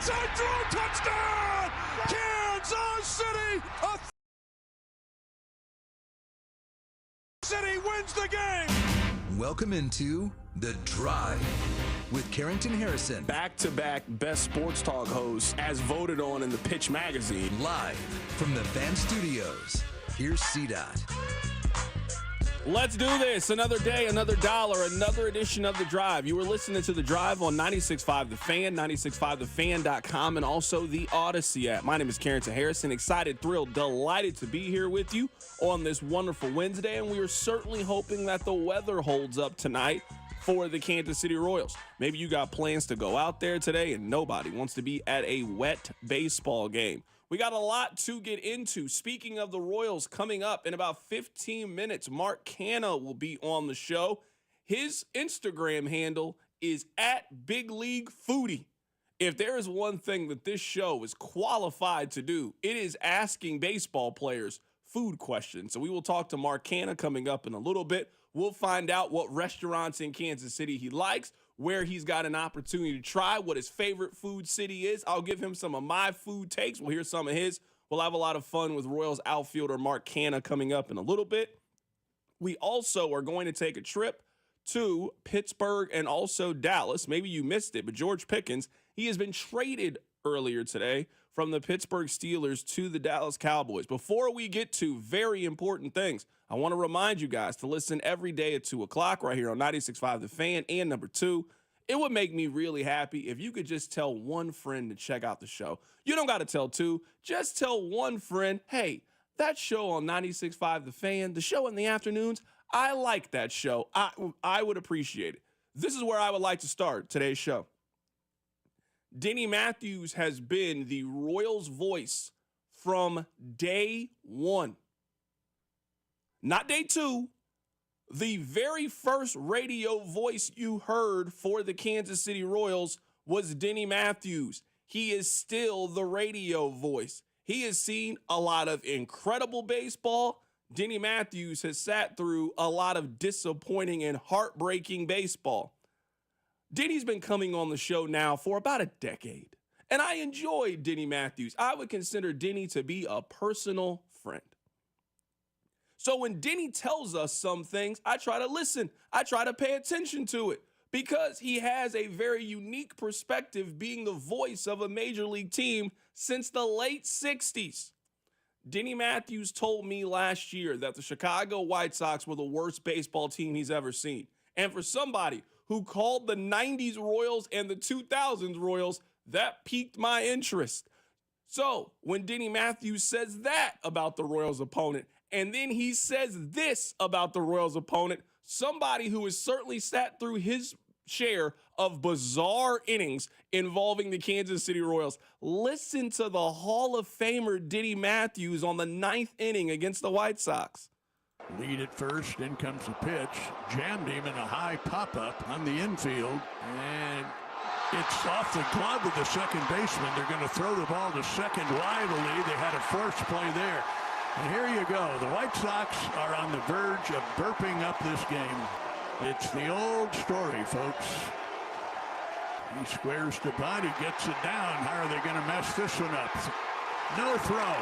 inside throw, touchdown! Kansas City! City wins the game! Welcome into The Drive with Carrington Harrison. Back-to-back best sports talk hosts as voted on in the Pitch magazine. Live from the Van Studios. Here's CDOT. Let's do this. Another day, another dollar, another edition of The Drive. You were listening to The Drive on 96.5 The Fan, 96.5thefan.com, and also the Odyssey app. My name is Carrington Harrison. Excited, thrilled, delighted to be here with you on this wonderful Wednesday, and we are certainly hoping that the weather holds up tonight for the Kansas City Royals. Maybe you got plans to go out there today, and nobody wants to be at a wet baseball game. We got a lot to get into. Speaking of the Royals, coming up in about 15 minutes, Mark Canha will be on the show. His Instagram handle is @BigLeagueFoodie. If there is one thing that this show is qualified to do, it is asking baseball players food questions. So we will talk to Mark Canha coming up in a little bit. We'll find out what restaurants in Kansas City he likes, where he's got an opportunity to try, what his favorite food city is. I'll give him some of my food takes. We'll hear some of his. We'll have a lot of fun with Royals outfielder Mark Canha coming up in a little bit. We also are going to take a trip to Pittsburgh and also Dallas. Maybe you missed it, but George Pickins, he has been traded earlier today from the Pittsburgh Steelers to the Dallas Cowboys. Before we get to very important things, I want to remind you guys to listen every day at 2 o'clock right here on 96.5 The Fan and number 2. It would make me really happy if you could just tell one friend to check out the show. You don't got to tell two. Just tell one friend, hey, that show on 96.5 The Fan, the show in the afternoons, I like that show. I would appreciate it. This is where I would like to start today's show. Denny Matthews has been the Royals' voice from day one. Not day two. The very first radio voice you heard for the Kansas City Royals was Denny Matthews. He is still the radio voice. He has seen a lot of incredible baseball. Denny Matthews has sat through a lot of disappointing and heartbreaking baseball. Denny's been coming on the show now for about a decade, and I enjoy Denny Matthews. I would consider Denny to be a personal friend. So when Denny tells us some things, I try to listen. I try to pay attention to it because he has a very unique perspective being the voice of a major league team since the late 60s. Denny Matthews told me last year that the Chicago White Sox were the worst baseball team he's ever seen. And for somebody who called the 90s Royals and the 2000s Royals, that piqued my interest. So when Denny Matthews says that about the Royals opponent, and then he says this about the Royals opponent, somebody who has certainly sat through his share of bizarre innings involving the Kansas City Royals. Listen to the Hall of Famer Denny Matthews on the 9th inning against the White Sox. Lead at first, in comes the pitch. Jammed him in a high pop-up on the infield. And it's off the glove of the second baseman. They're going to throw the ball to second widely. They had a force play there. And here you go. The White Sox are on the verge of burping up this game. It's the old story, folks. He squares to body, gets it down. How are they going to mess this one up? No throw.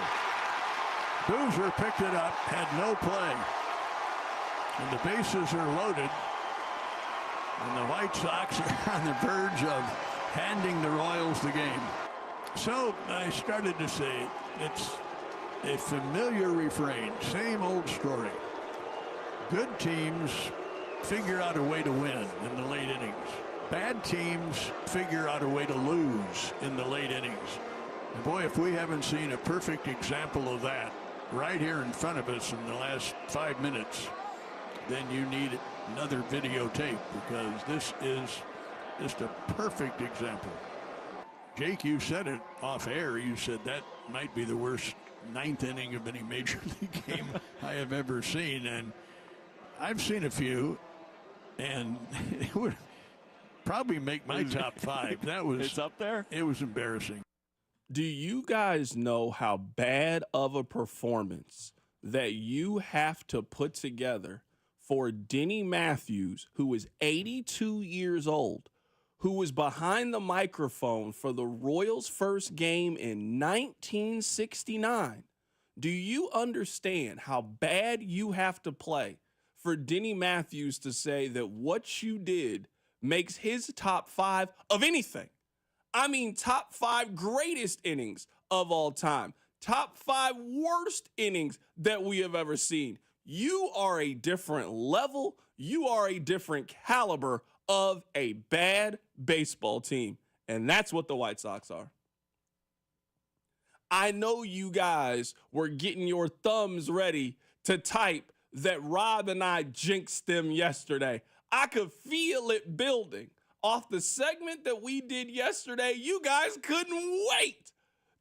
Boozer picked it up, had no play. And the bases are loaded. And the White Sox are on the verge of handing the Royals the game. So I started to say, it's a familiar refrain, same old story. Good teams figure out a way to win in the late innings. Bad teams figure out a way to lose in the late innings. And boy, if we haven't seen a perfect example of that right here in front of us in the last 5 minutes, then you need another videotape, because this is just a perfect example. Jake, you said it off air. You said that might be the worst 9th inning of any major league game I have ever seen. And I've seen a few, and it would probably make my top 5. That was, it's up there. It was embarrassing. Do you guys know how bad of a performance that you have to put together for Denny Matthews, who is 82 years old, who was behind the microphone for the Royals' first game in 1969, do you understand how bad you have to play for Denny Matthews to say that what you did makes his top 5 of anything? I mean, top 5 greatest innings of all time, top 5 worst innings that we have ever seen. You are a different level. You are a different caliber of a bad baseball team. And that's what the White Sox are. I know you guys were getting your thumbs ready to type that Rob and I jinxed them yesterday. I could feel it building. Off the segment that we did yesterday, you guys couldn't wait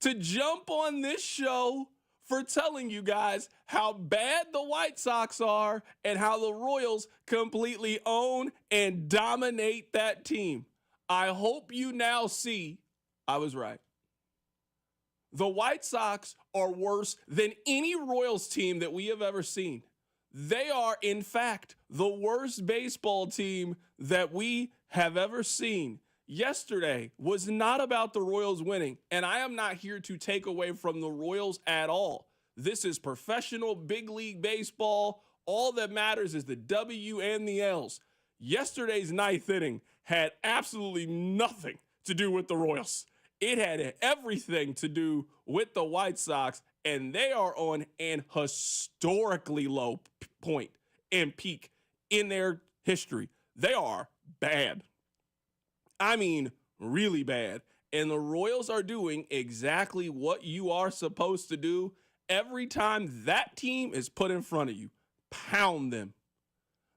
to jump on this show for telling you guys how bad the White Sox are and how the Royals completely own and dominate that team. I hope you now see I was right. The White Sox are worse than any Royals team that we have ever seen. They are, in fact, the worst baseball team that we have ever seen. Yesterday was not about the Royals winning, and I am not here to take away from the Royals at all. This is professional big league baseball. All that matters is the W and the L's. Yesterday's ninth inning had absolutely nothing to do with the Royals. It had everything to do with the White Sox, and they are on an historically low point and peak in their history. They are bad. I mean, really bad. And the Royals are doing exactly what you are supposed to do every time that team is put in front of you. Pound them.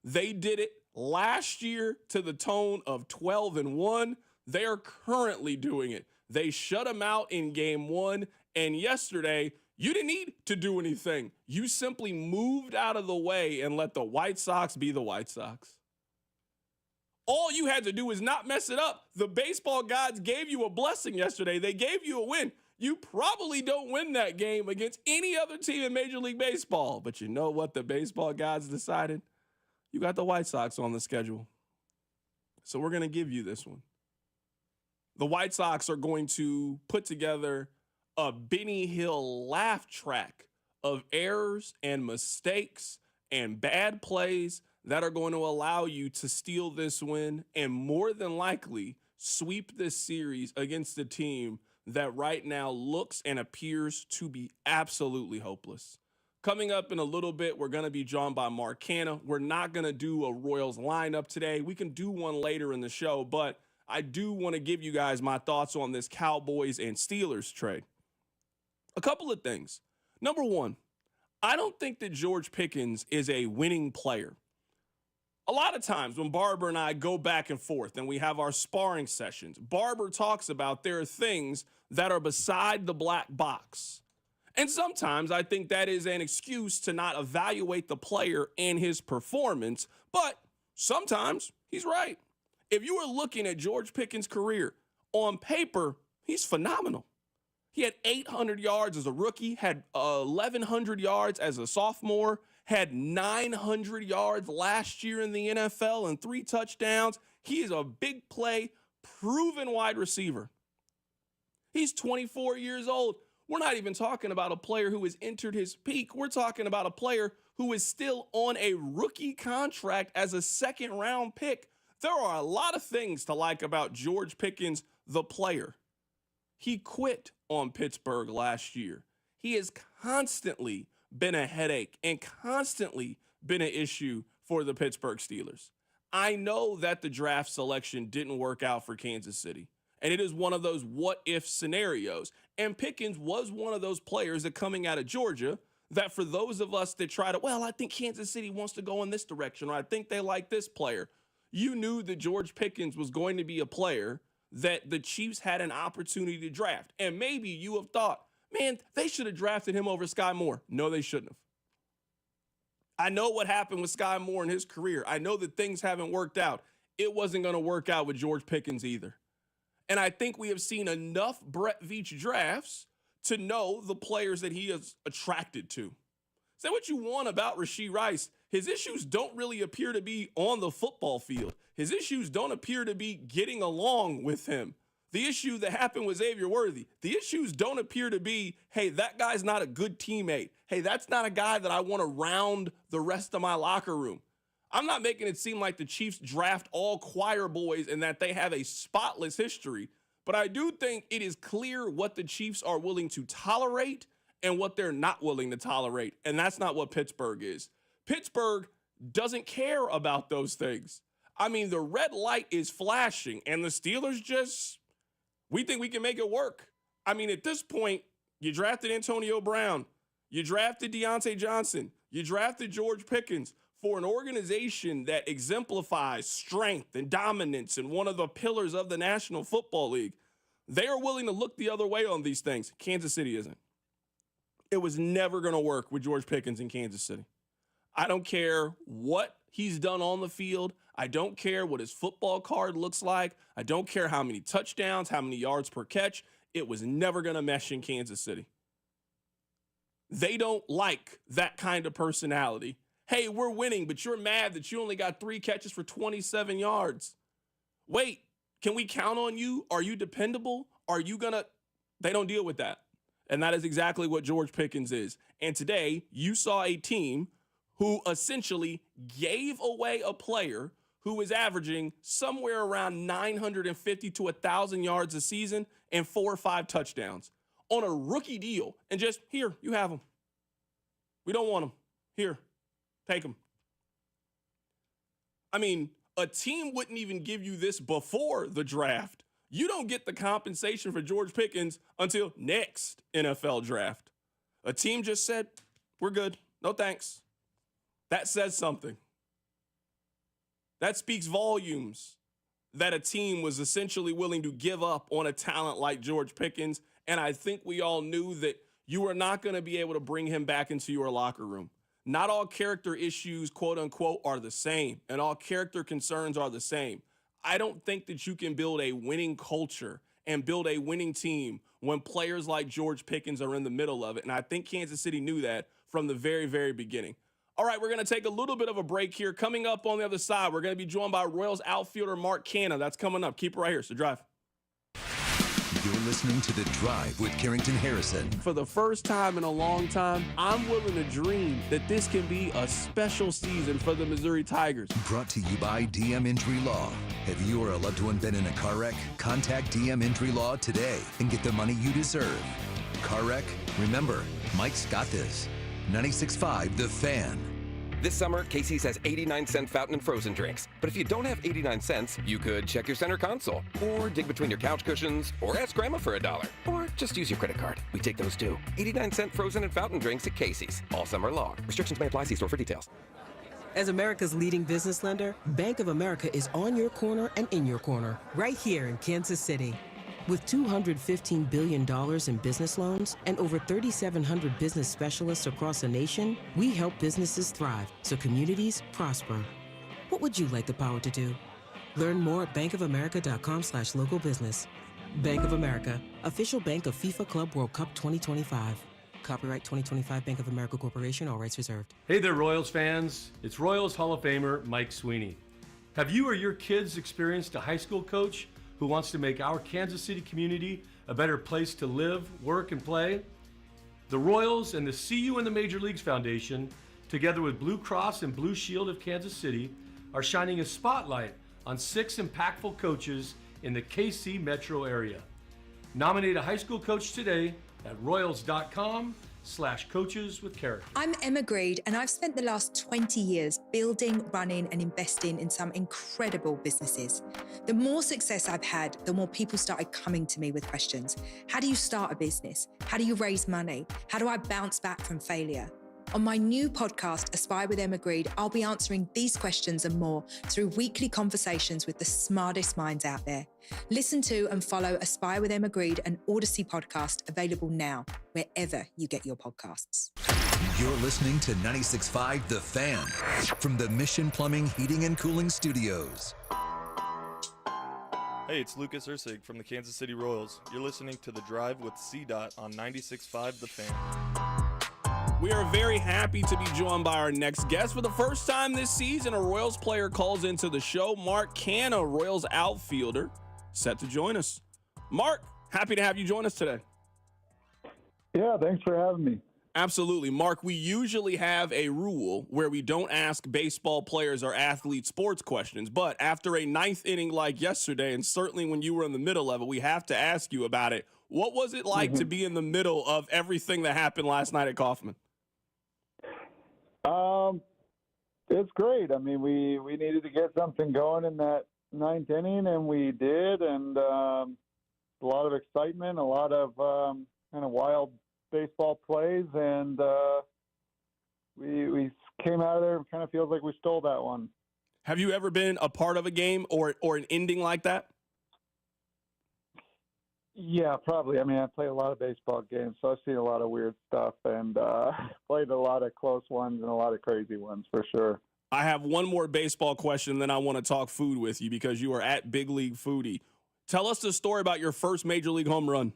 They did it last year to the tone of 12-1. They are currently doing it. They shut them out in game 1. And yesterday, you didn't need to do anything. You simply moved out of the way and let the White Sox be the White Sox. All you had to do is not mess it up. The baseball gods gave you a blessing yesterday. They gave you a win. You probably don't win that game against any other team in Major League Baseball. But you know what the baseball gods decided? You got the White Sox on the schedule. So we're going to give you this one. The White Sox are going to put together a Benny Hill laugh track of errors and mistakes and bad plays that are going to allow you to steal this win and more than likely sweep this series against a team that right now looks and appears to be absolutely hopeless. Coming up in a little bit, we're going to be joined by Mark Canha. We're not going to do a Royals lineup today. We can do one later in the show, but I do want to give you guys my thoughts on this Cowboys and Steelers trade. A couple of things. Number one, I don't think that George Pickens is a winning player. A lot of times when Barber and I go back and forth and we have our sparring sessions, Barber talks about there are things that are beside the black box. And sometimes I think that is an excuse to not evaluate the player and his performance, but sometimes he's right. If you are looking at George Pickens' career, on paper, he's phenomenal. He had 800 yards as a rookie, had 1,100 yards as a sophomore, had 900 yards last year in the NFL and 3 touchdowns. He is a big play, proven wide receiver. He's 24 years old. We're not even talking about a player who has entered his peak. We're talking about a player who is still on a rookie contract as a second-round pick. There are a lot of things to like about George Pickens, the player. He quit on Pittsburgh last year. He has constantly been a headache and constantly been an issue for the Pittsburgh Steelers. I know that the draft selection didn't work out for Kansas City, and it is one of those what-if scenarios. And Pickens was one of those players that coming out of Georgia that for those of us that try to, well, I think Kansas City wants to go in this direction, or I think they like this player. You knew that George Pickens was going to be a player that the Chiefs had an opportunity to draft. And maybe you have thought, man, they should have drafted him over Sky Moore. No, they shouldn't have. I know what happened with Sky Moore in his career. I know that things haven't worked out. It wasn't going to work out with George Pickens either. And I think we have seen enough Brett Veach drafts to know the players that he is attracted to. Say what you want about Rashee Rice. His issues don't really appear to be on the football field. His issues don't appear to be getting along with him. The issue that happened with Xavier Worthy, the issues don't appear to be, hey, that guy's not a good teammate. Hey, that's not a guy that I want to round the rest of my locker room. I'm not making it seem like the Chiefs draft all choir boys and that they have a spotless history, but I do think it is clear what the Chiefs are willing to tolerate and what they're not willing to tolerate, and that's not what Pittsburgh is. Pittsburgh doesn't care about those things. I mean, the red light is flashing, and the Steelers just, we think we can make it work. I mean, at this point, you drafted Antonio Brown, you drafted Deontay Johnson, you drafted George Pickens for an organization that exemplifies strength and dominance and one of the pillars of the National Football League. They are willing to look the other way on these things. Kansas City isn't. It was never going to work with George Pickens in Kansas City. I don't care what he's done on the field. I don't care what his football card looks like. I don't care how many touchdowns, how many yards per catch. It was never going to mesh in Kansas City. They don't like that kind of personality. Hey, we're winning, but you're mad that you only got 3 catches for 27 yards. Wait, can we count on you? Are you dependable? Are you going to? They don't deal with that. And that is exactly what George Pickens is. And today, you saw a team who essentially gave away a player who is averaging somewhere around 950 to 1,000 yards a season and 4 or 5 touchdowns on a rookie deal. And just, here, you have him. We don't want him. Here, take him. I mean, a team wouldn't even give you this before the draft. You don't get the compensation for George Pickens until next NFL draft. A team just said, we're good. No thanks. That says something. That speaks volumes that a team was essentially willing to give up on a talent like George Pickens. And I think we all knew that you were not going to be able to bring him back into your locker room. Not all character issues, quote unquote, are the same, and all character concerns are the same. I don't think that you can build a winning culture and build a winning team when players like George Pickens are in the middle of it. And I think Kansas City knew that from the very, very beginning. All right, we're going to take a little bit of a break here. Coming up on the other side, we're going to be joined by Royals outfielder Mark Canha. That's coming up. Keep it right here. So drive. You're listening to The Drive with Carrington Harrison. For the first time in a long time, I'm willing to dream that this can be a special season for the Missouri Tigers. Brought to you by DM Injury Law. Have you or a loved one been in a car wreck? Contact DM Injury Law today and get the money you deserve. Car wreck? Remember, Mike's got this. 96.5 The Fan. This summer, Casey's has 89-cent fountain and frozen drinks. But if you don't have 89 cents, you could check your center console, or dig between your couch cushions, or ask Grandma for $1, or just use your credit card. We take those too. 89-cent frozen and fountain drinks at Casey's, all summer long. Restrictions may apply. See store for details. As America's leading business lender, Bank of America is on your corner and in your corner, right here in Kansas City. With $215 billion in business loans and over 3,700 business specialists across the nation, we help businesses thrive so communities prosper. What would you like the power to do? Learn more at bankofamerica.com/local business. Bank of America, official bank of FIFA Club World Cup 2025. Copyright 2025 Bank of America Corporation, all rights reserved. Hey there, Royals fans. It's Royals Hall of Famer Mike Sweeney. Have you or your kids experienced a high school coach who wants to make our Kansas City community a better place to live, work, and play? The Royals and the See You in the Major Leagues Foundation, together with Blue Cross and Blue Shield of Kansas City, are shining a spotlight on 6 impactful coaches in the KC metro area. Nominate a high school coach today at royals.com/coaches with character. I'm Emma Greed, and I've spent the last 20 years building, running, and investing in some incredible businesses. The more success I've had, the more people started coming to me with questions. How do you start a business? How do you raise money? How do I bounce back from failure? On my new podcast, Aspire with Emma Greed, I'll be answering these questions and more through weekly conversations with the smartest minds out there. Listen to and follow Aspire with Emma Greed, an Odyssey podcast, available now, wherever you get your podcasts. You're listening to 96.5 The Fan from the Mission Plumbing, Heating, and Cooling Studios. Hey, it's Lucas Ursig from the Kansas City Royals. You're listening to The Drive with C-Dot on 96.5 The Fan. We are very happy to be joined by our next guest. For the first time this season, a Royals player calls into the show. Mark Canha, Royals outfielder, set to join us. Mark, happy to have you join us today. Yeah, thanks for having me. Absolutely. Mark, we usually have a rule where we don't ask baseball players or athletes sports questions, but after a ninth inning like yesterday, and certainly when you were in the middle of it, we have to ask you about it. What was it like to be in the middle of everything that happened last night at Kauffman? It's great. I mean, we needed to get something going in that ninth inning, and we did, and a lot of excitement, a lot of kind of wild baseball plays, and we came out of there and kind of feels like we stole that one. Have you ever been a part of a game or an ending like that? Yeah, probably. I mean, I played a lot of baseball games, so I've seen a lot of weird stuff and played a lot of close ones and a lot of crazy ones for sure. I have one more baseball question, then I want to talk food with you because you are at Big League Foodie. Tell us the story about your first Major League home run.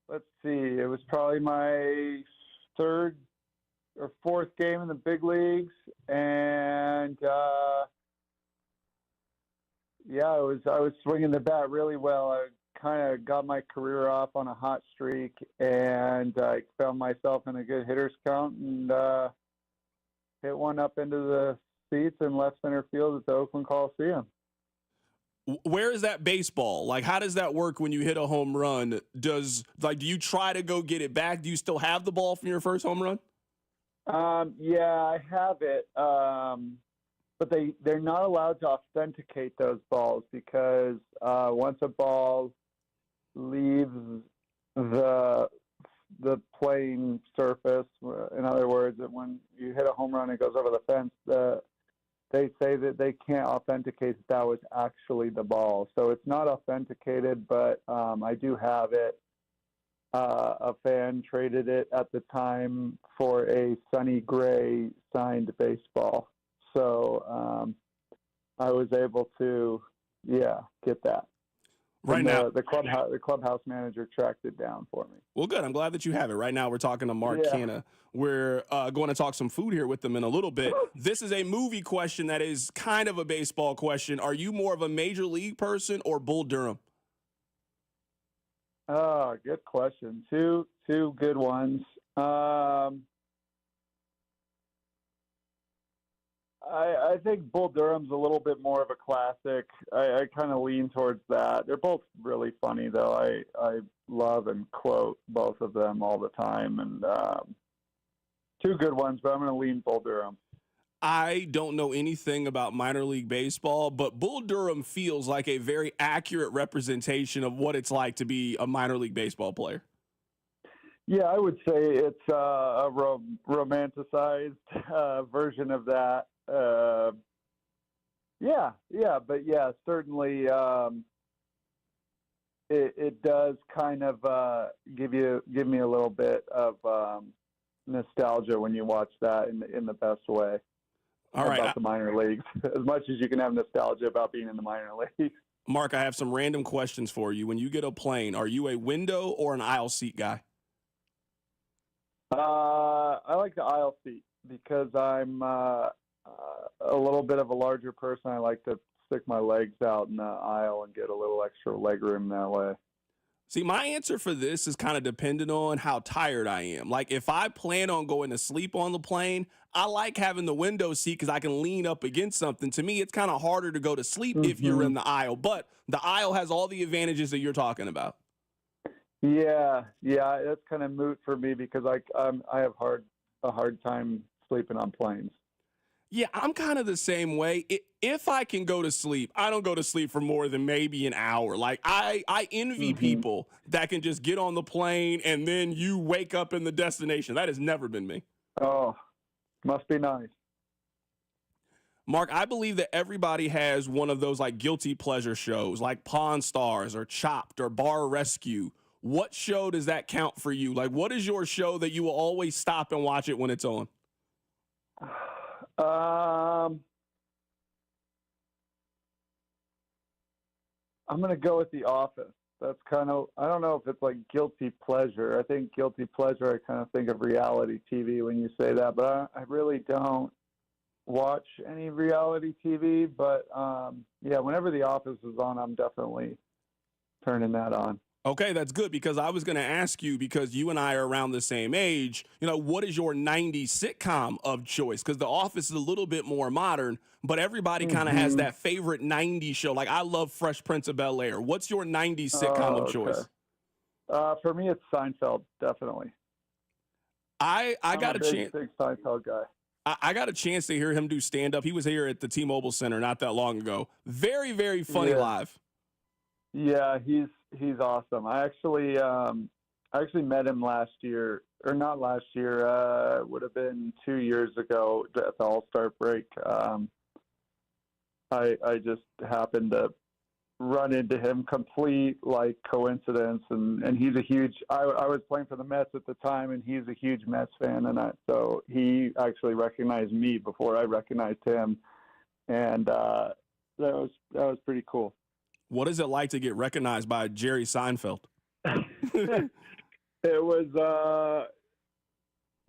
Let's see. It was probably my third or fourth game in the big leagues, and I was swinging the bat really well. I kind of got my career off on a hot streak, and I found myself in a good hitter's count and hit one up into the seats in left center field at the Oakland Coliseum. Where is that baseball? Like, how does that work when you hit a home run? Do you try to go get it back? Do you still have the ball from your first home run? Yeah, I have it. But they're not allowed to authenticate those balls because once a ball leaves the playing surface, in other words, that when you hit a home run and it goes over the fence, they say that they can't authenticate that was actually the ball. So it's not authenticated, but I do have it. A fan traded it at the time for a Sonny Gray signed baseball. So I was able to, get that. Right and now, the clubhouse manager tracked it down for me. Well, good. I'm glad that you have it. Right now, we're talking to Mark Canha. We're going to talk some food here with them in a little bit. This is a movie question that is kind of a baseball question. Are you more of a Major League person or Bull Durham? Oh, good question. Two good ones. I think Bull Durham's a little bit more of a classic. I kind of lean towards that. They're both really funny, though. I love and quote both of them all the time. And two good ones, but I'm going to lean Bull Durham. I don't know anything about minor league baseball, but Bull Durham feels like a very accurate representation of what it's like to be a minor league baseball player. Yeah, I would say it's a romanticized version of that. Certainly it does kind of give me a little bit of nostalgia when you watch that in the best way. All right, about the minor leagues, as much as you can have nostalgia about being in the minor leagues. Mark, I have some random questions for you. When you get a plane, are you a window or an aisle seat guy? I like the aisle seat because I'm a little bit of a larger person. I like to stick my legs out in the aisle and get a little extra leg room that way. See, my answer for this is kind of dependent on how tired I am. Like, if I plan on going to sleep on the plane, I like having the window seat because I can lean up against something. To me, it's kind of harder to go to sleep if you're in the aisle, but the aisle has all the advantages that you're talking about. Yeah, that's kind of moot for me because I have a hard time sleeping on planes. Yeah, I'm kind of the same way. If I can go to sleep, I don't go to sleep for more than maybe an hour. Like, I envy people that can just get on the plane and then you wake up in the destination. That has never been me. Oh, must be nice. Mark, I believe that everybody has one of those like guilty pleasure shows like Pawn Stars or Chopped or Bar Rescue. What show does that count for you? Like, what is your show that you will always stop and watch it when it's on? I'm going to go with The Office. that's kind of, I don't know if it's like guilty pleasure. I think guilty pleasure, I kind of think of reality TV when you say that, but I really don't watch any reality TV. But yeah, whenever The Office is on, I'm definitely turning that on. Okay, that's good, because I was going to ask you, because you and I are around the same age, what is your 90s sitcom of choice? Because The Office is a little bit more modern, but everybody kind of has that favorite 90s show. Like, I love Fresh Prince of Bel-Air. What's your 90s sitcom of choice? For me, it's Seinfeld, definitely. I got a chance. Big Seinfeld guy. I got a chance to hear him do stand-up. He was here at the T-Mobile Center not that long ago. Very, very funny live. Yeah, he's awesome. I actually met him last year, or not last year. Would have been 2 years ago at the All-Star break. I just happened to run into him, complete like coincidence, and he's a huge. I was playing for the Mets at the time, and he's a huge Mets fan, so he actually recognized me before I recognized him, and that was pretty cool. What is it like to get recognized by Jerry Seinfeld? It was,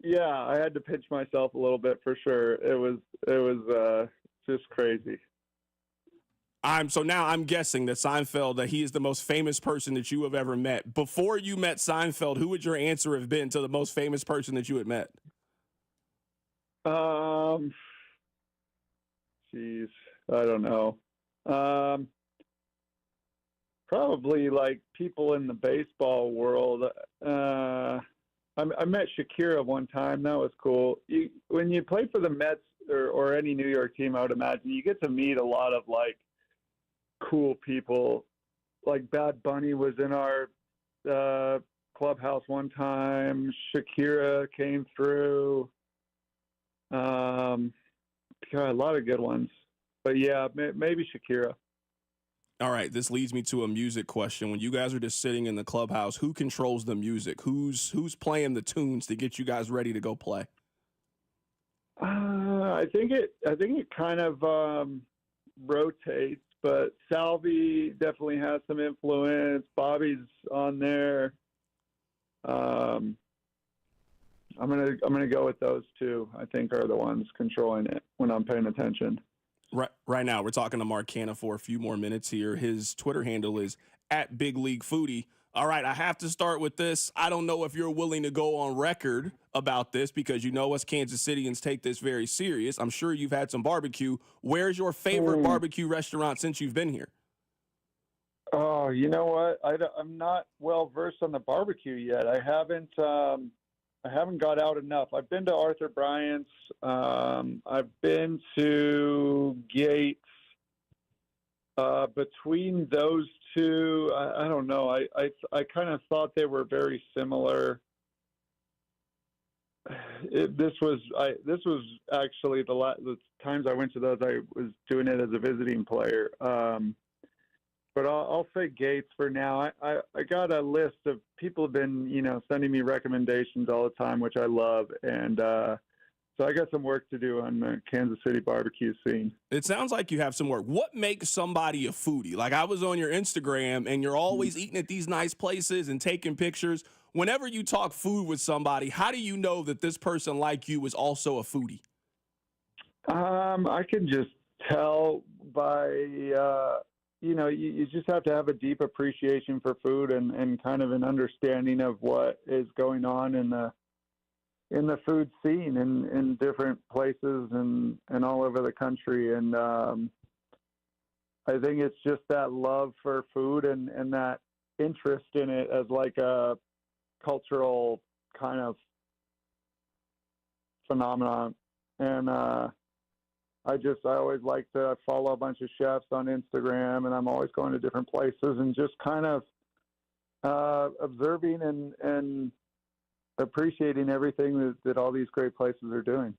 yeah, I had to pinch myself a little bit for sure. It was just crazy. So now I'm guessing that Seinfeld, that he is the most famous person that you have ever met. Before you met Seinfeld, who would your answer have been to the most famous person that you had met? Geez, I don't know. Probably like people in the baseball world. I met Shakira one time. That was cool. When you play for the Mets or any New York team, I would imagine you get to meet a lot of like cool people. Like Bad Bunny was in our clubhouse one time. Shakira came through. God, a lot of good ones. But yeah, maybe Shakira. All right, this leads me to a music question. When you guys are just sitting in the clubhouse, who controls the music? Who's playing the tunes to get you guys ready to go play? I think it kind of rotates, but Salvi definitely has some influence. Bobby's on there. I'm gonna go with those two. I think are the ones controlling it when I'm paying attention. Right now, we're talking to Mark Canha for a few more minutes here. His Twitter handle is @BigLeagueFoodie. All right, I have to start with this. I don't know if you're willing to go on record about this, because you know us Kansas Cityans take this very serious. I'm sure you've had some barbecue. Where's your favorite barbecue restaurant since you've been here? Oh, you know what? I'm not well versed on the barbecue yet. I haven't got out enough. I've been to Arthur Bryant's. I've been to Gates. Between those two, I don't know. I kind of thought they were very similar. This was actually the times I went to those. I was doing it as a visiting player. But I'll say Gates for now. I got a list of people have been, sending me recommendations all the time, which I love. And so I got some work to do on the Kansas City barbecue scene. It sounds like you have some work. What makes somebody a foodie? Like, I was on your Instagram, and you're always eating at these nice places and taking pictures. Whenever you talk food with somebody, how do you know that this person like you is also a foodie? I can just tell by you just have to have a deep appreciation for food and kind of an understanding of what is going on in the food scene in different places and all over the country. And I think it's just that love for food and that interest in it as like a cultural kind of phenomenon. And I always like to follow a bunch of chefs on Instagram, and I'm always going to different places and just kind of observing and appreciating everything that all these great places are doing.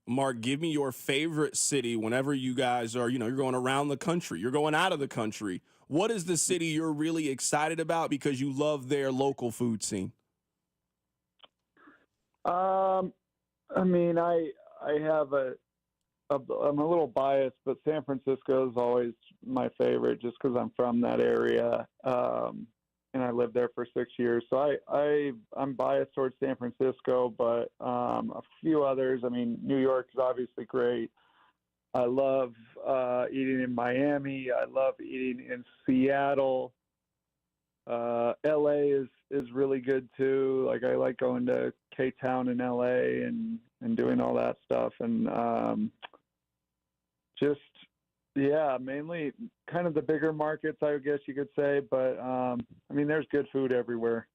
Mark, give me your favorite city whenever you guys are, you're going around the country, you're going out of the country. What is the city you're really excited about because you love their local food scene? I have I'm a little biased, but San Francisco is always my favorite just because I'm from that area. And I lived there for 6 years. So I'm biased towards San Francisco, but a few others. I mean, New York is obviously great. I love eating in Miami. I love eating in Seattle. LA is really good too. Like I like going to K-Town in LA and doing all that stuff. And mainly kind of the bigger markets, I guess you could say. But I mean, there's good food everywhere.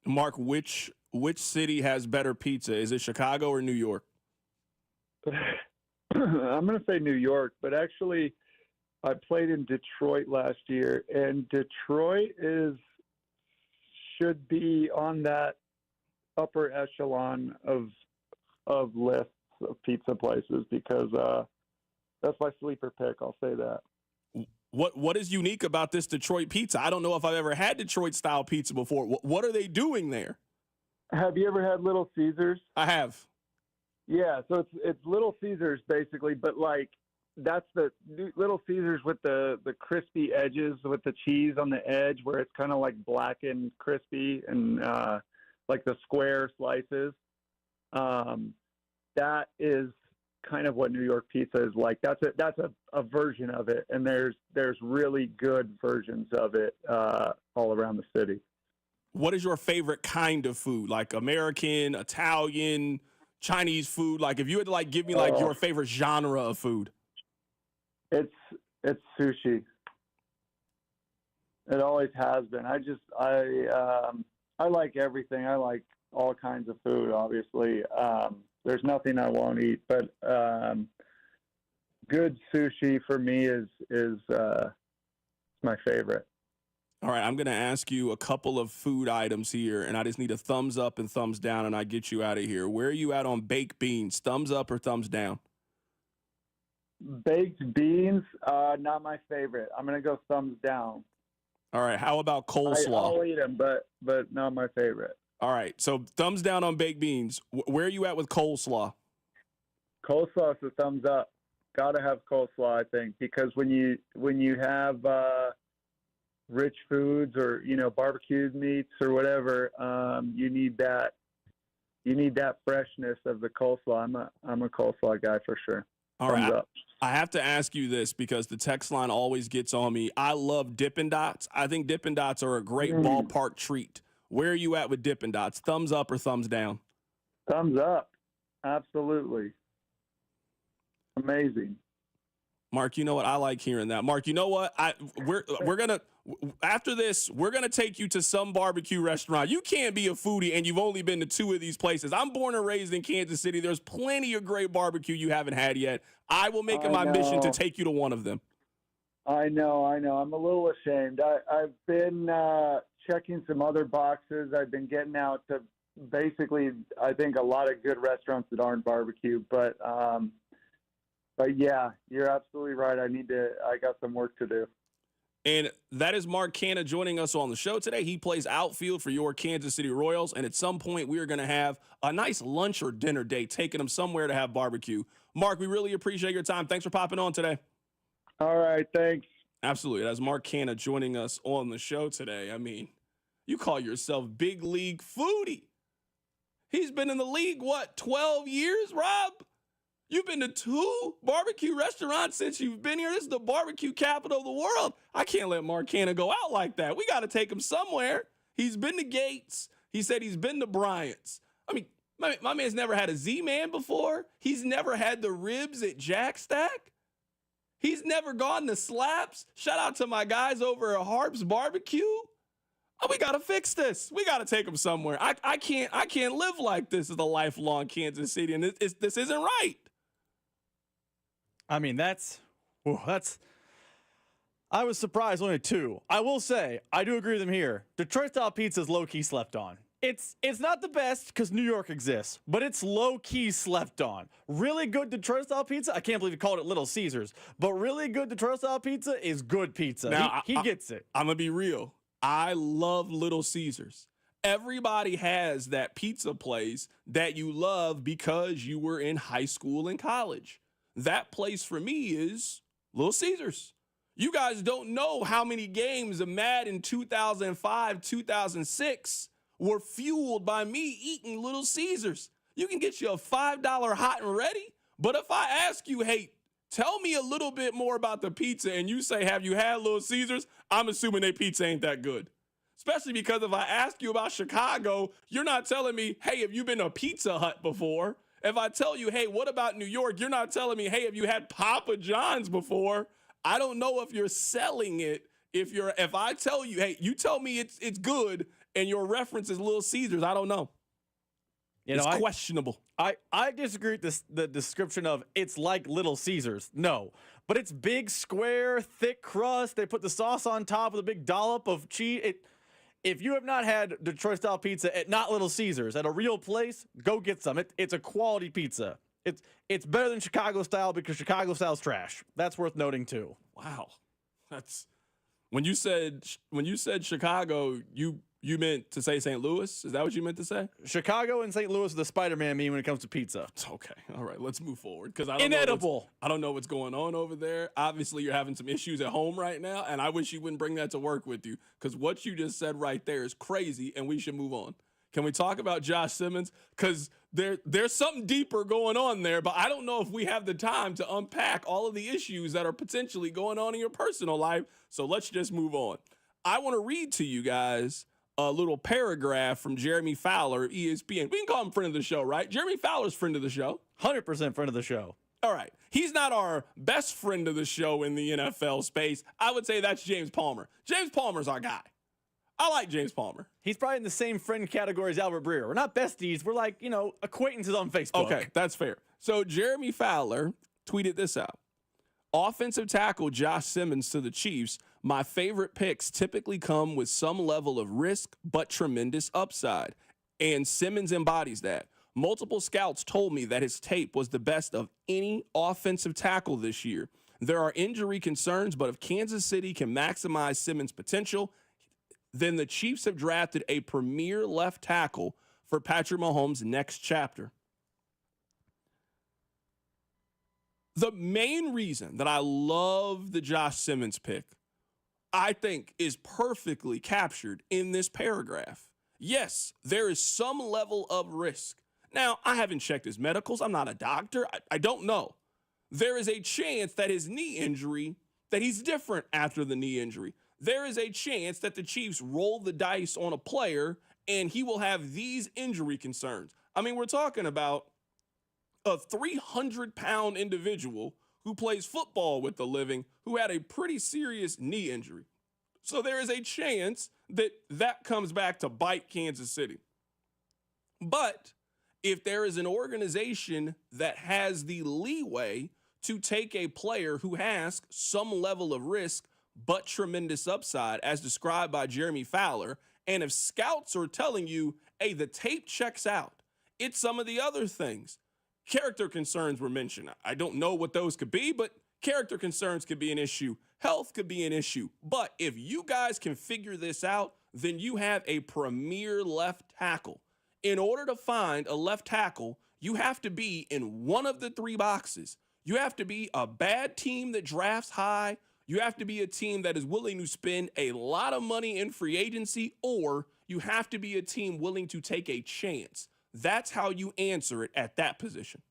Mark, which city has better pizza? Is it Chicago or New York? I'm going to say New York, but actually I played in Detroit last year, and Detroit should be on that upper echelon of lists of pizza places because that's my sleeper pick. I'll say that. What is unique about this Detroit pizza? I don't know if I've ever had Detroit style pizza before. What are they doing there? Have you ever had Little Caesars? I have. Yeah, so it's Little Caesars basically, but like that's the Little Caesars with the crispy edges with the cheese on the edge where it's kind of like black and crispy and like the square slices. That is kind of what New York pizza is like. That's a version of it, and there's really good versions of it all around the city. What is your favorite kind of food? Like American, Italian, Chinese food? Like if you had to like give me like your favorite genre of food. It's sushi. It always has been. I like everything. I like all kinds of food, obviously. There's nothing I won't eat, but good sushi for me is my favorite. All right, I'm going to ask you a couple of food items here, and I just need a thumbs up and thumbs down, and I get you out of here. Where are you at on baked beans? Thumbs up or thumbs down? Baked beans, not my favorite. I'm going to go thumbs down. All right, how about coleslaw? I'll eat them, but not my favorite. All right, so thumbs down on baked beans. Where are you at with coleslaw? Coleslaw is a thumbs up. Got to have coleslaw, I think, because when you have rich foods or barbecued meats or whatever, you need that freshness of the coleslaw. I'm a coleslaw guy for sure. All right, I have to ask you this because the text line always gets on me. I love Dippin' Dots. I think Dippin' Dots are a great ballpark treat. Where are you at with Dippin' Dots? Thumbs up or thumbs down? Thumbs up. Absolutely. Amazing. Mark, you know what? I like hearing that. Mark, you know what? We're gonna after this, we're gonna take you to some barbecue restaurant. You can't be a foodie and you've only been to 2 of these places. I'm born and raised in Kansas City. There's plenty of great barbecue you haven't had yet. I will make it my mission to take you to one of them. I know. I'm a little ashamed. I've been checking some other boxes. I've been getting out to basically, I think, a lot of good restaurants that aren't barbecue. But yeah, you're absolutely right. I got some work to do. And that is Mark Canha joining us on the show today. He plays outfield for your Kansas City Royals. And at some point, we are going to have a nice lunch or dinner date, taking him somewhere to have barbecue. Mark, we really appreciate your time. Thanks for popping on today. All right, thanks. Absolutely. That's Mark Canha joining us on the show today. I mean, you call yourself big league foodie. He's been in the league, 12 years, Rob? You've been to 2 barbecue restaurants since you've been here. This is the barbecue capital of the world. I can't let Mark Canha go out like that. We got to take him somewhere. He's been to Gates. He said he's been to Bryant's. I mean, my man's never had a Z-Man before. He's never had the ribs at Jack Stack. He's never gone to Slaps. Shout out to my guys over at Harp's Barbecue. Oh, we got to fix this. We got to take him somewhere. I can't live like this as a lifelong Kansas City, and this isn't right. I mean, I was surprised only 2. I will say, I do agree with him here. Detroit-style pizza is low-key slept on. It's not the best because New York exists, but it's low-key slept on. Really good Detroit-style pizza, I can't believe he called it Little Caesars, but really good Detroit-style pizza is good pizza. Now, he gets it. I'm going to be real. I love Little Caesars. Everybody has that pizza place that you love because you were in high school and college. that place for me is Little Caesars. You guys don't know how many games of Madden 2005, 2006 were fueled by me eating Little Caesars. You can get you a $5 hot and ready, but if I ask you, hey, tell me a little bit more about the pizza, and you say, have you had Little Caesars? I'm assuming their pizza ain't that good. Especially because if I ask you about Chicago, you're not telling me, hey, have you been to Pizza Hut before? If I tell you, hey, what about New York? You're not telling me, hey, have you had Papa John's before? I don't know if you're selling it. If I tell you, hey, you tell me it's good, and your reference is Little Caesars, I don't know. It's questionable. I disagree with the description of it's like Little Caesars. No, but it's big, square, thick crust. They put the sauce on top with a big dollop of cheese. If you have not had Detroit-style pizza at not Little Caesars, at a real place, go get some. It's a quality pizza. It's better than Chicago-style because Chicago-style's trash. That's worth noting, too. Wow. That's when you said Chicago, you meant to say St. Louis? Is that what you meant to say? Chicago and St. Louis are the Spider-Man meme when it comes to pizza. Okay. All right. Let's move forward. Because Inedible. I don't know what's going on over there. Obviously, you're having some issues at home right now, and I wish you wouldn't bring that to work with you because what you just said right there is crazy, and we should move on. Can we talk about Josh Simmons? Because there's something deeper going on there, but I don't know if we have the time to unpack all of the issues that are potentially going on in your personal life. So let's just move on. I want to read to you guys a little paragraph from Jeremy Fowler of ESPN. We can call him friend of the show, right? Jeremy Fowler's friend of the show. 100% friend of the show. All right. He's not our best friend of the show in the NFL space. I would say that's James Palmer. James Palmer's our guy. I like James Palmer. He's probably in the same friend category as Albert Breer. We're not besties. We're like, acquaintances on Facebook. Okay, that's fair. So Jeremy Fowler tweeted this out. Offensive tackle Josh Simmons to the Chiefs. My favorite picks typically come with some level of risk, but tremendous upside. And Simmons embodies that. Multiple scouts told me that his tape was the best of any offensive tackle this year. There are injury concerns, but if Kansas City can maximize Simmons' potential, then the Chiefs have drafted a premier left tackle for Patrick Mahomes' next chapter. The main reason that I love the Josh Simmons pick, I think, is perfectly captured in this paragraph. Yes, there is some level of risk. Now, I haven't checked his medicals. I'm not a doctor. I don't know. There is a chance that his knee injury, that he's different after the knee injury. There is a chance that the Chiefs roll the dice on a player and he will have these injury concerns. I mean, we're talking about a 300-pound individual who plays football with a living who had a pretty serious knee injury. So there is a chance that that comes back to bite Kansas City. But if there is an organization that has the leeway to take a player who has some level of risk but tremendous upside, as described by Jeremy Fowler, and if scouts are telling you, hey, the tape checks out, it's some of the other things. Character concerns were mentioned. I don't know what those could be, but character concerns could be an issue. Health could be an issue. But if you guys can figure this out, then you have a premier left tackle. In order to find a left tackle, you have to be in one of the three boxes. You have to be a bad team that drafts high. You have to be a team that is willing to spend a lot of money in free agency, or you have to be a team willing to take a chance. That's how you answer it at that position.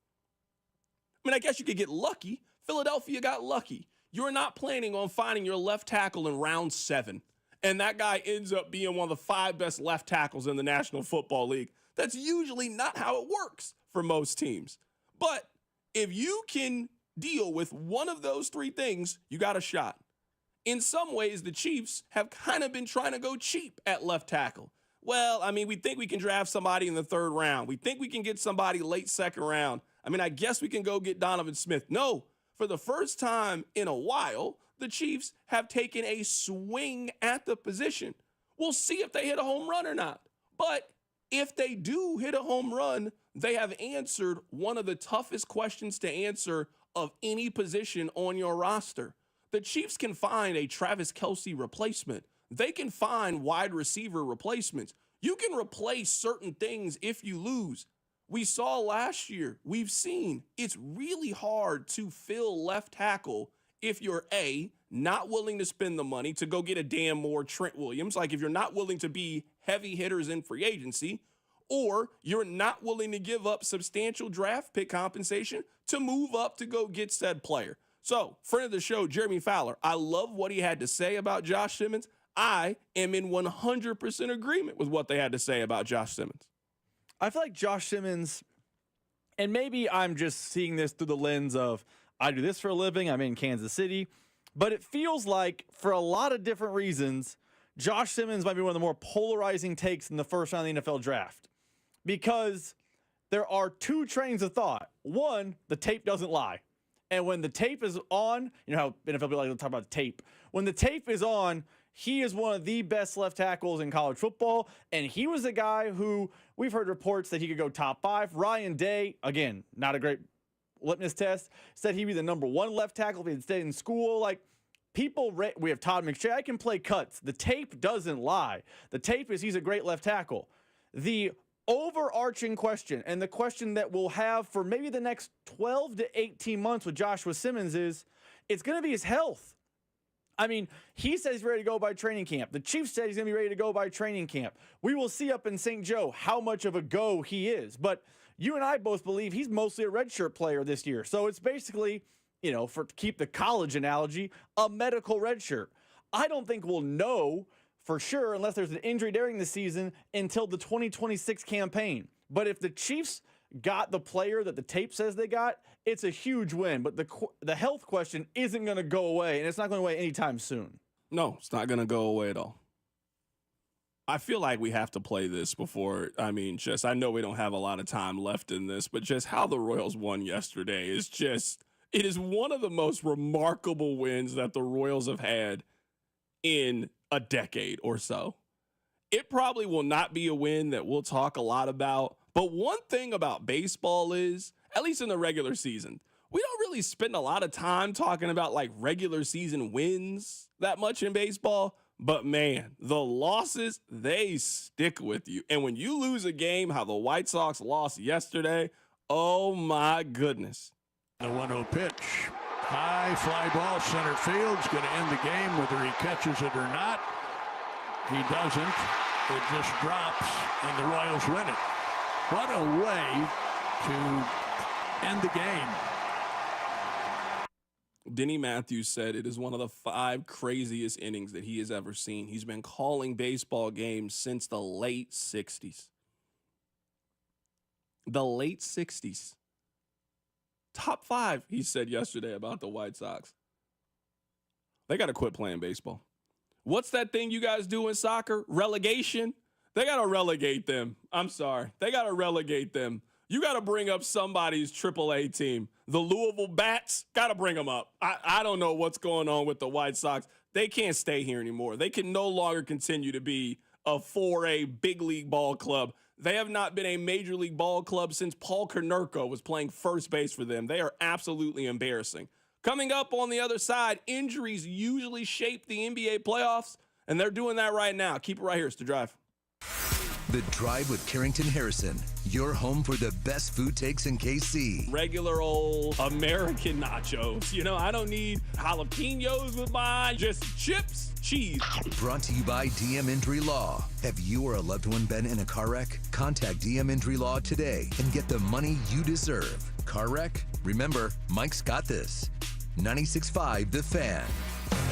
I mean, I guess you could get lucky. Philadelphia got lucky. You're not planning on finding your left tackle in round 7, and that guy ends up being one of the 5 best left tackles in the National Football League. That's usually not how it works for most teams. But if you can deal with one of those 3 things, you got a shot. In some ways, the Chiefs have kind of been trying to go cheap at left tackle. Well, I mean, we think we can draft somebody in the 3rd round. We think we can get somebody late 2nd round. I mean, I guess we can go get Donovan Smith. No, for the first time in a while, the Chiefs have taken a swing at the position. We'll see if they hit a home run or not. But if they do hit a home run, they have answered one of the toughest questions to answer of any position on your roster. The Chiefs can find a Travis Kelce replacement. They can find wide receiver replacements. You can replace certain things if you lose. We saw last year, we've seen it's really hard to fill left tackle if you're A, not willing to spend the money to go get a Dan Moore, Trent Williams, like if you're not willing to be heavy hitters in free agency, or you're not willing to give up substantial draft pick compensation to move up to go get said player. So, friend of the show, Jeremy Fowler, I love what he had to say about Josh Simmons. I am in 100% agreement with what they had to say about Josh Simmons. I feel like Josh Simmons, and maybe I'm just seeing this through the lens of I do this for a living, I'm in Kansas City, but it feels like for a lot of different reasons, Josh Simmons might be one of the more polarizing takes in the first round of the NFL draft because there are two trains of thought. One, the tape doesn't lie. And when the tape is on, you know how NFL people like to talk about the tape. When the tape is on, he is one of the best left tackles in college football, and he was a guy who we've heard reports that he could go top 5. Ryan Day, again, not a great litmus test, said he'd be the number 1 left tackle if he had stayed in school. Like, we have Todd McShay. I can play cuts. The tape doesn't lie. The tape is he's a great left tackle. The overarching question, and the question that we'll have for maybe the next 12 to 18 months with Joshua Simmons is, it's going to be his health. I mean, he says he's ready to go by training camp. The Chiefs said he's going to be ready to go by training camp. We will see up in St. Joe how much of a go he is. But you and I both believe he's mostly a redshirt player this year. So it's basically, you know, to keep the college analogy, a medical redshirt. I don't think we'll know for sure unless there's an injury during the season until the 2026 campaign. But if the Chiefs got the player that the tape says they got, it's a huge win. But the health question isn't going to go away, and it's not going away anytime soon. No, it's not going to go away at all. I feel like we have to play this before, I know we don't have a lot of time left in this, but just how the Royals won yesterday is it is one of the most remarkable wins that the Royals have had in a decade or so. It probably will not be a win that we'll talk a lot about, but one thing about baseball is, at least in the regular season, we don't really spend a lot of time talking about like regular season wins that much in baseball. But man, the losses, they stick with you. And when you lose a game, how the White Sox lost yesterday, oh my goodness. The 1-0 pitch. High fly ball, center field's going to end the game whether he catches it or not. He doesn't. It just drops, and the Royals win it. What a way to end the game. Denny Matthews said it is one of the 5 craziest innings that he has ever seen. He's been calling baseball games since the late 60s. The late 60s. Top 5, he said yesterday about the White Sox. They got to quit playing baseball. What's that thing you guys do in soccer? Relegation? They got to relegate them. I'm sorry. They got to relegate them. You got to bring up somebody's AAA team. The Louisville Bats, got to bring them up. I don't know what's going on with the White Sox. They can't stay here anymore. They can no longer continue to be a 4A big league ball club. They have not been a major league ball club since Paul Konerko was playing first base for them. They are absolutely embarrassing. Coming up on the other side, injuries usually shape the NBA playoffs, and they're doing that right now. Keep it right here. It's The Drive. The Drive with Carrington Harrison, your home for the best food takes in KC. Regular old American nachos. You know, I don't need jalapenos with mine, just chips, cheese. Brought to you by DM Injury Law. Have you or a loved one been in a car wreck? Contact DM Injury Law today and get the money you deserve. Car wreck? Remember, Mike's got this. 96.5 The Fan.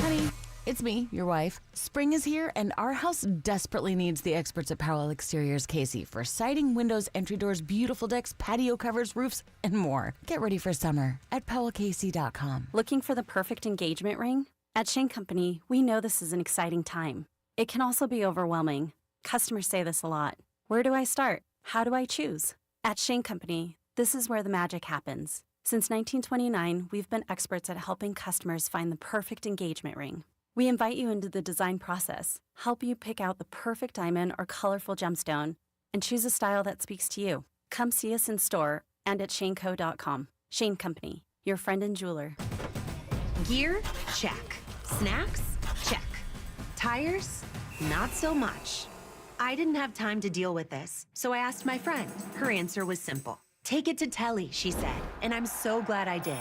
Honey, it's me, your wife. Spring is here, and our house desperately needs the experts at Powell Exteriors Casey for siding, windows, entry doors, beautiful decks, patio covers, roofs, and more. Get ready for summer at PowellCasey.com. Looking for the perfect engagement ring? At Shane Company, we know this is an exciting time. It can also be overwhelming. Customers say this a lot. Where do I start? How do I choose? At Shane Company, this is where the magic happens. Since 1929, we've been experts at helping customers find the perfect engagement ring. We invite you into the design process, help you pick out the perfect diamond or colorful gemstone, and choose a style that speaks to you. Come see us in store and at shaneco.com. Shane Company, your friend and jeweler. Gear? Check. Snacks? Check. Tires? Not so much. I didn't have time to deal with this, so I asked my friend. Her answer was simple. Take it to Telly, she said, and I'm so glad I did.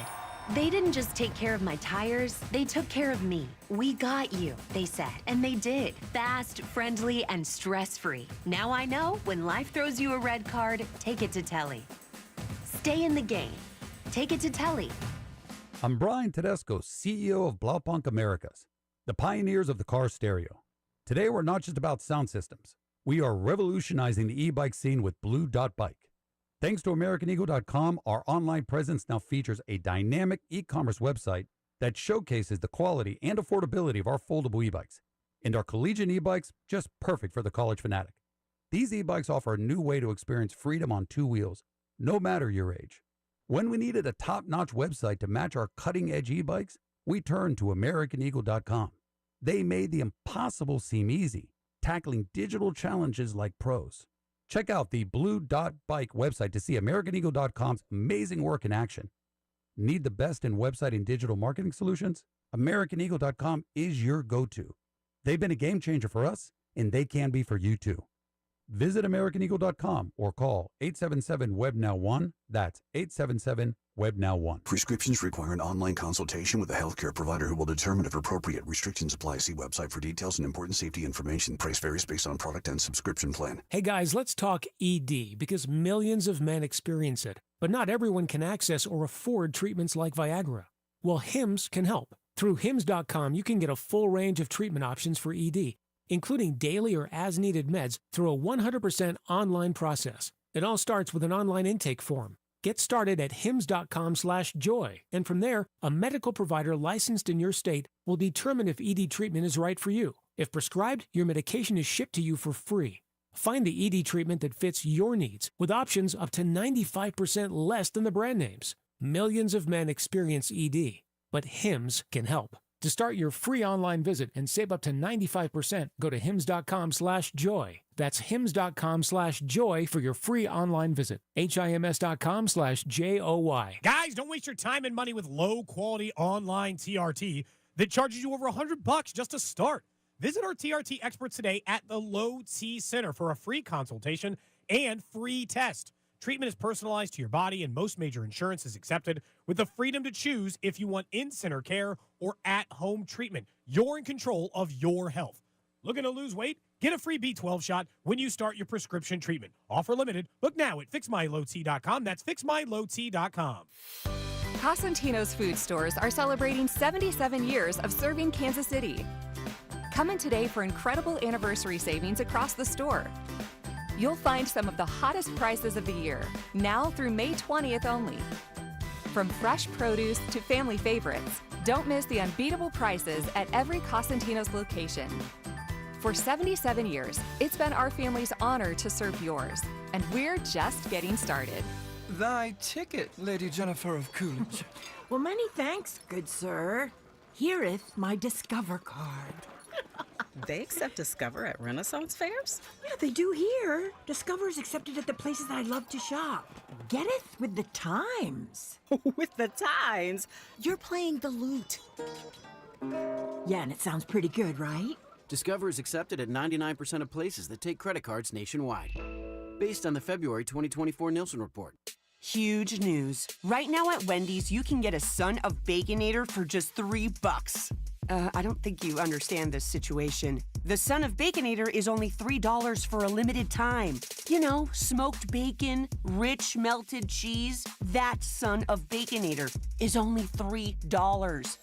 They didn't just take care of my tires, they took care of me. We got you, they said, and they did. Fast, friendly, and stress-free. Now I know when life throws you a red card, take it to Telly. Stay in the game. Take it to Telly. I'm Brian Tedesco, CEO of Blaupunkt Americas, the pioneers of the car stereo. Today, we're not just about sound systems. We are revolutionizing the e-bike scene with Blue Dot Bike. Thanks to AmericanEagle.com, our online presence now features a dynamic e-commerce website that showcases the quality and affordability of our foldable e-bikes. And our collegiate e-bikes, just perfect for the college fanatic. These e-bikes offer a new way to experience freedom on two wheels, no matter your age. When we needed a top-notch website to match our cutting-edge e-bikes, we turned to AmericanEagle.com. They made the impossible seem easy, tackling digital challenges like pros. Check out the Blue Dot Bike website to see AmericanEagle.com's amazing work in action. Need the best in website and digital marketing solutions? AmericanEagle.com is your go-to. They've been a game changer for us, and they can be for you too. Visit AmericanEagle.com or call 877-WEB-NOW-1. That's 877-WEB-NOW-1. Prescriptions require an online consultation with a healthcare provider who will determine if appropriate. Restrictions apply. See website for details and important safety information. Price varies based on product and subscription plan. Hey guys, let's talk ED because millions of men experience it, but not everyone can access or afford treatments like Viagra. Well, Hims can help. Through Hims.com, you can get a full range of treatment options for ED, including daily or as-needed meds through a 100% online process. It all starts with an online intake form. Get started at hims.com/joy, and from there, a medical provider licensed in your state will determine if ED treatment is right for you. If prescribed, your medication is shipped to you for free. Find the ED treatment that fits your needs with options up to 95% less than the brand names. Millions of men experience ED, but Hims can help. To start your free online visit and save up to 95%, go to hims.com/joy. That's hims.com/joy for your free online visit. HIMS.com/JOY. Guys, don't waste your time and money with low-quality online TRT that charges you over $100 just to start. Visit our TRT experts today at the Low T Center for a free consultation and free test. Treatment is personalized to your body, and most major insurance is accepted with the freedom to choose if you want in-center care or at-home treatment. You're in control of your health. Looking to lose weight? Get a free B12 shot when you start your prescription treatment. Offer limited. Look now at FixMyLowT.com. That's FixMyLowT.com. Cosentino's food stores are celebrating 77 years of serving Kansas City. Come in today for incredible anniversary savings across the store. You'll find some of the hottest prices of the year, now through May 20th only. From fresh produce to family favorites, don't miss the unbeatable prices at every Cosentino's location. For 77 years, it's been our family's honor to serve yours, and we're just getting started. Thy ticket, Lady Jennifer of Coolidge. Well, many thanks, good sir. Here'th my Discover card. They accept Discover at Renaissance fairs? Yeah, they do here. Discover is accepted at the places that I love to shop. Getteth with the times. With the times? You're playing the lute. Yeah, and it sounds pretty good, right? Discover is accepted at 99% of places that take credit cards nationwide, based on the February 2024 Nielsen report. Huge news. Right now at Wendy's, you can get a Son of Baconator for just $3. I don't think you understand this situation. The Son of Baconator is only $3 for a limited time. You know, smoked bacon, rich melted cheese. That Son of Baconator is only $3.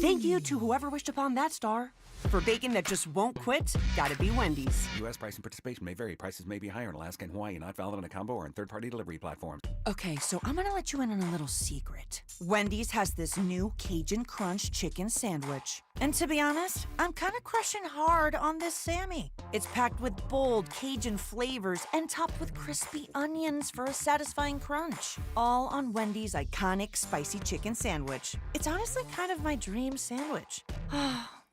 Thank you to whoever wished upon that star. For bacon that just won't quit, gotta be Wendy's. U.S. price and participation may vary. Prices may be higher in Alaska and Hawaii, not valid on a combo or on third-party delivery platforms. Okay, so I'm gonna let you in on a little secret. Wendy's has this new Cajun Crunch chicken sandwich. And to be honest, I'm kind of crushing hard on this Sammy. It's packed with bold Cajun flavors and topped with crispy onions for a satisfying crunch. All on Wendy's iconic spicy chicken sandwich. It's honestly kind of my dream sandwich.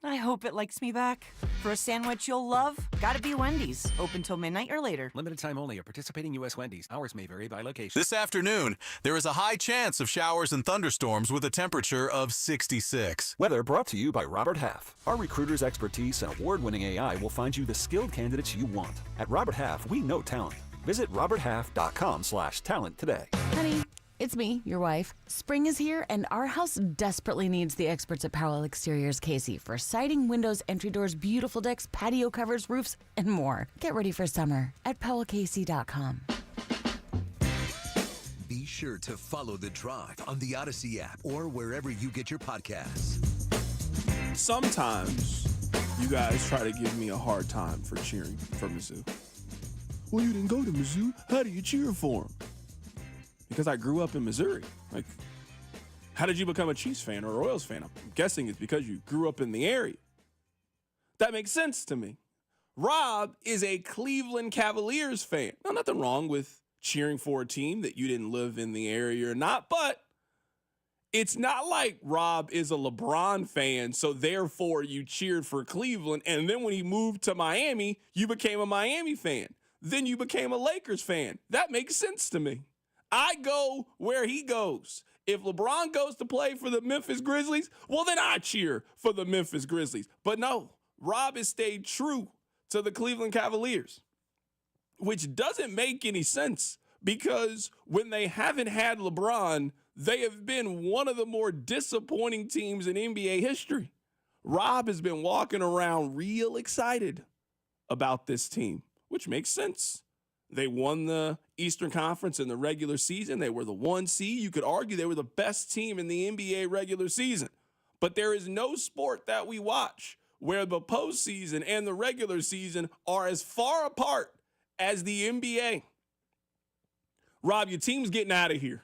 I hope it likes me back. For a sandwich you'll love, gotta be Wendy's. Open till midnight or later. Limited time only at participating U.S. Wendy's. Hours may vary by location. This afternoon, there is a high chance of showers and thunderstorms with a temperature of 66. Weather brought to you by Robert Half. Our recruiters' expertise and award-winning AI will find you the skilled candidates you want. At Robert Half, we know talent. Visit roberthalf.com/talent today. Honey, it's me, your wife. Spring is here, and our house desperately needs the experts at Powell Exteriors Casey for siding, windows, entry doors, beautiful decks, patio covers, roofs, and more. Get ready for summer at powellcasey.com. Be sure to follow The Drive on the Odyssey app or wherever you get your podcasts. Sometimes you guys try to give me a hard time for cheering for Mizzou. Well, you didn't go to Mizzou. How do you cheer for them? Because I grew up in Missouri. Like, how did you become a Chiefs fan or a Royals fan? I'm guessing it's because you grew up in the area. That makes sense to me. Rob is a Cleveland Cavaliers fan. Now, nothing wrong with cheering for a team that you didn't live in the area or not, but it's not like Rob is a LeBron fan, so therefore you cheered for Cleveland, and then when he moved to Miami, you became a Miami fan. Then you became a Lakers fan. That makes sense to me. I go where he goes. If LeBron goes to play for the Memphis Grizzlies, well, then I cheer for the Memphis Grizzlies. But no, Rob has stayed true to the Cleveland Cavaliers, which doesn't make any sense because when they haven't had LeBron, they have been one of the more disappointing teams in NBA history. Rob has been walking around real excited about this team, which makes sense. They won the Eastern Conference in the regular season. They were the 1 seed. You could argue they were the best team in the NBA regular season. But there is no sport that we watch where the postseason and the regular season are as far apart as the NBA. Rob, your team's getting out of here.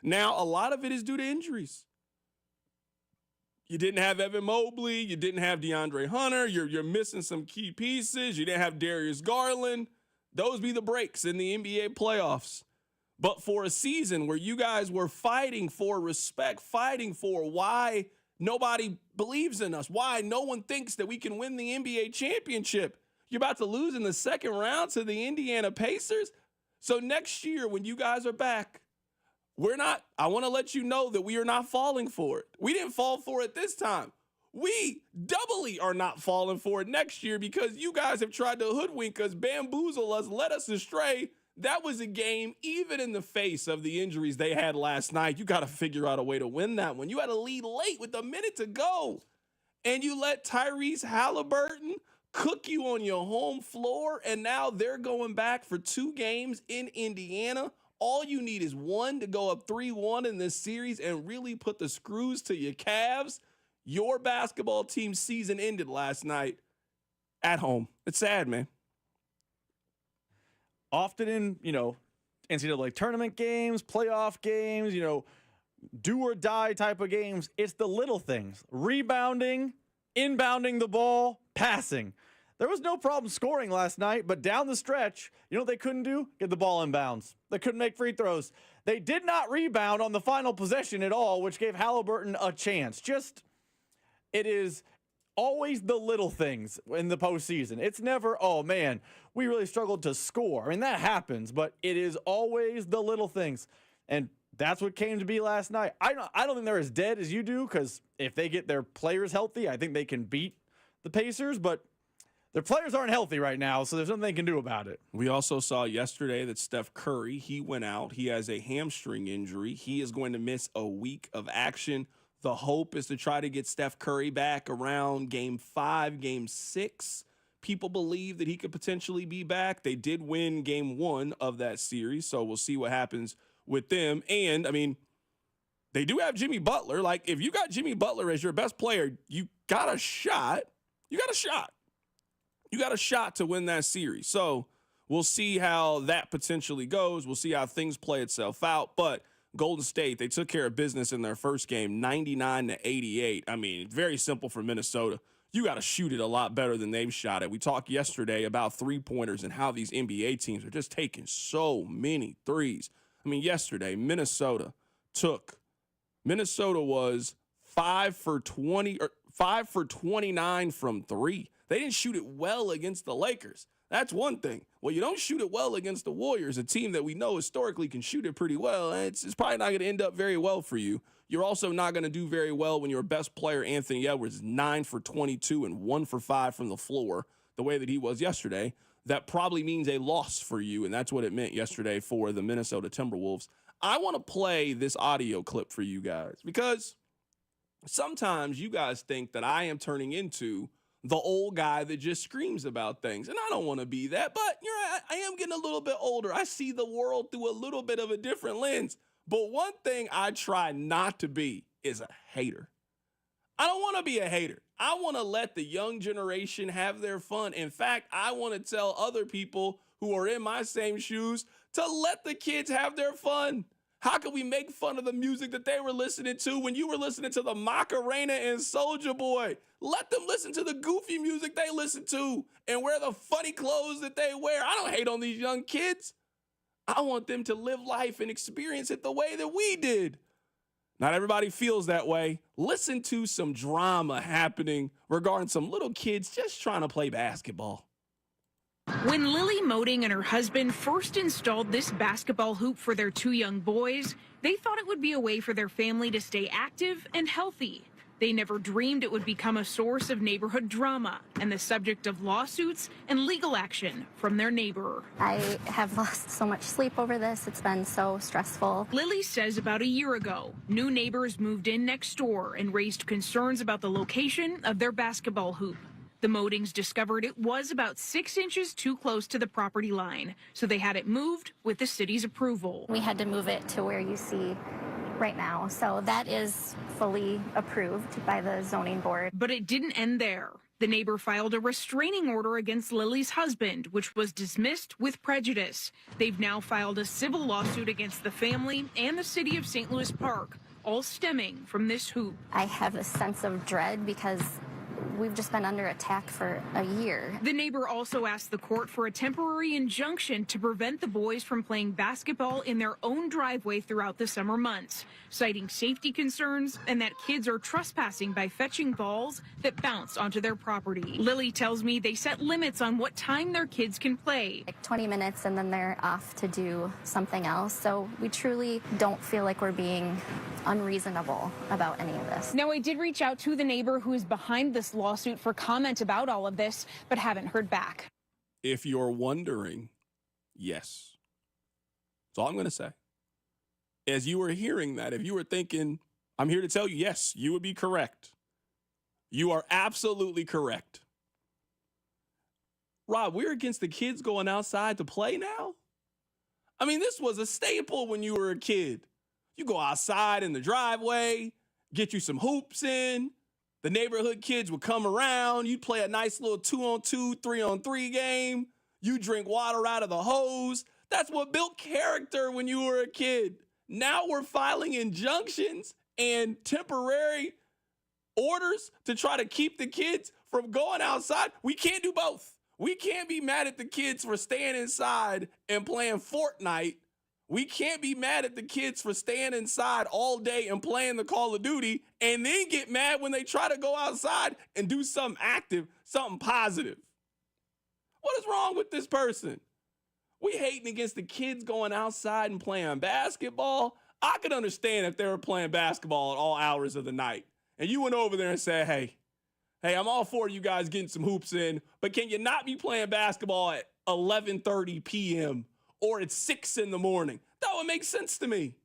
Now, a lot of it is due to injuries. You didn't have Evan Mobley. You didn't have DeAndre Hunter. You're missing some key pieces. You didn't have Darius Garland. Those be the breaks in the NBA playoffs. But for a season where you guys were fighting for respect, fighting for why nobody believes in us, why no one thinks that we can win the NBA championship, you're about to lose in the second round to the Indiana Pacers. So next year when you guys are back, I want to let you know that we are not falling for it. We didn't fall for it this time. We doubly are not falling for it next year because you guys have tried to hoodwink us, bamboozle us, let us astray. That was a game, even in the face of the injuries they had last night. You got to figure out a way to win that one. You had a lead late with a minute to go, and you let Tyrese Halliburton cook you on your home floor, and now they're going back for 2 games in Indiana. All you need is one to go up 3-1 in this series and really put the screws to your calves. Your basketball team's season ended last night at home. It's sad, man. Often in, NCAA tournament games, playoff games, do or die type of games, it's the little things. Rebounding, inbounding the ball, passing. There was no problem scoring last night, but down the stretch, you know what they couldn't do? Get the ball in bounds. They couldn't make free throws. They did not rebound on the final possession at all, which gave Halliburton a chance. It is always the little things in the postseason. It's never, oh man, we really struggled to score. I mean, that happens, but it is always the little things. And that's what came to be last night. I don't think they're as dead as you do, because if they get their players healthy, I think they can beat the Pacers, but their players aren't healthy right now, so there's nothing they can do about it. We also saw yesterday that Steph Curry, he went out. He has a hamstring injury. He is going to miss a week of action. The hope is to try to get Steph Curry back around Game 5, Game 6. People believe that he could potentially be back. They did win Game 1 of that series, so we'll see what happens with them. And, I mean, they do have Jimmy Butler. Like, if you got Jimmy Butler as your best player, you got a shot. You got a shot. You got a shot to win that series. So we'll see how that potentially goes. We'll see how things play itself out. But Golden State, they took care of business in their first game, 99-88. I mean, very simple for Minnesota. You got to shoot it a lot better than they've shot it. We talked yesterday about three-pointers and how these NBA teams are just taking so many threes. I mean, yesterday, Minnesota was 5 for 20, or 5 for 29 from 3. They didn't shoot it well against the Lakers. That's one thing. Well, you don't shoot it well against the Warriors, a team that we know historically can shoot it pretty well. It's probably not going to end up very well for you. You're also not going to do very well when your best player, Anthony Edwards, is 9 for 22 and 1 for 5 from the floor, the way that he was yesterday. That probably means a loss for you, and that's what it meant yesterday for the Minnesota Timberwolves. I want to play this audio clip for you guys because sometimes you guys think that I am turning into the old guy that just screams about things, and I don't want to be that, but I am getting a little bit older. I see the world through a little bit of a different lens. But one thing I try not to be is a hater. I don't want to be a hater. I want to let the young generation have their fun. In fact, I want to tell other people who are in my same shoes to let the kids have their fun. How can we make fun of the music that they were listening to when you were listening to the Macarena and Soulja Boy? Let them listen to the goofy music they listen to and wear the funny clothes that they wear. I don't hate on these young kids. I want them to live life and experience it the way that we did. Not everybody feels that way. Listen to some drama happening regarding some little kids just trying to play basketball. When Lily Moding and her husband first installed this basketball hoop for their 2 young boys, they thought it would be a way for their family to stay active and healthy. They never dreamed it would become a source of neighborhood drama and the subject of lawsuits and legal action from their neighbor. I have lost so much sleep over this. It's been so stressful. Lily says about a year ago, new neighbors moved in next door and raised concerns about the location of their basketball hoop. The Modings discovered it was about 6 inches too close to the property line, so they had it moved with the city's approval. We had to move it to where you see right now, so that is fully approved by the zoning board. But it didn't end there. The neighbor filed a restraining order against Lily's husband, which was dismissed with prejudice. They've now filed a civil lawsuit against the family and the city of St. Louis Park, all stemming from this hoop. I have a sense of dread because we've just been under attack for a year. The neighbor also asked the court for a temporary injunction to prevent the boys from playing basketball in their own driveway throughout the summer months, citing safety concerns and that kids are trespassing by fetching balls that bounce onto their property. Lily tells me they set limits on what time their kids can play. Like 20 minutes and then they're off to do something else. So we truly don't feel like we're being unreasonable about any of this. Now, I did reach out to the neighbor who is behind this lawsuit for comment about all of this, but haven't heard back. If you're wondering, yes. That's all I'm going to say. As you were hearing that, if you were thinking, I'm here to tell you, yes, you would be correct. You are absolutely correct. Rob, we're against the kids going outside to play now? I mean, this was a staple when you were a kid. You go outside in the driveway, get you some hoops in. The neighborhood kids would come around. You'd play a nice little 2-on-2, 3-on-3 game. You drink water out of the hose. That's what built character when you were a kid. Now we're filing injunctions and temporary orders to try to keep the kids from going outside. We can't do both. We can't be mad at the kids for staying inside and playing Fortnite. We can't be mad at the kids for staying inside all day and playing the Call of Duty and then get mad when they try to go outside and do something active, something positive. What is wrong with this person? We hating against the kids going outside and playing basketball. I could understand if they were playing basketball at all hours of the night. And you went over there and said, hey, I'm all for you guys getting some hoops in, but can you not be playing basketball at 11:30 p.m. or at 6 in the morning? That would make sense to me.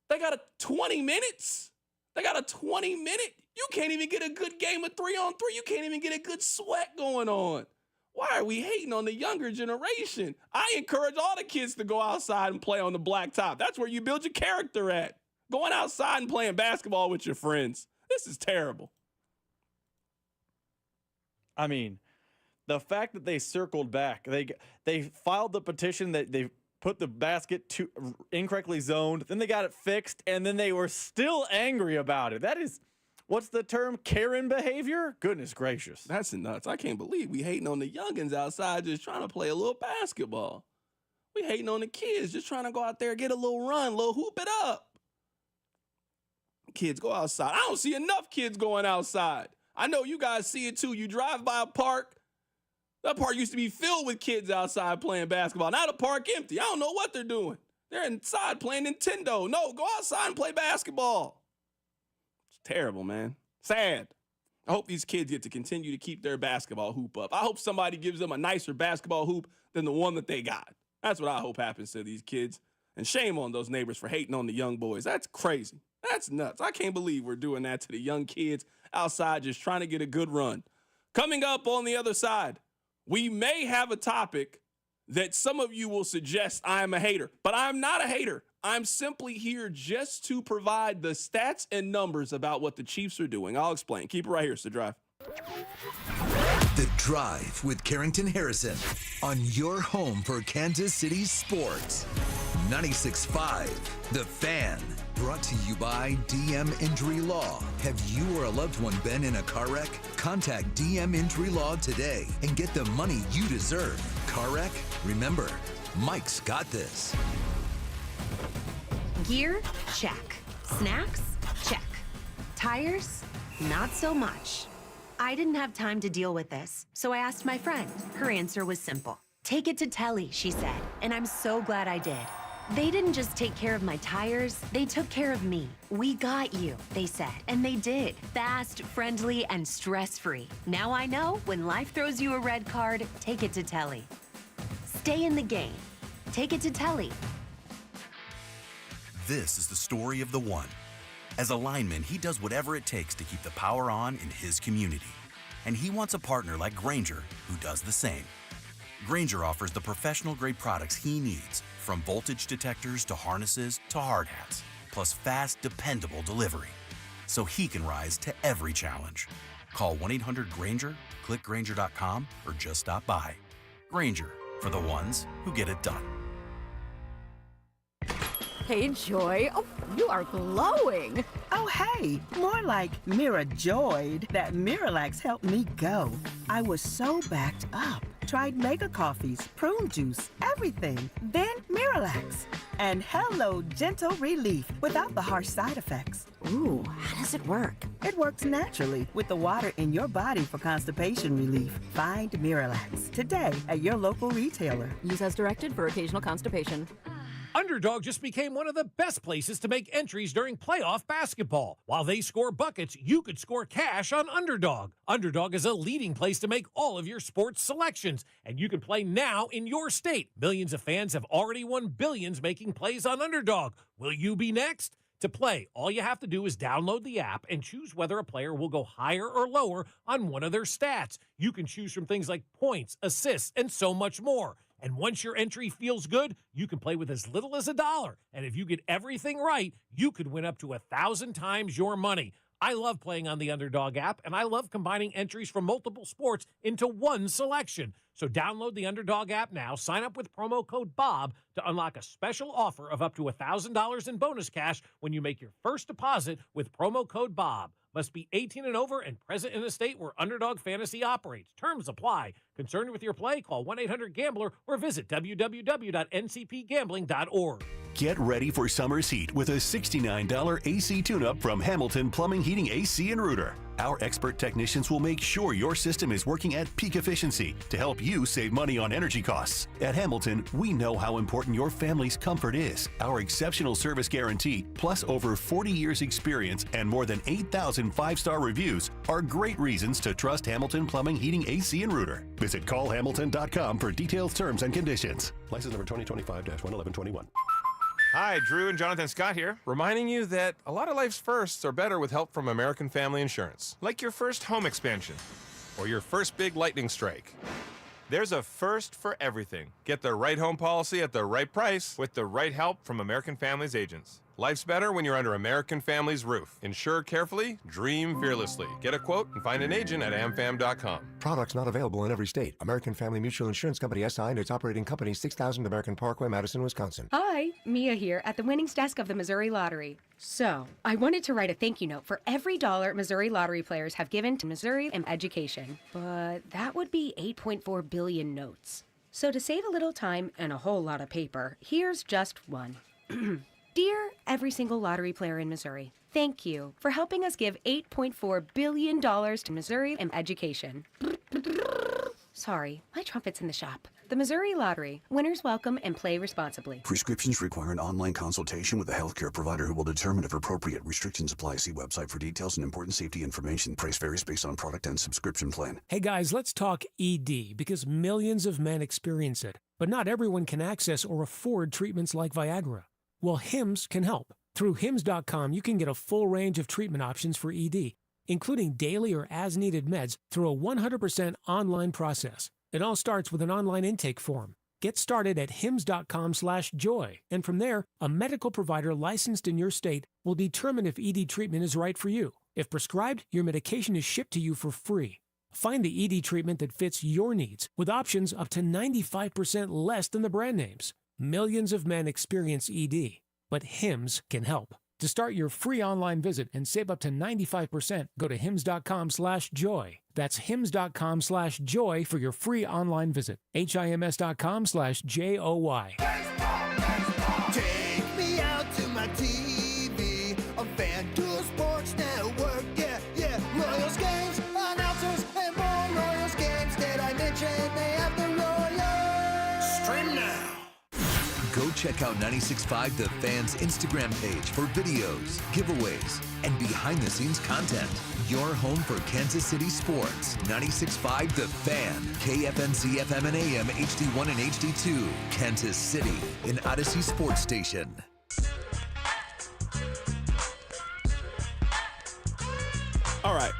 They got a 20 minutes. They got a 20-minute. You can't even get a good game of 3-on-3. You can't even get a good sweat going on. Why are we hating on the younger generation? I encourage all the kids to go outside and play on the blacktop. That's where you build your character at. Going outside and playing basketball with your friends. This is terrible. I mean, the fact that they circled back, they filed the petition that they put the basket to incorrectly zoned, then they got it fixed, and then they were still angry about it. That is, what's the term, Karen behavior? Goodness gracious. That's nuts. I can't believe we hating on the youngins outside just trying to play a little basketball. We hating on the kids just trying to go out there, get a little run, little hoop it up. kids. Go outside. I don't see enough kids going outside. I know you guys see it too. You drive by a park. That park used to be filled with kids outside playing basketball. Now the park empty. I don't know what they're doing. They're inside playing Nintendo. No, go outside and play basketball. It's terrible, man. Sad. I hope these kids get to continue to keep their basketball hoop up. I hope somebody gives them a nicer basketball hoop than the one that they got. That's what I hope happens to these kids. And shame on those neighbors for hating on the young boys. That's crazy. That's nuts. I can't believe we're doing that to the young kids outside just trying to get a good run. Coming up on the other side, we may have a topic that some of you will suggest I am a hater, but I'm not a hater. I'm simply here just to provide the stats and numbers about what the Chiefs are doing. I'll explain. Keep it right here. It's The Drive. The Drive with Carrington Harrison on your home for Kansas City sports. 96.5 The Fan. Brought to you by DM Injury Law. Have you or a loved one been in a car wreck? Contact DM Injury Law today and get the money you deserve. Car wreck? Remember, Mike's got this. Gear? Check. Snacks? Check. Tires? Not so much. I didn't have time to deal with this, so I asked my friend. Her answer was simple. Take it to Telly, she said, and I'm so glad I did. They didn't just take care of my tires, they took care of me. We got you, they said, and they did. Fast, friendly, and stress-free. Now I know when life throws you a red card, take it to Telly. Stay in the game. Take it to Telly. This is the story of the one. As a lineman, he does whatever it takes to keep the power on in his community. And he wants a partner like Grainger who does the same. Grainger offers the professional-grade products he needs, from voltage detectors to harnesses to hard hats, plus fast, dependable delivery, so he can rise to every challenge. Call 1-800-GRAINGER, click Grainger.com, or just stop by. Grainger, for the ones who get it done. Hey, Joy. Oh, you are glowing. Oh, hey. More like Mira joyed that Miralax helped me go. I was so backed up. Tried mega coffees, prune juice, everything. Then Miralax. And hello, gentle relief without the harsh side effects. Ooh, how does it work? It works naturally with the water in your body for constipation relief. Find Miralax today at your local retailer. Use as directed for occasional constipation. Underdog just became one of the best places to make entries during playoff basketball. While they score buckets, you could score cash on Underdog. Underdog is a leading place to make all of your sports selections, and you can play now in your state. Millions of fans have already won billions making plays on Underdog. Will you be next? To play, all you have to do is download the app and choose whether a player will go higher or lower on one of their stats. You can choose from things like points, assists, and so much more. And once your entry feels good, you can play with as little as $1. And if you get everything right, you could win up to 1,000 times your money. I love playing on the Underdog app, and I love combining entries from multiple sports into one selection. So download the Underdog app now, sign up with promo code BOB to unlock a special offer of up to $1,000 in bonus cash when you make your first deposit with promo code BOB. Must be 18 and over and present in a state where Underdog Fantasy operates. Terms apply. Concerned with your play? Call 1-800-GAMBLER or visit www.ncpgambling.org. Get ready for summer's heat with a $69 AC tune-up from Hamilton Plumbing, Heating, AC, and Rooter. Our expert technicians will make sure your system is working at peak efficiency to help you save money on energy costs. At Hamilton, we know how important your family's comfort is. Our exceptional service guarantee, plus over 40 years experience and more than 8,000 five-star reviews, are great reasons to trust Hamilton Plumbing, Heating, AC, and Rooter. Visit callhamilton.com for detailed terms and conditions. License number 2025-11121. Hi, Drew and Jonathan Scott here, reminding you that a lot of life's firsts are better with help from American Family Insurance. Like your first home expansion, or your first big lightning strike. There's a first for everything. Get the right home policy at the right price with the right help from American Family's agents. Life's better when you're under American Family's roof. Insure carefully, dream fearlessly. Get a quote and find an agent at amfam.com. Products not available in every state. American Family Mutual Insurance Company SI and its operating company 6000 American Parkway, Madison, Wisconsin. Hi, Mia here at the winnings desk of the Missouri Lottery. So, I wanted to write a thank you note for every dollar Missouri Lottery players have given to Missouri and education. But that would be 8.4 billion notes. So to save a little time and a whole lot of paper, here's just one. Dear every single lottery player in Missouri, thank you for helping us give $8.4 billion to Missouri and education. Sorry, my trumpet's in the shop. The Missouri Lottery. Winners welcome and play responsibly. Prescriptions require an online consultation with a healthcare provider who will determine if appropriate. Restrictions apply. See website for details and important safety information. Price varies based on product and subscription plan. Hey guys, let's talk ED because millions of men experience it, but not everyone can access or afford treatments like Viagra. Well, Hims can help. Through Hims.com, you can get a full range of treatment options for ED, including daily or as-needed meds through a 100% online process. It all starts with an online intake form. Get started at hims.com/joy, and from there, a medical provider licensed in your state will determine if ED treatment is right for you. If prescribed, your medication is shipped to you for free. Find the ED treatment that fits your needs with options up to 95% less than the brand names. Millions of men experience ED, but Hims can help. To start your free online visit and save up to 95%, go to hims.com/joy. That's hims.com/joy for your free online visit. HIMS.com/JOY. Take me out to my TV on FanDuel Sports Network. Yeah, yeah. Royals games, announcers, and more Royals games. Did I mention they have the Royals? Stream now. Go check out 96.5 The Fan's Instagram page for videos, giveaways, and behind-the-scenes content. Your home for Kansas City sports. 96.5 The Fan. KFNC FM and AM, HD1 and HD2. Kansas City, an Odyssey sports station. All right.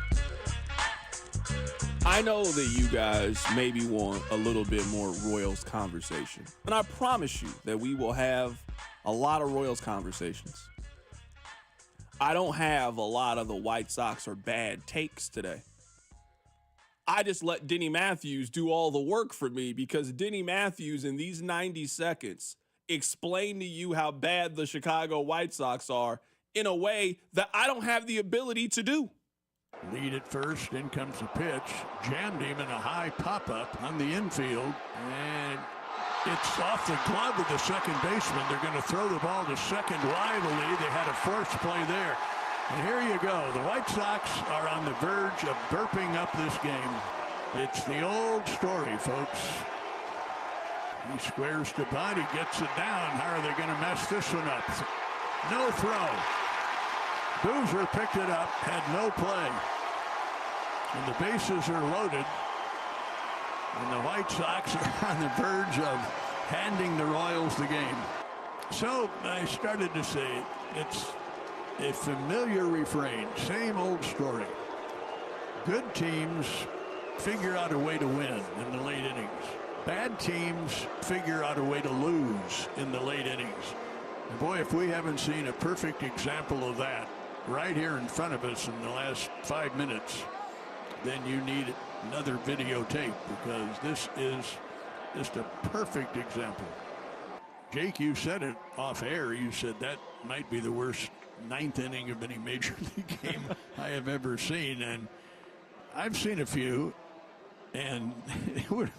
I know that you guys maybe want a little bit more Royals conversation. And I promise you that we will have a lot of Royals conversations. I don't have a lot of the White Sox or bad takes today. I just let Denny Matthews do all the work for me because Denny Matthews in these 90 seconds explained to you how bad the Chicago White Sox are in a way that I don't have the ability to do. Lead at first, in comes the pitch. Jammed him in a high pop-up on the infield. And it's off the glove of the second baseman. They're going to throw the ball to second widely. They had a force play there. And here you go. The White Sox are on the verge of burping up this game. It's the old story, folks. He squares to Bud. He gets it down. How are they going to mess this one up? No throw. Boozer picked it up, had no play. And the bases are loaded. And the White Sox are on the verge of handing the Royals the game. So I started to say it's a familiar refrain, same old story. Good teams figure out a way to win in the late innings. Bad teams figure out a way to lose in the late innings. And boy, if we haven't seen a perfect example of that right here in front of us in the last 5 minutes, then you need another videotape because this is just a perfect example. Jake, you said it off air. You said that might be the worst ninth inning of any major league game I have ever seen. And I've seen a few, and it would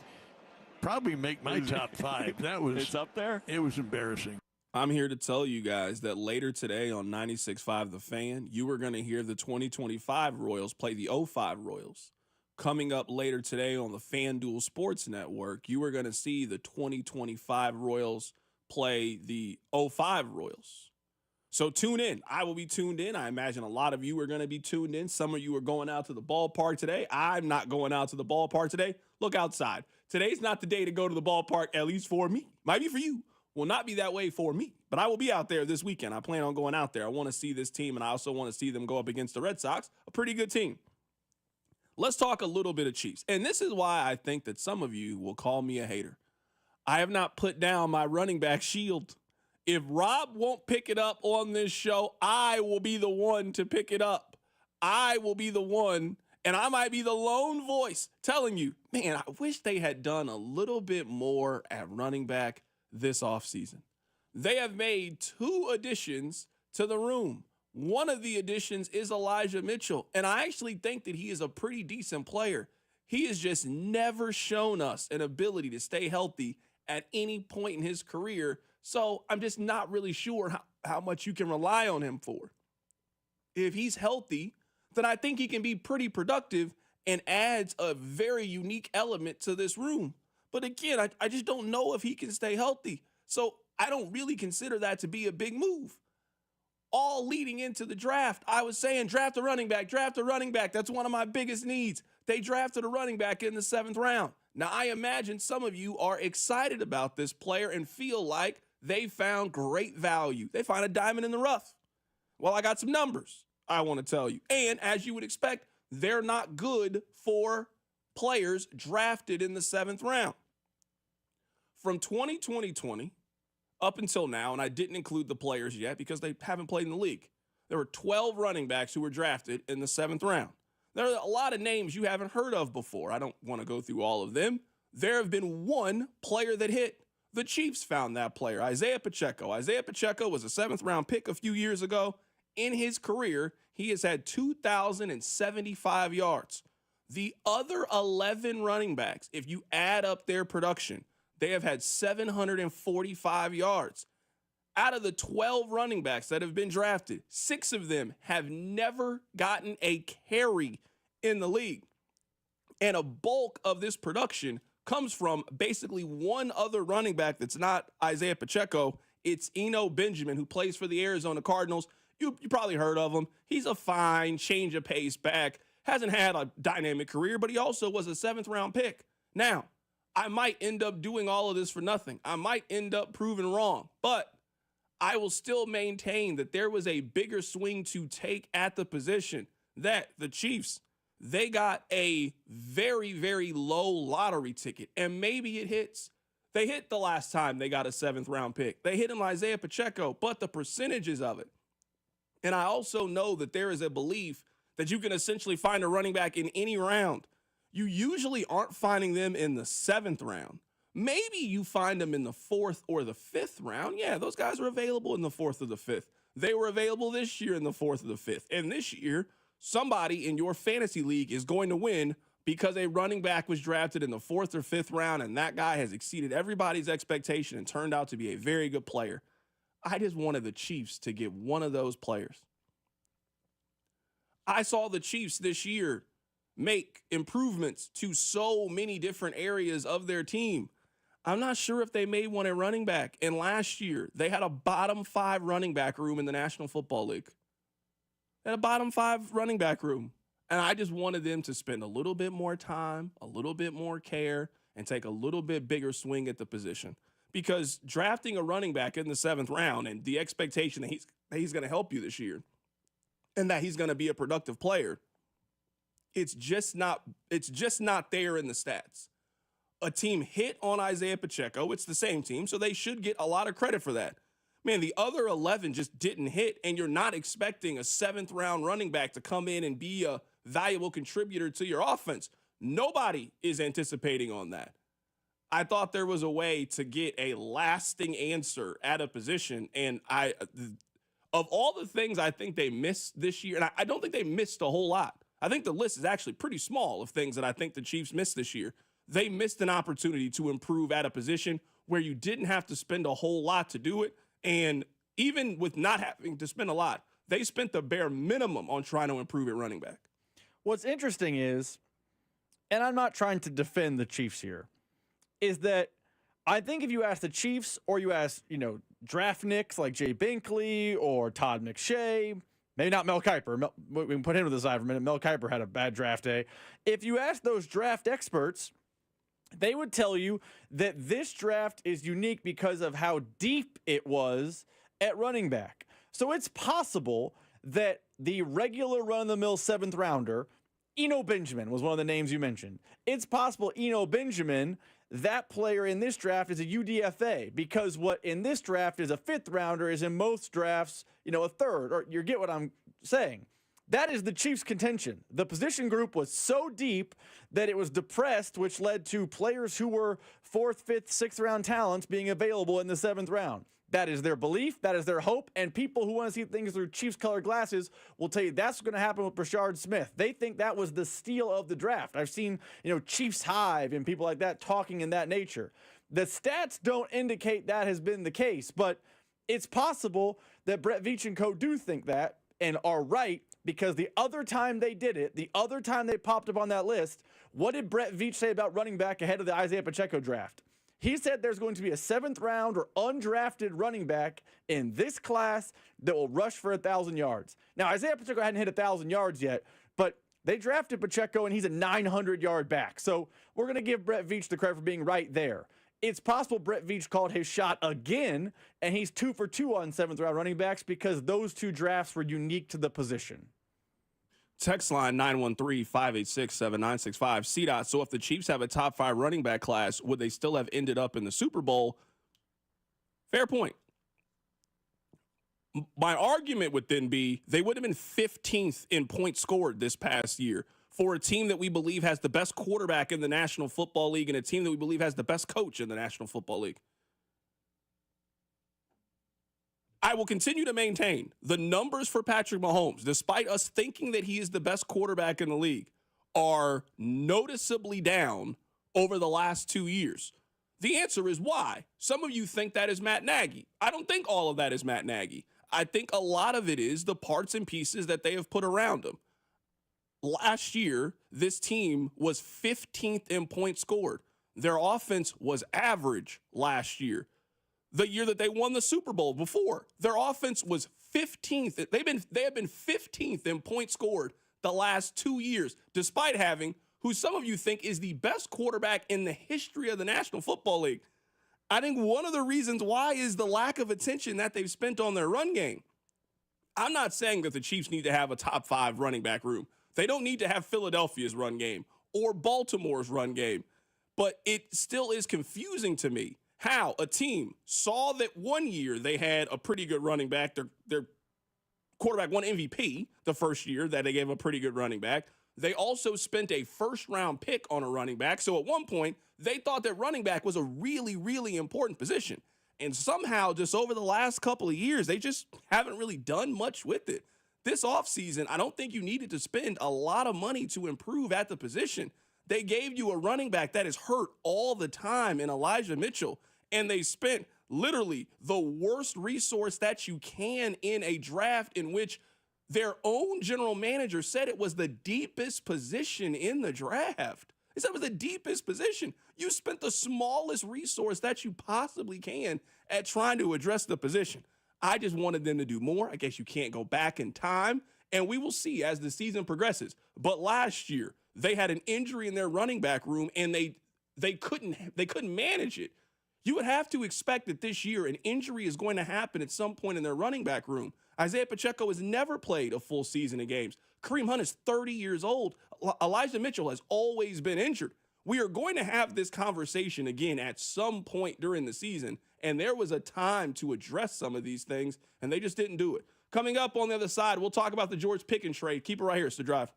probably make my top 5. That was, it's up there. It was embarrassing. I'm here to tell you guys that later today on 96.5 The Fan, you are going to hear the 2025 Royals play the 05 Royals. Coming up later today on the FanDuel Sports Network, you are going to see the 2025 Royals play the 05 Royals. So tune in. I will be tuned in. I imagine a lot of you are going to be tuned in. Some of you are going out to the ballpark today. I'm not going out to the ballpark today. Look outside. Today's not the day to go to the ballpark, at least for me. Might be for you. Will not be that way for me, but I will be out there this weekend. I plan on going out there. I want to see this team, and I also want to see them go up against the Red Sox, a pretty good team. Let's talk a little bit of Chiefs, and this is why I think that some of you will call me a hater. I have not put down my running back shield. If Rob won't pick it up on this show, I will be the one to pick it up. I will be the one, and I might be the lone voice telling you, man, I wish they had done a little bit more at running back this offseason. They have made 2 additions to the room. One of the additions is Elijah Mitchell, and I actually think that he is a pretty decent player. He has just never shown us an ability to stay healthy at any point in his career, So I'm just not really sure how much you can rely on him for. If he's healthy, then I think he can be pretty productive and adds a very unique element to this room. But again, I just don't know if he can stay healthy. So I don't really consider that to be a big move. All leading into the draft, I was saying draft a running back, draft a running back. That's one of my biggest needs. They drafted a running back in the 7th round. Now, I imagine some of you are excited about this player and feel like they found great value. They find a diamond in the rough. Well, I got some numbers I want to tell you. And as you would expect, they're not good for players drafted in the 7th round. From 2020 up until now, and I didn't include the players yet because they haven't played in the league, there were 12 running backs who were drafted in the 7th round. There are a lot of names you haven't heard of before. I don't want to go through all of them. There have been one player that hit. The Chiefs found that player, Isaiah Pacheco. Isaiah Pacheco was a 7th round pick a few years ago. In his career, he has had 2,075 yards. The other 11 running backs, if you add up their production, they have had 745 yards. Out of the 12 running backs that have been drafted, 6 of them have never gotten a carry in the league. And a bulk of this production comes from basically one other running back that's not Isaiah Pacheco. It's Eno Benjamin, who plays for the Arizona Cardinals. You probably heard of him. He's a fine change of pace back. Hasn't had a dynamic career, but he also was a 7th round pick. Now, I might end up doing all of this for nothing. I might end up proven wrong, but I will still maintain that there was a bigger swing to take at the position that the Chiefs, they got a very, very low lottery ticket, and maybe it hits. They hit the last time they got a 7th round pick. They hit him Isaiah Pacheco, but the percentages of it. And I also know that there is a belief that you can essentially find a running back in any round. You usually aren't finding them in the 7th round. Maybe you find them in the 4th or the 5th round. Yeah, those guys are available in the 4th or the 5th. They were available this year in the 4th or the 5th. And this year, somebody in your fantasy league is going to win because a running back was drafted in the 4th or 5th round, and that guy has exceeded everybody's expectation and turned out to be a very good player. I just wanted the Chiefs to get one of those players. I saw the Chiefs this year make improvements to so many different areas of their team. I'm not sure if they made one at running back. And last year, they had a bottom 5 running back room in the National Football League. They had a bottom 5 running back room. And I just wanted them to spend a little bit more time, a little bit more care, and take a little bit bigger swing at the position. Because drafting a running back in the 7th round and the expectation that he's going to help you this year and that he's going to be a productive player, it's just not there in the stats. A team hit on Isaiah Pacheco. It's the same team, so they should get a lot of credit for that. Man, the other 11 just didn't hit, and you're not expecting a 7th round running back to come in and be a valuable contributor to your offense. Nobody is anticipating on that. I thought there was a way to get a lasting answer at a position, and of all the things I think they missed this year, and I don't think they missed a whole lot. I think the list is actually pretty small of things that I think the Chiefs missed this year. They missed an opportunity to improve at a position where you didn't have to spend a whole lot to do it, and even with not having to spend a lot, they spent the bare minimum on trying to improve at running back. What's interesting is, and I'm not trying to defend the Chiefs here, is that I think if you ask the Chiefs or you ask, draft nicks like Jay Binkley or Todd McShay, maybe not Mel Kiper. We can put him to the side for a minute. Mel Kiper had a bad draft day. If you ask those draft experts, they would tell you that this draft is unique because of how deep it was at running back. So it's possible that the regular run-of-the-mill 7th rounder, Eno Benjamin was one of the names you mentioned. It's possible Eno Benjamin, that player in this draft, is a UDFA, because what in this draft is a 5th rounder is in most drafts, a 3rd, or you get what I'm saying. That is the Chiefs' contention. The position group was so deep that it was depressed, which led to players who were 4th, 5th, 6th round talents being available in the 7th round. That is their belief. That is their hope. And people who want to see things through Chiefs-colored glasses will tell you that's what's going to happen with Brashard Smith. They think that was the steal of the draft. I've seen, Chiefs Hive and people like that talking in that nature. The stats don't indicate that has been the case, but it's possible that Brett Veach and co. do think that and are right, because the other time they did it, the other time they popped up on that list, what did Brett Veach say about running back ahead of the Isaiah Pacheco draft? He said there's going to be a 7th round or undrafted running back in this class that will rush for 1,000 yards. Now, Isaiah Pacheco hadn't hit 1,000 yards yet, but they drafted Pacheco and he's a 900-yard back. So we're going to give Brett Veach the credit for being right there. It's possible Brett Veach called his shot again, and he's 2 for 2 on 7th round running backs because those 2 drafts were unique to the position. Text line 913-586-7965. CDOT, so if the Chiefs have a top 5 running back class, would they still have ended up in the Super Bowl? Fair point. My argument would then be they would have been 15th in points scored this past year for a team that we believe has the best quarterback in the National Football League and a team that we believe has the best coach in the National Football League. I will continue to maintain the numbers for Patrick Mahomes, despite us thinking that he is the best quarterback in the league, are noticeably down over the last 2 years. The answer is why. Some of you think that is Matt Nagy. I don't think all of that is Matt Nagy. I think a lot of it is the parts and pieces that they have put around him. Last year, this team was 15th in points scored. Their offense was average last year. The year that they won the Super Bowl before, their offense was 15th. They have been 15th in points scored the last 2 years, despite having who some of you think is the best quarterback in the history of the National Football League. I think one of the reasons why is the lack of attention that they've spent on their run game. I'm not saying that the Chiefs need to have a top 5 running back room. They don't need to have Philadelphia's run game or Baltimore's run game, but it still is confusing to me how a team saw that one year they had a pretty good running back. Their quarterback won MVP the first year that they gave a pretty good running back. They also spent a first-round pick on a running back. So at one point, they thought that running back was a really, really important position. And somehow, just over the last couple of years, they just haven't really done much with it. This offseason, I don't think you needed to spend a lot of money to improve at the position. They gave you a running back that is hurt all the time in Elijah Mitchell, and they spent literally the worst resource that you can in a draft in which their own general manager said it was the deepest position in the draft. He said it was the deepest position. You spent the smallest resource that you possibly can at trying to address the position. I just wanted them to do more. I guess you can't go back in time, and we will see as the season progresses. But last year, they had an injury in their running back room, and they couldn't manage it. You would have to expect that this year an injury is going to happen at some point in their running back room. Isaiah Pacheco has never played a full season of games. Kareem Hunt is 30 years old. Elijah Mitchell has always been injured. We are going to have this conversation again at some point during the season, and there was a time to address some of these things, and they just didn't do it. Coming up on the other side, we'll talk about the George Pickens trade. Keep it right here. It's The Drive.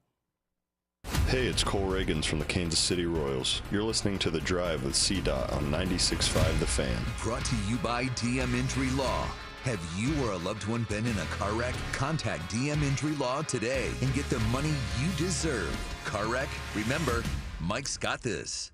Hey, it's Cole Reagans from the Kansas City Royals. You're listening to The Drive with CDOT on 96.5 The Fan. Brought to you by DM Injury Law. Have you or a loved one been in a car wreck? Contact DM Injury Law today and get the money you deserve. Car wreck? Remember, Mike's got this.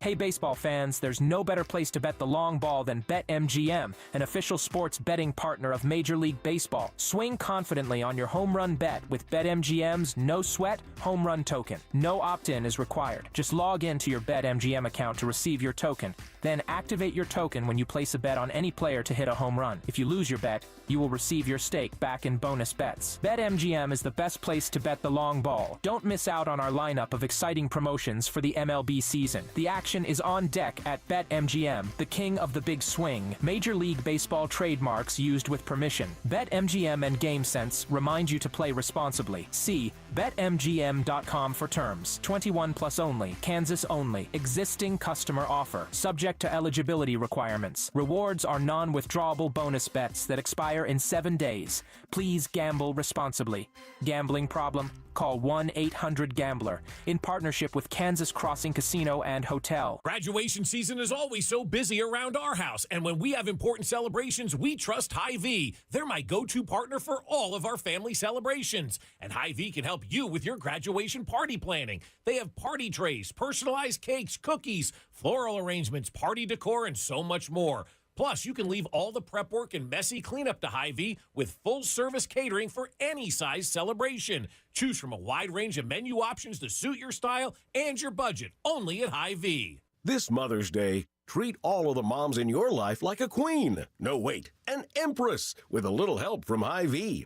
Hey baseball fans, there's no better place to bet the long ball than BetMGM, an official sports betting partner of Major League Baseball. Swing confidently on your home run bet with BetMGM's no sweat home run token. No opt-in is required. Just log in to your BetMGM account to receive your token. Then activate your token when you place a bet on any player to hit a home run. If you lose your bet, you will receive your stake back in bonus bets. BetMGM is the best place to bet the long ball. Don't miss out on our lineup of exciting promotions for the MLB season. The action is on deck at BetMGM, the king of the big swing. Major League Baseball trademarks used with permission. BetMGM and GameSense remind you to play responsibly. See BetMGM.com for terms. 21 plus only. Kansas only. Existing customer offer. Subject to eligibility requirements. Rewards are non-withdrawable bonus bets that expire in 7 days. Please gamble responsibly. Gambling problem? Call 1-800-GAMBLER in partnership with Kansas Crossing Casino and Hotel. Graduation season is always so busy around our house, and when we have important celebrations, we trust Hy-Vee. They're my go-to partner for all of our family celebrations, and Hy-Vee can help you with your graduation party planning. They have party trays, personalized cakes, cookies, floral arrangements, party decor, and so much more. Plus, you can leave all the prep work and messy cleanup to Hy-Vee with full-service catering for any size celebration. Choose from a wide range of menu options to suit your style and your budget, only at Hy-Vee. This Mother's Day, treat all of the moms in your life like a queen. No, wait, an empress with a little help from Hy-Vee.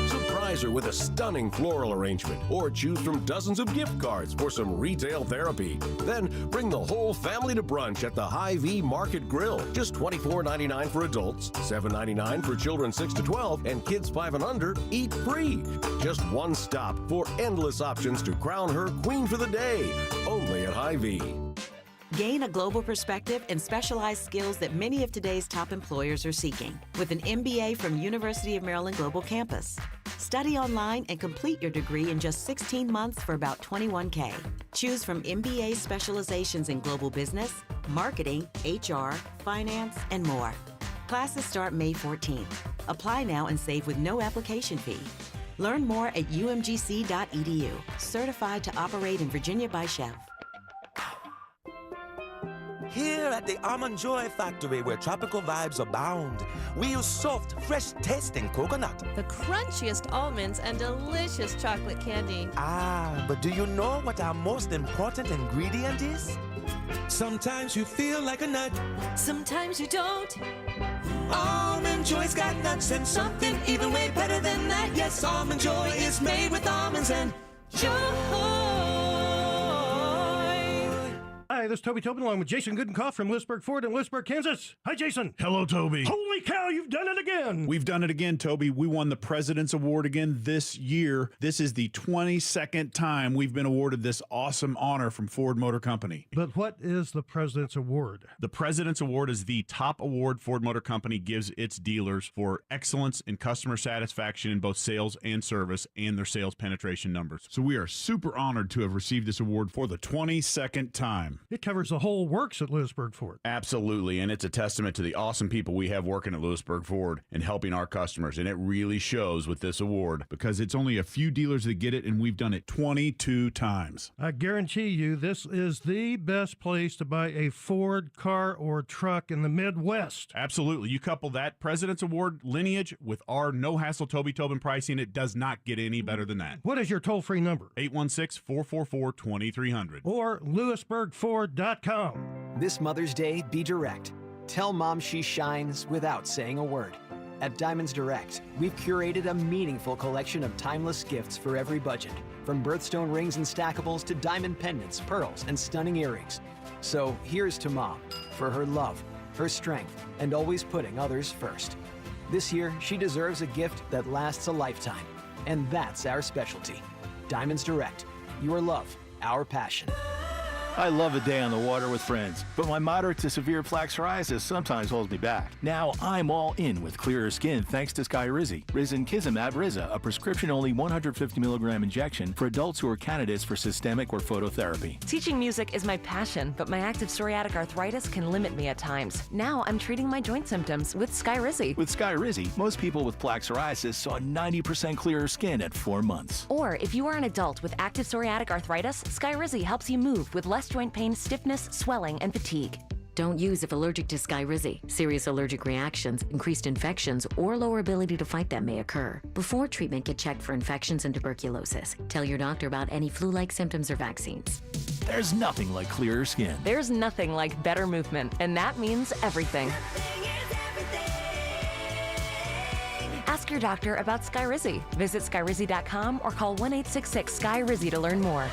Surprise her with a stunning floral arrangement or choose from dozens of gift cards for some retail therapy. Then bring the whole family to brunch at the Hy-Vee Market Grill. Just $24.99 for adults, $7.99 for children 6 to 12, and kids 5 and under eat free. Just one stop for endless options to crown her queen for the day. Only at Hy-Vee. Gain a global perspective and specialized skills that many of today's top employers are seeking with an MBA from University of Maryland Global Campus. Study online and complete your degree in just 16 months for about $21K. Choose from MBA specializations in global business, marketing, HR, finance, and more. Classes start May 14th. Apply now and save with no application fee. Learn more at umgc.edu. Certified to operate in Virginia by Chev. Here at the Almond Joy Factory, where tropical vibes abound, we use soft, fresh-tasting coconut. The crunchiest almonds and delicious chocolate candy. Ah, but do you know what our most important ingredient is? Sometimes you feel like a nut. Sometimes you don't. Almond Joy's got nuts and something even way better than that. Yes, Almond Joy is made with almonds and joy. Hi, this is Toby Tobin along with Jason Goodenkoff from Lewisburg Ford in Lewisburg, Kansas. Hi, Jason. Hello, Toby. Holy cow, you've done it again. We've done it again, Toby. We won the President's Award again this year. This is the 22nd time we've been awarded this awesome honor from Ford Motor Company. But what is the President's Award? The President's Award is the top award Ford Motor Company gives its dealers for excellence in customer satisfaction in both sales and service and their sales penetration numbers. So we are super honored to have received this award for the 22nd time. It covers the whole works at Lewisburg Ford. Absolutely, and it's a testament to the awesome people we have working at Lewisburg Ford and helping our customers, and it really shows with this award because it's only a few dealers that get it, and we've done it 22 times. I guarantee you this is the best place to buy a Ford car or truck in the Midwest. Absolutely. You couple that President's Award lineage with our no-hassle Toby Tobin pricing, it does not get any better than that. What is your toll-free number? 816-444-2300. Or LewisburgFord.com. This Mother's Day, be direct. Tell Mom she shines without saying a word. At Diamonds Direct, we've curated a meaningful collection of timeless gifts for every budget, from birthstone rings and stackables to diamond pendants, pearls, and stunning earrings. So here's to Mom for her love, her strength, and always putting others first. This year, she deserves a gift that lasts a lifetime, and that's our specialty. Diamonds Direct, your love, our passion. I love a day on the water with friends, but my moderate to severe plaque psoriasis sometimes holds me back. Now I'm all in with clearer skin thanks to Skyrizi. Risankizumab Riza, a prescription-only 150 milligram injection for adults who are candidates for systemic or phototherapy. Teaching music is my passion, but my active psoriatic arthritis can limit me at times. Now I'm treating my joint symptoms with Skyrizi. With Skyrizi, most people with plaque psoriasis saw 90% clearer skin at 4 months. Or if you are an adult with active psoriatic arthritis, Skyrizi helps you move with less joint pain, stiffness, swelling, and fatigue. Don't use if allergic to Skyrizi. Serious allergic reactions, increased infections, or lower ability to fight them may occur. Before treatment, get checked for infections and tuberculosis. Tell your doctor about any flu-like symptoms or vaccines. There's nothing like clearer skin. There's nothing like better movement, and that means everything. Ask your doctor about Skyrizi. Visit Skyrizi.com or call 1-866-SKY-RIZZI to learn more.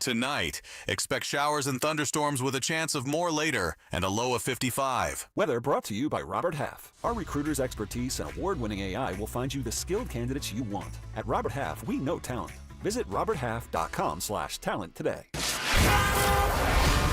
Tonight, expect showers and thunderstorms with a chance of more later and a low of 55. Weather brought to you by Robert Half. Our recruiters' expertise and award-winning AI will find you the skilled candidates you want. At Robert Half, we know talent. Visit roberthalf.com/talent today.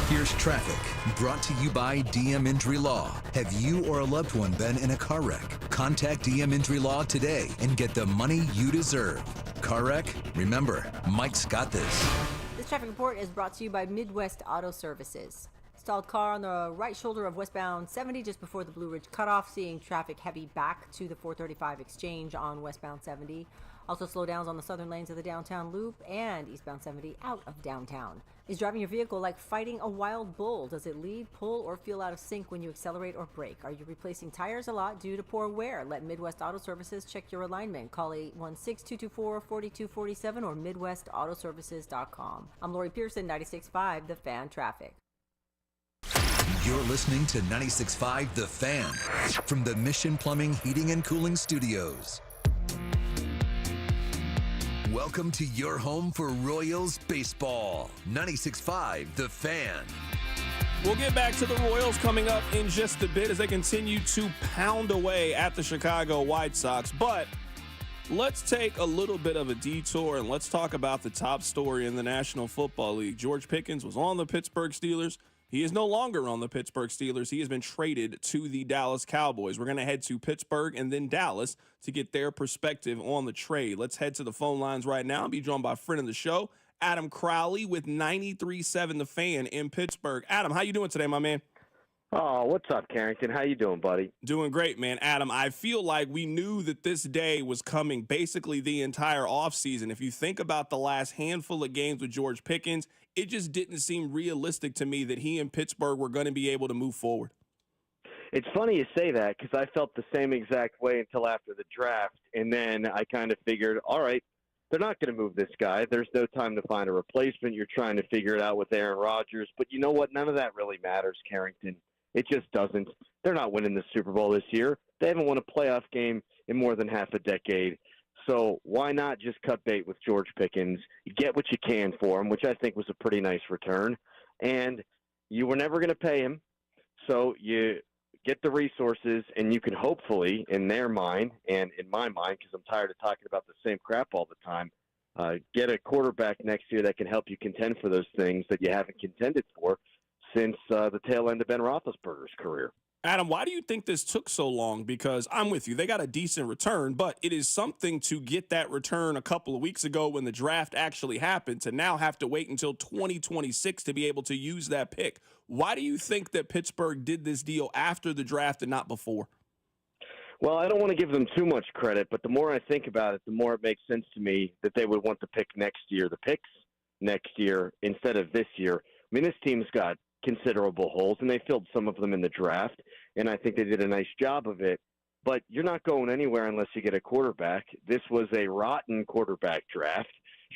Here's traffic, brought to you by DM Injury Law. Have you or a loved one been in a car wreck? Contact DM Injury Law today and get the money you deserve. car wreck? Remember, Mike's got this. This traffic report is brought to you by Midwest Auto Services. Stalled car on the right shoulder of westbound 70 just before the Blue Ridge cutoff, seeing traffic heavy back to the 435 exchange on westbound 70. Also slowdowns on the southern lanes of the downtown loop and eastbound 70 out of downtown. Is driving your vehicle like fighting a wild bull? Does it lead, pull, or feel out of sync when you accelerate or brake? Are you replacing tires a lot due to poor wear? Let Midwest Auto Services check your alignment. Call 816-224-4247 or MidwestAutoservices.com. I'm Lori Pearson, 96.5 The Fan Traffic. You're listening to 96.5 The Fan from the Mission Plumbing, Heating, and Cooling Studios. Welcome to your home for Royals baseball. 96.5 The Fan. We'll get back to the Royals coming up in just a bit as they continue to pound away at the Chicago White Sox. But let's take a little bit of a detour and let's talk about the top story in the National Football League. George Pickens was on the Pittsburgh Steelers. He is no longer on the Pittsburgh Steelers. He has been traded to the Dallas Cowboys. We're going to head to Pittsburgh and then Dallas to get their perspective on the trade. Let's head to the phone lines right now and be joined by a friend of the show, Adam Crowley with 93.7 The Fan in Pittsburgh. Adam, how you doing today, my man? Oh, what's up, Carrington? How you doing, buddy? Doing great, man. Adam, I feel like we knew that this day was coming basically the entire offseason. If you think about the last handful of games with George Pickens, it just didn't seem realistic to me that he and Pittsburgh were going to be able to move forward. It's funny you say that because I felt the same exact way until after the draft, and then I kind of figured, all right, they're not going to move this guy. There's no time to find a replacement. You're trying to figure it out with Aaron Rodgers. But you know what? None of that really matters, Carrington. It just doesn't. They're not winning the Super Bowl this year. They haven't won a playoff game in more than half a decade. So why not just cut bait with George Pickens, get what you can for him, which I think was a pretty nice return. And you were never going to pay him, so you get the resources, and you can hopefully, in their mind and in my mind, because I'm tired of talking about the same crap all the time, get a quarterback next year that can help you contend for those things that you haven't contended for since the tail end of Ben Roethlisberger's career. Adam, why do you think this took so long? Because I'm with you. They got a decent return, but it is something to get that return a couple of weeks ago when the draft actually happened to now have to wait until 2026 to be able to use that pick. Why do you think that Pittsburgh did this deal after the draft and not before? Well, I don't want to give them too much credit, but the more I think about it, the more it makes sense to me that they would want the pick next year, the picks next year instead of this year. I mean, this team's got considerable holes, and they filled some of them in the draft, and I think they did a nice job of it. But you're not going anywhere unless you get a quarterback. This was a rotten quarterback draft.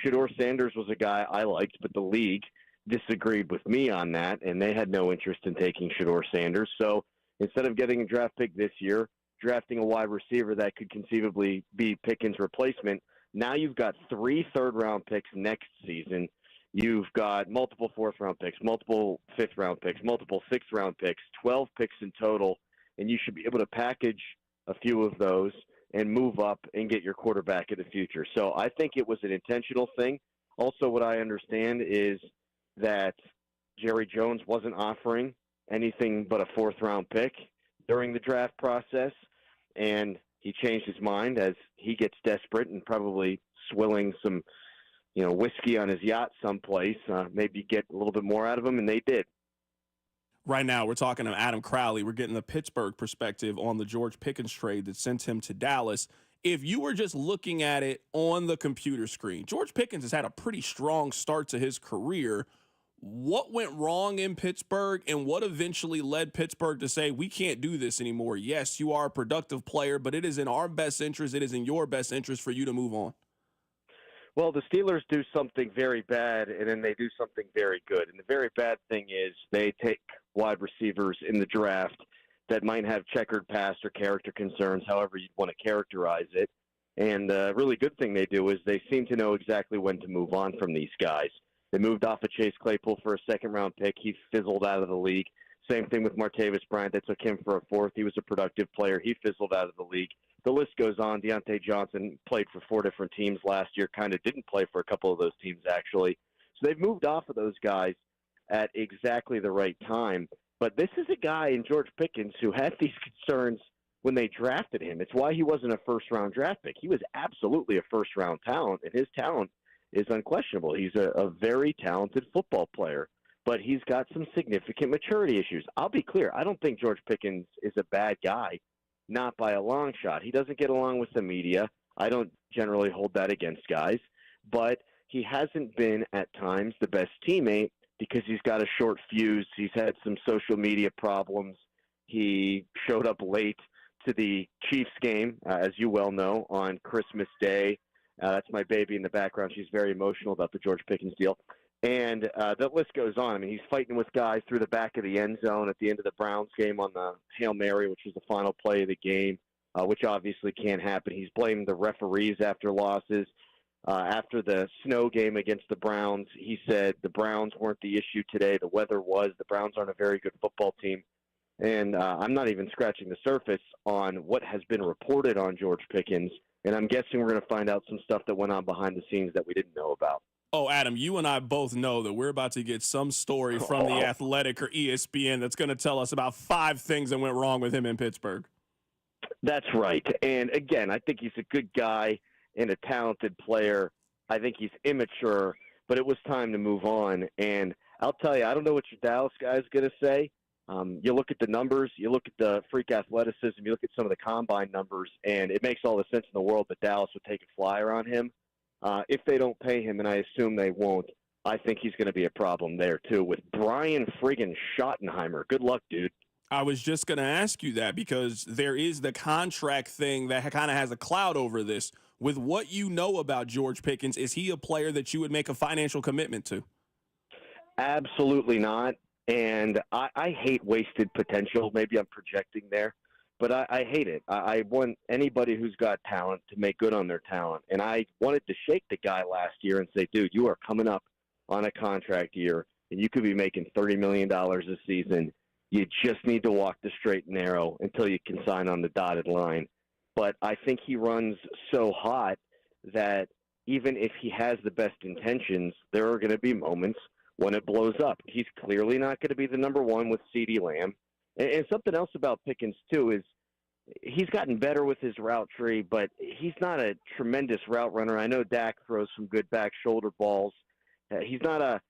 Shedeur Sanders was a guy I liked, but the league disagreed with me on that, and they had no interest in taking Shedeur Sanders. So instead of getting a draft pick this year, drafting a wide receiver that could conceivably be Pickens' replacement, now you've got 3 third-round picks next season. You've got multiple fourth-round picks, multiple fifth-round picks, multiple sixth-round picks, 12 picks in total, and you should be able to package a few of those and move up and get your quarterback in the future. So I think it was an intentional thing. Also, what I understand is that Jerry Jones wasn't offering anything but a fourth-round pick during the draft process, and he changed his mind as he gets desperate and probably swilling some whiskey on his yacht someplace, maybe get a little bit more out of him, and they did. Right now, we're talking to Adam Crowley. We're getting the Pittsburgh perspective on the George Pickens trade that sent him to Dallas. If you were just looking at it on the computer screen, George Pickens has had a pretty strong start to his career. What went wrong in Pittsburgh, and what eventually led Pittsburgh to say, we can't do this anymore? Yes, you are a productive player, but it is in our best interest, it is in your best interest for you to move on. Well, the Steelers do something very bad, and then they do something very good. And the very bad thing is they take wide receivers in the draft that might have checkered past or character concerns, however you'd want to characterize it. And the really good thing they do is they seem to know exactly when to move on from these guys. They moved off of Chase Claypool for a second-round pick. He fizzled out of the league. Same thing with Martavis Bryant. They took him for a fourth. He was a productive player. He fizzled out of the league. The list goes on. Deontay Johnson played for 4 different teams last year, kind of didn't play for a couple of those teams, actually. So they've moved off of those guys at exactly the right time. But this is a guy in George Pickens who had these concerns when they drafted him. It's why he wasn't a first-round draft pick. He was absolutely a first-round talent, and his talent is unquestionable. He's a very talented football player, but he's got some significant maturity issues. I'll be clear. I don't think George Pickens is a bad guy, not by a long shot. He doesn't get along with the media. I don't generally hold that against guys, but he hasn't been at times the best teammate because he's got a short fuse. He's had some social media problems. He showed up late to the Chiefs game, as you well know, on Christmas Day. That's my baby in the background. She's very emotional about the George Pickens deal. And the list goes on. I mean, he's fighting with guys through the back of the end zone at the end of the Browns game on the Hail Mary, which was the final play of the game, which obviously can't happen. He's blamed the referees after losses. After the snow game against the Browns, he said the Browns weren't the issue today. The weather was. The Browns aren't a very good football team. And I'm not even scratching the surface on what has been reported on George Pickens. And I'm guessing we're going to find out some stuff that went on behind the scenes that we didn't know about. Oh, Adam, you and I both know that we're about to get some story from The Athletic or ESPN that's going to tell us about 5 things that went wrong with him in Pittsburgh. That's right. And, again, I think he's a good guy and a talented player. I think he's immature, but it was time to move on. And I'll tell you, I don't know what your Dallas guy is going to say. You look at the numbers, you look at the freak athleticism, you look at some of the combine numbers, and it makes all the sense in the world that Dallas would take a flyer on him. If they don't pay him, and I assume they won't, I think he's going to be a problem there, too, with Brian friggin' Schottenheimer. Good luck, dude. I was just going to ask you that because there is the contract thing that kind of has a cloud over this. With what you know about George Pickens, is he a player that you would make a financial commitment to? Absolutely not. And I hate wasted potential. Maybe I'm projecting there, but I hate it. I want anybody who's got talent to make good on their talent. And I wanted to shake the guy last year and say, dude, you are coming up on a contract year, and you could be making $30 million a season. You just need to walk the straight and narrow until you can sign on the dotted line. But I think he runs so hot that even if he has the best intentions, there are going to be moments when it blows up. He's clearly not going to be the number one with CeeDee Lamb. And something else about Pickens, too, is he's gotten better with his route tree, but he's not a tremendous route runner. I know Dak throws some good back shoulder balls. He's not a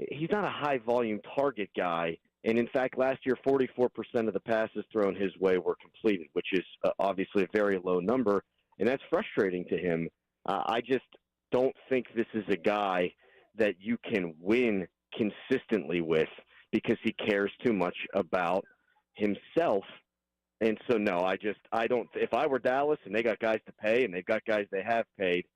high-volume target guy. And, in fact, last year, 44% of the passes thrown his way were completed, which is obviously a very low number, and that's frustrating to him. I just don't think this is a guy that you can win consistently with because he cares too much about himself. And so, no, I don't. If I were Dallas and they got guys to pay and they've got guys they have paid,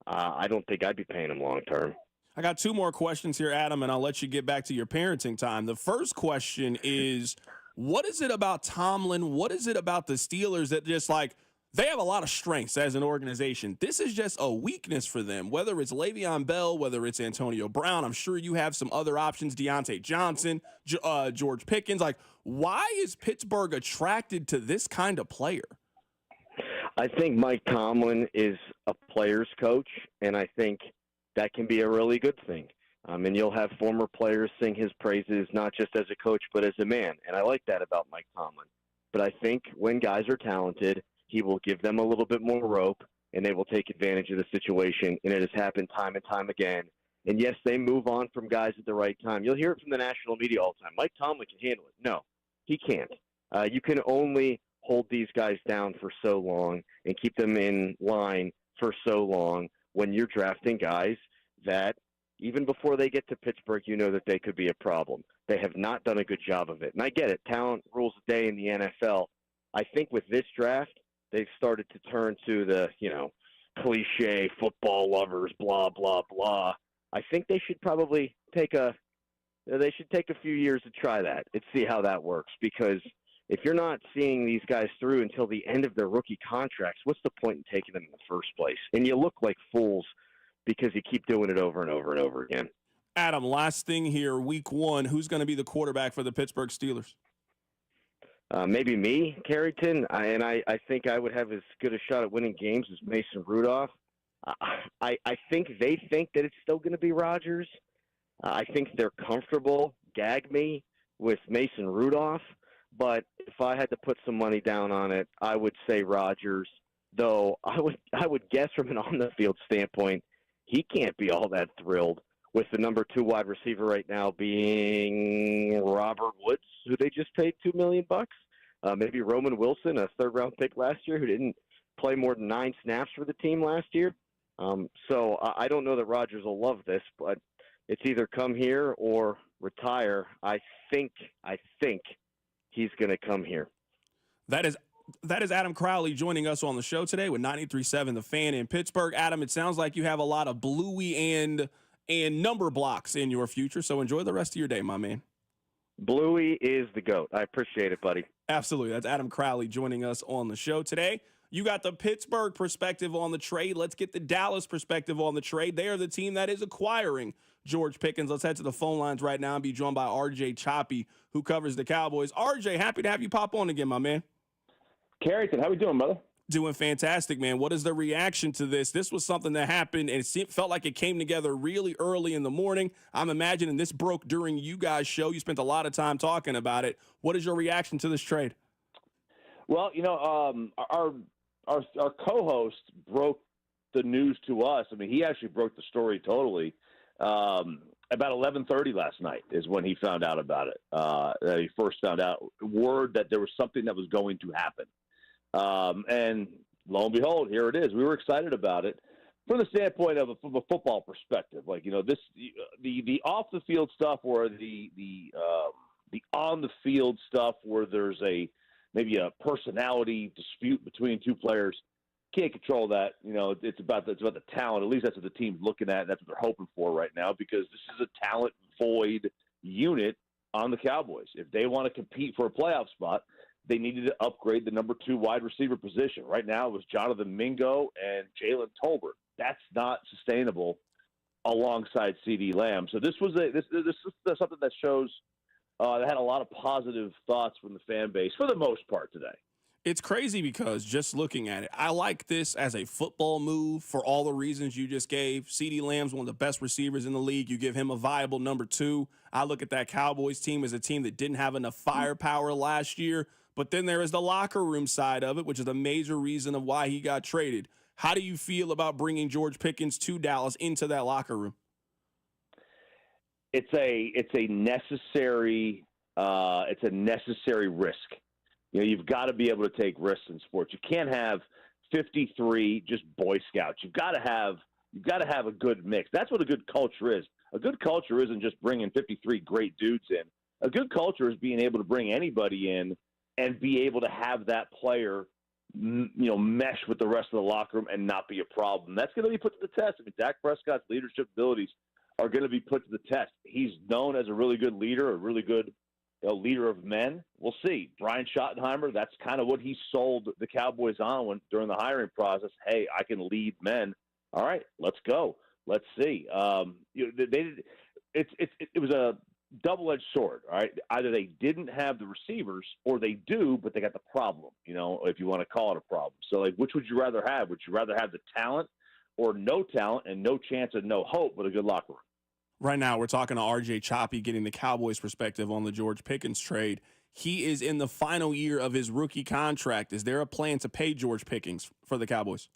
I don't think I'd be paying them long term. I got 2 more questions here, Adam, and I'll let you get back to your parenting time. The first question is, what is it about Tomlin? What is it about the Steelers that just they have a lot of strengths as an organization. This is just a weakness for them, whether it's Le'Veon Bell, whether it's Antonio Brown. I'm sure you have some other options, Deontay Johnson, George Pickens. Why is Pittsburgh attracted to this kind of player? I think Mike Tomlin is a player's coach, and I think that can be a really good thing. And you'll have former players sing his praises, not just as a coach, but as a man. And I like that about Mike Tomlin. But I think when guys are talented, he will give them a little bit more rope, and they will take advantage of the situation. And it has happened time and time again. And, yes, they move on from guys at the right time. You'll hear it from the national media all the time. Mike Tomlin can handle it. No, he can't. You can only hold these guys down for so long and keep them in line for so long when you're drafting guys that even before they get to Pittsburgh, you know that they could be a problem. They have not done a good job of it. And I get it. Talent rules the day in the NFL. I think with this draft, they've started to turn to the, cliche football lovers, blah, blah, blah. I think they should probably take a few years to try that and see how that works, because if you're not seeing these guys through until the end of their rookie contracts, what's the point in taking them in the first place? And you look like fools because you keep doing it over and over and over again. Adam, last thing here, week 1, who's going to be the quarterback for the Pittsburgh Steelers? Maybe me, Carrington, and I think I would have as good a shot at winning games as Mason Rudolph. I think they think that it's still going to be Rodgers. I think they're comfortable, gag me, with Mason Rudolph. but if I had to put some money down on it, I would say Rodgers. Though I would guess from an on-the-field standpoint, he can't be all that thrilled with the number 2 wide receiver right now being Robert Woods, who they just paid $2 million. Maybe Roman Wilson, a third-round pick last year, who didn't play more than 9 snaps for the team last year. So I don't know that Rodgers will love this, but it's either come here or retire. I think he's going to come here. That is Adam Crowley joining us on the show today with 93.7 The Fan in Pittsburgh. Adam, it sounds like you have a lot of Bluey and number blocks in your future, so enjoy the rest of your day, my man. Bluey is the GOAT. I appreciate it, buddy. Absolutely. That's Adam Crowley joining us on the show today. You got the Pittsburgh perspective on the trade. Let's get the Dallas perspective on the trade. They are the team that is acquiring George Pickens. Let's head to the phone lines right now and be joined by RJ Choppy, who covers the Cowboys. RJ, happy to have you pop on again, my man. Carrington, how we doing, brother? Doing fantastic, man. What is the reaction to this? This was something that happened, and it felt like it came together really early in the morning. I'm imagining this broke during you guys' show. You spent a lot of time talking about it. What is your reaction to this trade? Well, our co-host broke the news to us. I mean, he actually broke the story totally. About 11:30 last night is when he found out about it. That he first found out word that there was something that was going to happen. And lo and behold, here it is. We were excited about it from the standpoint of from a football perspective. Like, this the off the field stuff or the on the field stuff where there's maybe a personality dispute between two players. Can't control that. It's about the talent. At least that's what the team's looking at. That's what they're hoping for right now, because this is a talent void unit on the Cowboys. If they want to compete for a playoff spot, they needed to upgrade the number 2 wide receiver position. Right now it was Jonathan Mingo and Jalen Tolbert. That's not sustainable alongside CeeDee Lamb. So this was this is something that shows that had a lot of positive thoughts from the fan base for the most part today. It's crazy because just looking at it, I like this as a football move for all the reasons you just gave. CeeDee Lamb's one of the best receivers in the league. You give him a viable number 2. I look at that Cowboys team as a team that didn't have enough firepower last year. But then there is the locker room side of it, which is a major reason of why he got traded. How do you feel about bringing George Pickens to Dallas into that locker room? It's a necessary risk. You've got to be able to take risks in sports. You can't have 53 just Boy Scouts. You've got to have a good mix. That's what a good culture is. A good culture isn't just bringing 53 great dudes in. A good culture is being able to bring anybody in and be able to have that player, mesh with the rest of the locker room and not be a problem. That's going to be put to the test. I mean, Dak Prescott's leadership abilities are going to be put to the test. He's known as a really good leader, a really good leader of men. We'll see. Brian Schottenheimer, that's kind of what he sold the Cowboys on during the hiring process. Hey, I can lead men. All right, let's go. Let's see. It was a double-edged sword, all right? Either they didn't have the receivers or they do, but they got the problem, if you want to call it a problem. So, which would you rather have? Would you rather have the talent or no talent and no chance and no hope, but a good locker room? Right now, we're talking to RJ Choppy, getting the Cowboys' perspective on the George Pickens trade. He is in the final year of his rookie contract. Is there a plan to pay George Pickens for the Cowboys?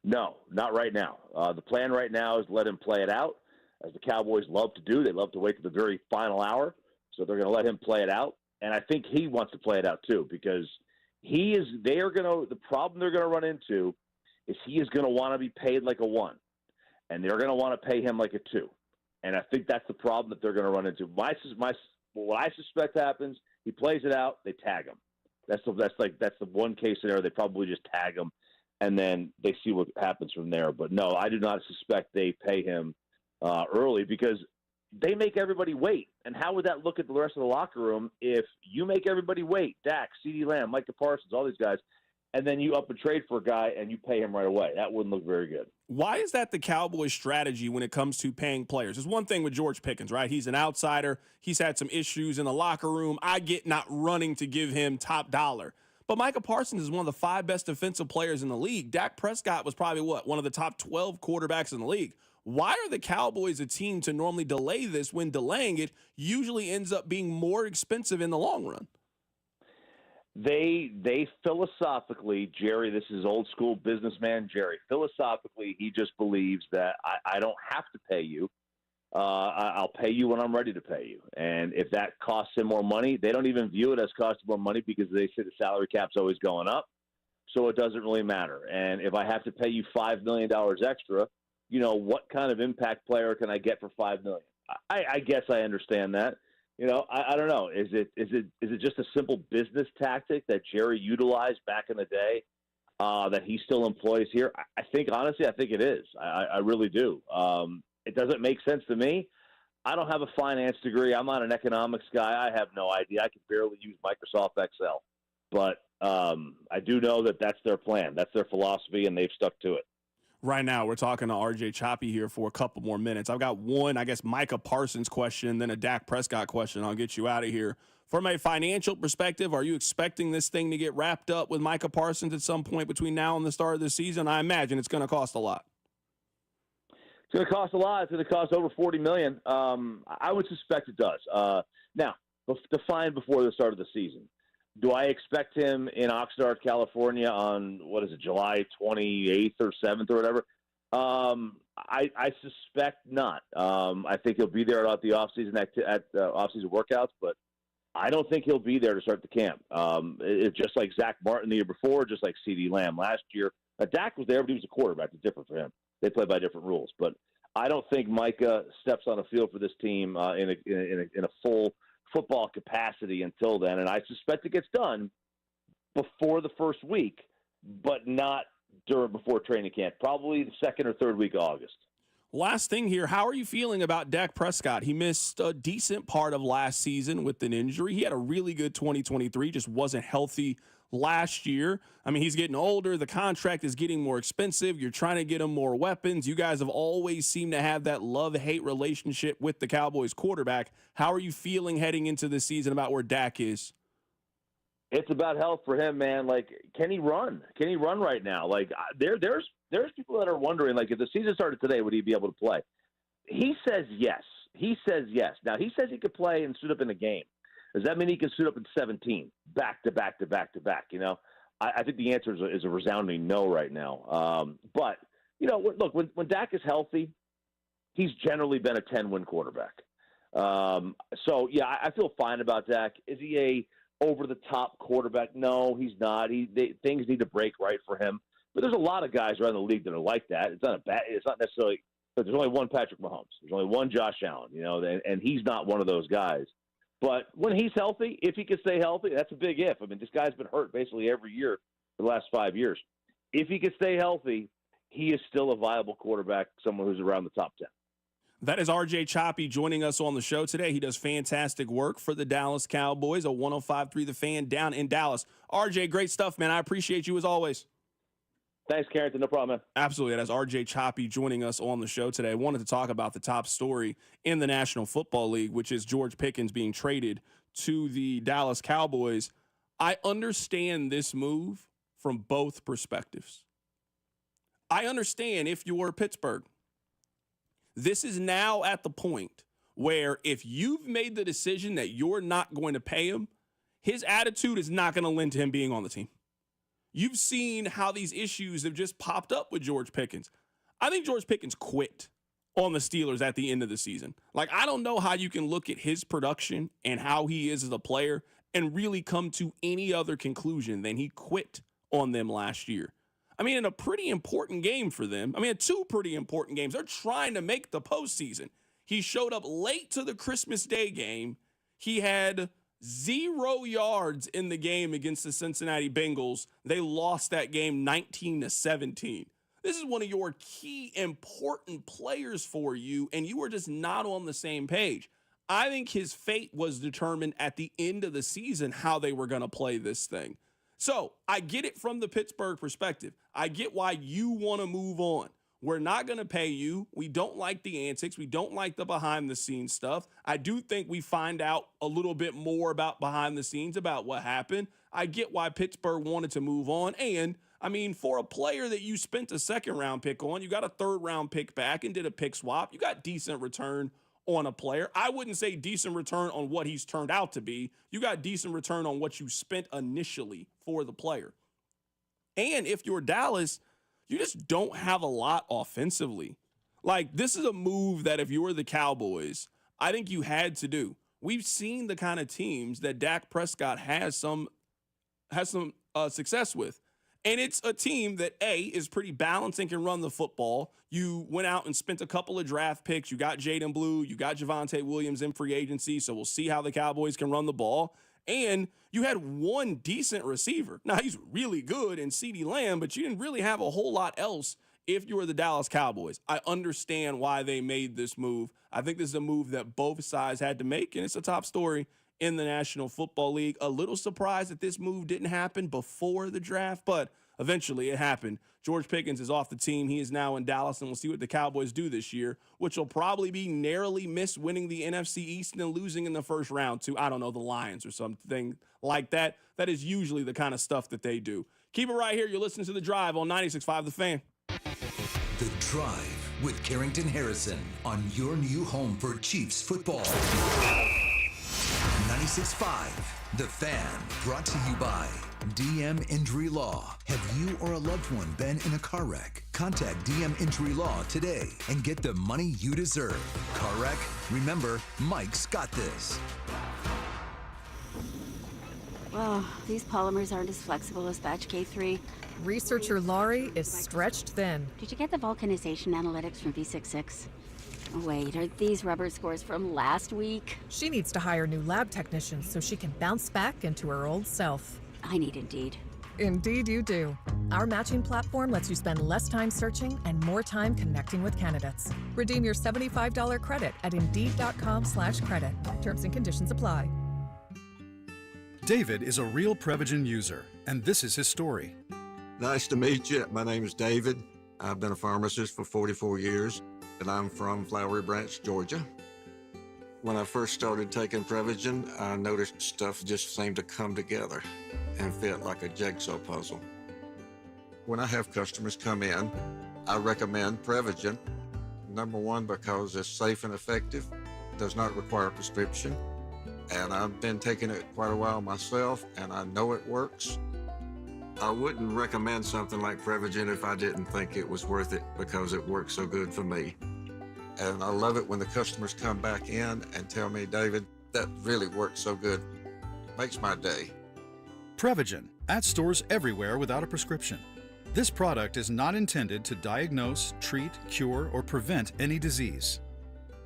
No, not right now. The plan right now is to let him play it out, as the Cowboys love to do. They love to wait to the very final hour, so they're going to let him play it out. And I think he wants to play it out too, because the problem they're going to run into is he is going to want to be paid like a 1. And they're going to want to pay him like a 2. And I think that's the problem that they're going to run into. What I suspect happens, he plays it out, they tag him. That's the one case scenario. They probably just tag him, and then they see what happens from there. But no, I do not suspect they pay him early, because they make everybody wait. And how would that look at the rest of the locker room if you make everybody wait? Dak, CeeDee Lamb, Micah Parsons, all these guys, and then you up and trade for a guy and you pay him right away. That wouldn't look very good. Why is that the Cowboys' strategy when it comes to paying players? There's one thing with George Pickens, right? He's an outsider. He's had some issues in the locker room. I get not running to give him top dollar. But Micah Parsons is one of the 5 best defensive players in the league. Dak Prescott was probably, one of the top 12 quarterbacks in the league. Why are the Cowboys a team to normally delay this when delaying it usually ends up being more expensive in the long run? They philosophically, Jerry, this is old school businessman Jerry. Philosophically, he just believes that I don't have to pay you. I'll pay you when I'm ready to pay you. And if that costs him more money, they don't even view it as costing more money because they say the salary cap's always going up. So it doesn't really matter. And if I have to pay you $5 million extra, what kind of impact player can I get for $5 million? I guess I understand that. I don't know. Is it just a simple business tactic that Jerry utilized back in the day that he still employs here? I think it is. I really do. It doesn't make sense to me. I don't have a finance degree. I'm not an economics guy. I have no idea. I can barely use Microsoft Excel. But I do know that that's their plan. That's their philosophy, and they've stuck to it. Right now, we're talking to RJ Choppy here for a couple more minutes. I've got one, Micah Parsons question, then a Dak Prescott question. I'll get you out of here. From a financial perspective, are you expecting this thing to get wrapped up with Micah Parsons at some point between now and the start of the season? I imagine it's going to cost a lot. It's going to cost a lot. It's going to cost over $40 million. I would suspect it does. Now, define before the start of the season. Do I expect him in Oxnard, California on, July 28th or 7th or whatever? I suspect not. I think he'll be there at the offseason offseason workouts, but I don't think he'll be there to start the camp. It's just like Zach Martin the year before, just like CeeDee Lamb last year. Dak was there, but he was a quarterback. It's different for him. They play by different rules. But I don't think Micah steps on a field for this team in a full football capacity until then, and I suspect it gets done before the first week, but not before training camp, probably the second or third week of August. Last thing here, how are you feeling about Dak Prescott? He missed a decent part of last season with an injury. He had a really good 2023, just wasn't healthy last year. He's getting older. The contract is getting more expensive. You're trying to get him more weapons. You guys have always seemed to have that love-hate relationship with the Cowboys quarterback. How are you feeling heading into this season about where Dak is? It's about health for him, man. Can he run? Can he run right now? There's people that are wondering, if the season started today, would he be able to play? He says yes. Now, he says he could play and suit up in a game. Does that mean he can suit up in 17, back to back to back to back? I think the answer is a resounding no right now. But, look, when Dak is healthy, he's generally been a 10-win quarterback. So, yeah, I feel fine about Dak. Is he a over-the-top quarterback? No, he's not. Things need to break right for him. But there's a lot of guys around the league that are like that. It's not necessarily – there's only one Patrick Mahomes. There's only one Josh Allen, and he's not one of those guys. But when he's healthy, if he can stay healthy, that's a big if. This guy's been hurt basically every year for the last 5 years. If he can stay healthy, he is still a viable quarterback, someone who's around the top 10. That is RJ Choppy joining us on the show today. He does fantastic work for the Dallas Cowboys, a 105.3 The Fan down in Dallas. RJ, great stuff, man. I appreciate you as always. Thanks, Carrington. No problem, man. Absolutely. That's RJ Choppy joining us on the show today. I wanted to talk about the top story in the National Football League, which is George Pickens being traded to the Dallas Cowboys. I understand this move from both perspectives. I understand if you're Pittsburgh. This is now at the point where if you've made the decision that you're not going to pay him, his attitude is not going to lend to him being on the team. You've seen how these issues have just popped up with George Pickens. I think George Pickens quit on the Steelers at the end of the season. I don't know how you can look at his production and how he is as a player and really come to any other conclusion than he quit on them last year. In a pretty important game for them. Two pretty important games. They're trying to make the postseason. He showed up late to the Christmas Day game. He had 0 yards in the game against the Cincinnati Bengals. They lost that game 19-17. This is one of your key important players for you, and you were just not on the same page. I think his fate was determined at the end of the season how they were going to play this thing. So I get it from the Pittsburgh perspective. I get why you want to move on. We're not going to pay you. We don't like the antics. We don't like the behind-the-scenes stuff. I do think we find out a little bit more about behind the scenes about what happened. I get why Pittsburgh wanted to move on, and I mean, for a player that you spent a second-round pick on, you got a third-round pick back and did a pick swap, you got decent return on a player. I wouldn't say decent return on what he's turned out to be. You got decent return on what you spent initially for the player. And if you're Dallas, you just don't have a lot offensively. Like, this is a move that if you were the Cowboys, I think you had to do. We've seen the kind of teams that Dak Prescott has some success with. And it's a team that, A, is pretty balanced and can run the football. You went out and spent a couple of draft picks. You got Jaden Blue. You got Javonte Williams in free agency, so we'll see how the Cowboys can run the ball. And you had one decent receiver. Now, he's really good in CeeDee Lamb, but you didn't really have a whole lot else if you were the Dallas Cowboys. I understand why they made this move. I think this is a move that both sides had to make, and it's a top story in the National Football League. A little surprised that this move didn't happen before the draft, but eventually it happened. George Pickens is off the team. He is now in Dallas, and we'll see what the Cowboys do this year, which will probably be narrowly miss winning the NFC East and then losing in the first round to, I don't know, the Lions or something like that. That is usually the kind of stuff that they do. Keep it right here. You're listening to The Drive on 96.5 The Fan. The Drive with Carrington Harrison on your new home for Chiefs football. 96.5 The Fan, brought to you by DM Injury Law. Have you or a loved one been in a car wreck? Contact DM Injury Law today and get the money you deserve. Car wreck? Remember, Mike's got this. Well, these polymers aren't as flexible as batch K3. Researcher Laurie is stretched thin. Did you get the vulcanization analytics from V66? Wait, are these rubber scores from last week? She needs to hire new lab technicians so she can bounce back into her old self. I need Indeed. Indeed you do. Our matching platform lets you spend less time searching and more time connecting with candidates. Redeem your $75 credit at Indeed.com/credit. Terms and conditions apply. David is a real Prevagen user, and this is his story. Nice to meet you. My name is David. I've been a pharmacist for 44 years, and I'm from Flowery Branch, Georgia. When I first started taking Prevagen, I noticed stuff just seemed to come together and fit like a jigsaw puzzle. When I have customers come in, I recommend Prevagen. Number one, because it's safe and effective, does not require a prescription, and I've been taking it quite a while myself, and I know it works. I wouldn't recommend something like Prevagen if I didn't think it was worth it because it works so good for me. And I love it when the customers come back in and tell me, David, that really works so good. Makes my day. Prevagen, at stores everywhere without a prescription. This product is not intended to diagnose, treat, cure, or prevent any disease.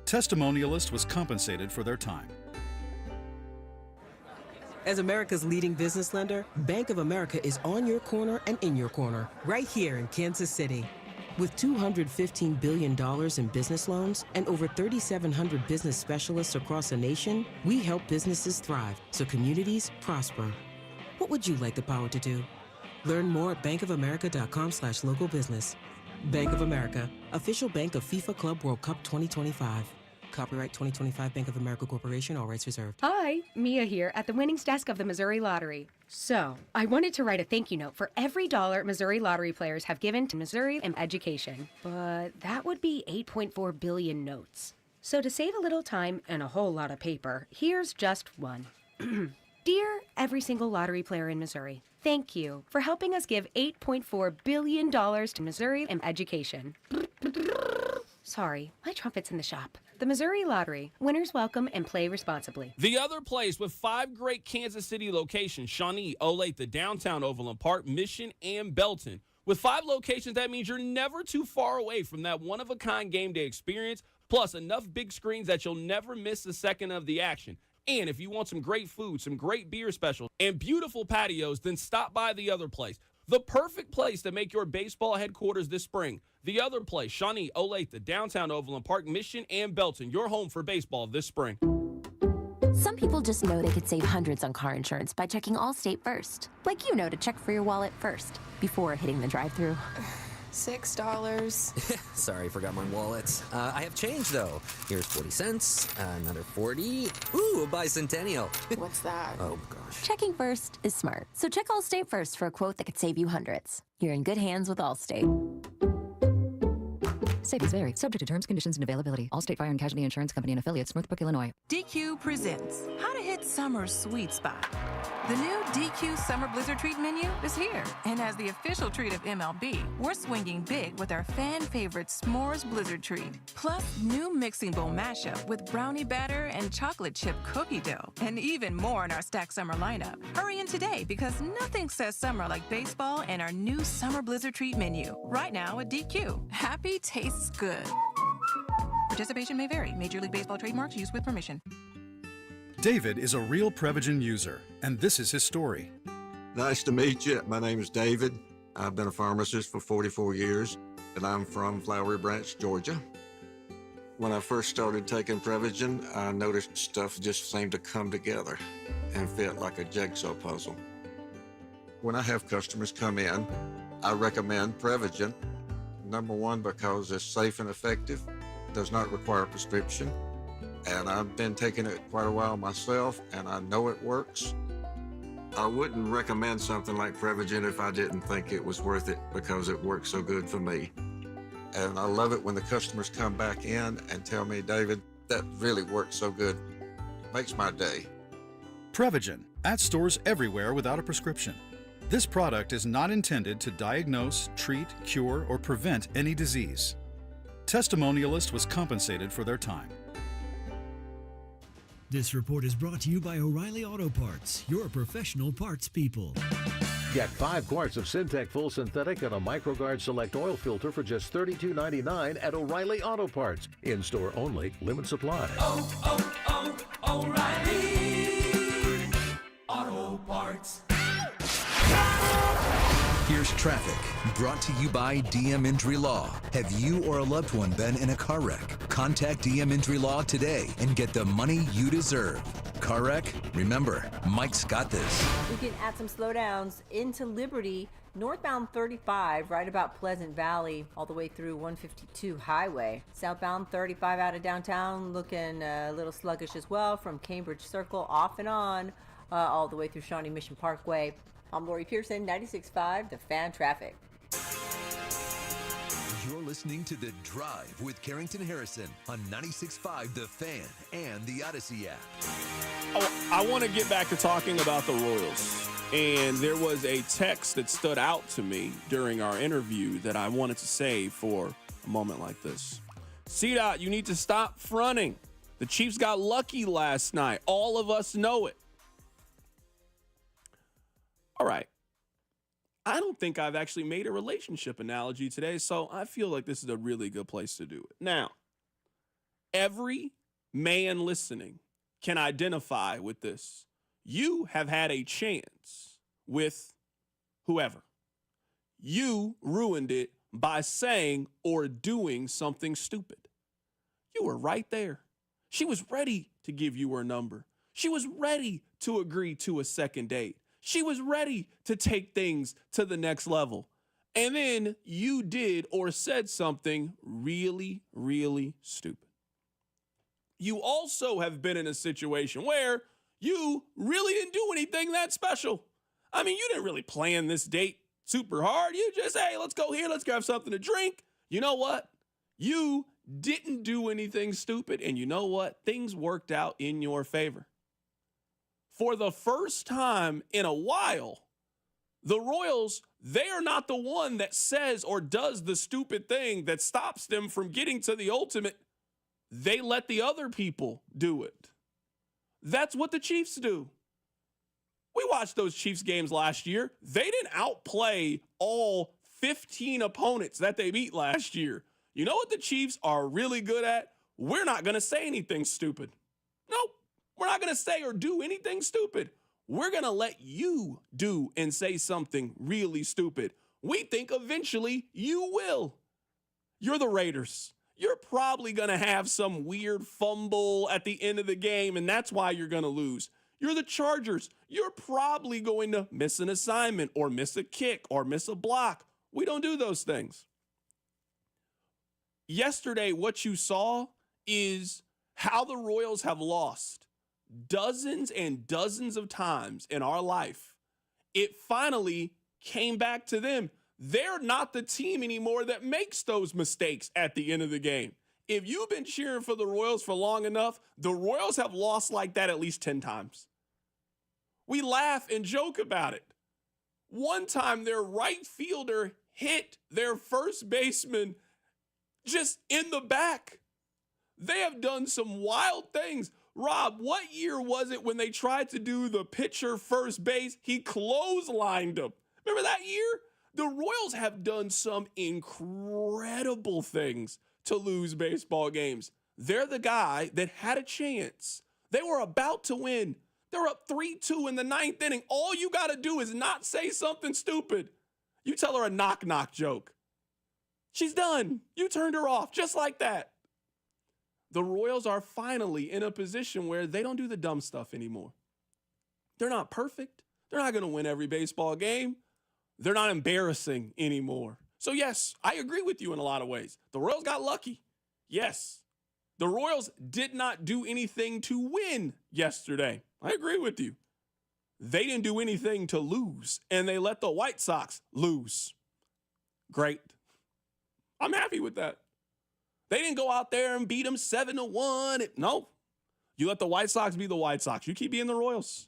Testimonialist was compensated for their time. As America's leading business lender, Bank of America is on your corner and in your corner, right here in Kansas City. With $215 billion in business loans and over 3,700 business specialists across the nation, we help businesses thrive so communities prosper. What would you like the power to do? Learn more at bankofamerica.com/local business. Bank of America, official bank of FIFA Club World Cup 2025. Copyright 2025 Bank of America Corporation, all rights reserved. Hi, Mia here at the winnings desk of the Missouri Lottery. So, I wanted to write a thank you note for every dollar Missouri Lottery players have given to Missouri and education. But that would be 8.4 billion notes. So to save a little time and a whole lot of paper, here's just one. Dear every single lottery player in Missouri, thank you for helping us give $8.4 billion to Missouri and education. Sorry, my trumpet's in the shop. The Missouri Lottery. Winners welcome and play responsibly. The other place with 5 great Kansas City locations: Shawnee, Olathe, downtown Overland Park, Mission, and Belton. With 5 locations, that means you're never too far away from that one-of-a-kind game day experience, plus enough big screens that you'll never miss a second of the action. And if you want some great food, some great beer specials, and beautiful patios, then stop by the other place. The perfect place to make your baseball headquarters this spring. The other place: Shawnee, Olathe, downtown Overland Park, Mission, and Belton. Your home for baseball this spring. Some people just know they could save hundreds on car insurance by checking Allstate first. Like you know to check for your wallet first, before hitting the drive-thru. $6. Sorry, forgot my wallet. I have change, though. Here's 40 cents, another 40. Ooh, a bicentennial. What's that? Oh, gosh. Checking first is smart. So check Allstate first for a quote that could save you hundreds. You're in good hands with Allstate. Savings vary. Subject to terms, conditions, and availability. Allstate Fire and Casualty Insurance Company and affiliates, Northbrook, Illinois. DQ presents How to Hit Summer's Sweet Spot. The new DQ Summer Blizzard Treat menu is here. And as the official treat of MLB, we're swinging big with our fan favorite S'mores Blizzard Treat. Plus, new mixing bowl mashup with brownie batter and chocolate chip cookie dough. And even more in our Stack Summer lineup. Hurry in today because nothing says summer like baseball and our new Summer Blizzard Treat menu. Right now at DQ. Happy tastes good. Participation may vary. Major League Baseball trademarks used with permission. David is a real Prevagen user, and this is his story. Nice to meet you. My name is David. I've been a pharmacist for 44 years, and I'm from Flowery Branch, Georgia. When I first started taking Prevagen, I noticed stuff just seemed to come together and fit like a jigsaw puzzle. When I have customers come in, I recommend Prevagen. Number one, because it's safe and effective, does not require a prescription. And I've been taking it quite a while myself, and I know it works. I wouldn't recommend something like Prevagen if I didn't think it was worth it because it works so good for me. And I love it when the customers come back in and tell me, David, that really works so good. Makes my day. Prevagen, at stores everywhere without a prescription. This product is not intended to diagnose, treat, cure, or prevent any disease. Testimonialist was compensated for their time. This report is brought to you by O'Reilly Auto Parts, your professional parts people. Get 5 quarts of Syntec Full Synthetic and a MicroGuard Select Oil Filter for just $32.99 at O'Reilly Auto Parts. In-store only, limit supply. O'Reilly Auto Parts. Here's traffic, brought to you by DM Injury Law. Have you or a loved one been in a car wreck? Contact DM Injury Law today and get the money you deserve. Car wreck? Remember, Mike's got this. We can add some slowdowns into Liberty, northbound 35, right about Pleasant Valley, all the way through 152 Highway. Southbound 35 out of downtown, looking a little sluggish as well, from Cambridge Circle off and on, all the way through Shawnee Mission Parkway. I'm Lori Pearson, 96.5, The Fan Traffic. You're listening to The Drive with Carrington Harrison on 96.5 The Fan and the Odyssey app. Oh, I want to get back to talking about the Royals. And there was a text that stood out to me during our interview that I wanted to say for a moment like this. C-Dot, you need to stop fronting. The Chiefs got lucky last night. All of us know it. All right. I don't think I've actually made a relationship analogy today, so I feel like this is a really good place to do it. Now, every man listening can identify with this. You have had a chance with whoever. You ruined it by saying or doing something stupid. You were right there. She was ready to give you her number. She was ready to agree to a second date. She was ready to take things to the next level. And then you did or said something really, really stupid. You also have been in a situation where you really didn't do anything that special. I mean, you didn't really plan this date super hard. You just, hey, let's go here. Let's grab something to drink. You know what? You didn't do anything stupid. And you know what? Things worked out in your favor. For the first time in a while, the Royals, they are not the one that says or does the stupid thing that stops them from getting to the ultimate. They let the other people do it. That's what the Chiefs do. We watched those Chiefs games last year. They didn't outplay all 15 opponents that they beat last year. You know what the Chiefs are really good at? We're not going to say anything stupid. Nope. We're not going to say or do anything stupid. We're going to let you do and say something really stupid. We think eventually you will. You're the Raiders. You're probably going to have some weird fumble at the end of the game, and that's why you're going to lose. You're the Chargers. You're probably going to miss an assignment or miss a kick or miss a block. We don't do those things. yesterday, what you saw is how the Royals have lost dozens and dozens of times in our life. It finally came back to them. They're not the team anymore that makes those mistakes at the end of the game. If you've been cheering for the Royals for long enough, the Royals have lost like that at least 10 times. We laugh and joke about it. One time, their right fielder hit their first baseman just in the back. They have done some wild things. Rob, what year was it when they tried to do the pitcher first base? He clotheslined him. Remember that year? The Royals have done some incredible things to lose baseball games. They're the guy that had a chance. They were about to win. They're up 3-2 in the ninth inning. All you got to do is not say something stupid. You tell her a knock-knock joke. She's done. You turned her off just like that. The Royals are finally in a position where they don't do the dumb stuff anymore. They're not perfect. They're not going to win every baseball game. They're not embarrassing anymore. So, yes, I agree with you in a lot of ways. The Royals got lucky. Yes. The Royals did not do anything to win yesterday. I agree with you. They didn't do anything to lose, and they let the White Sox lose. Great. I'm happy with that. They didn't go out there and beat them 7-1. No. You let the White Sox be the White Sox. You keep being the Royals.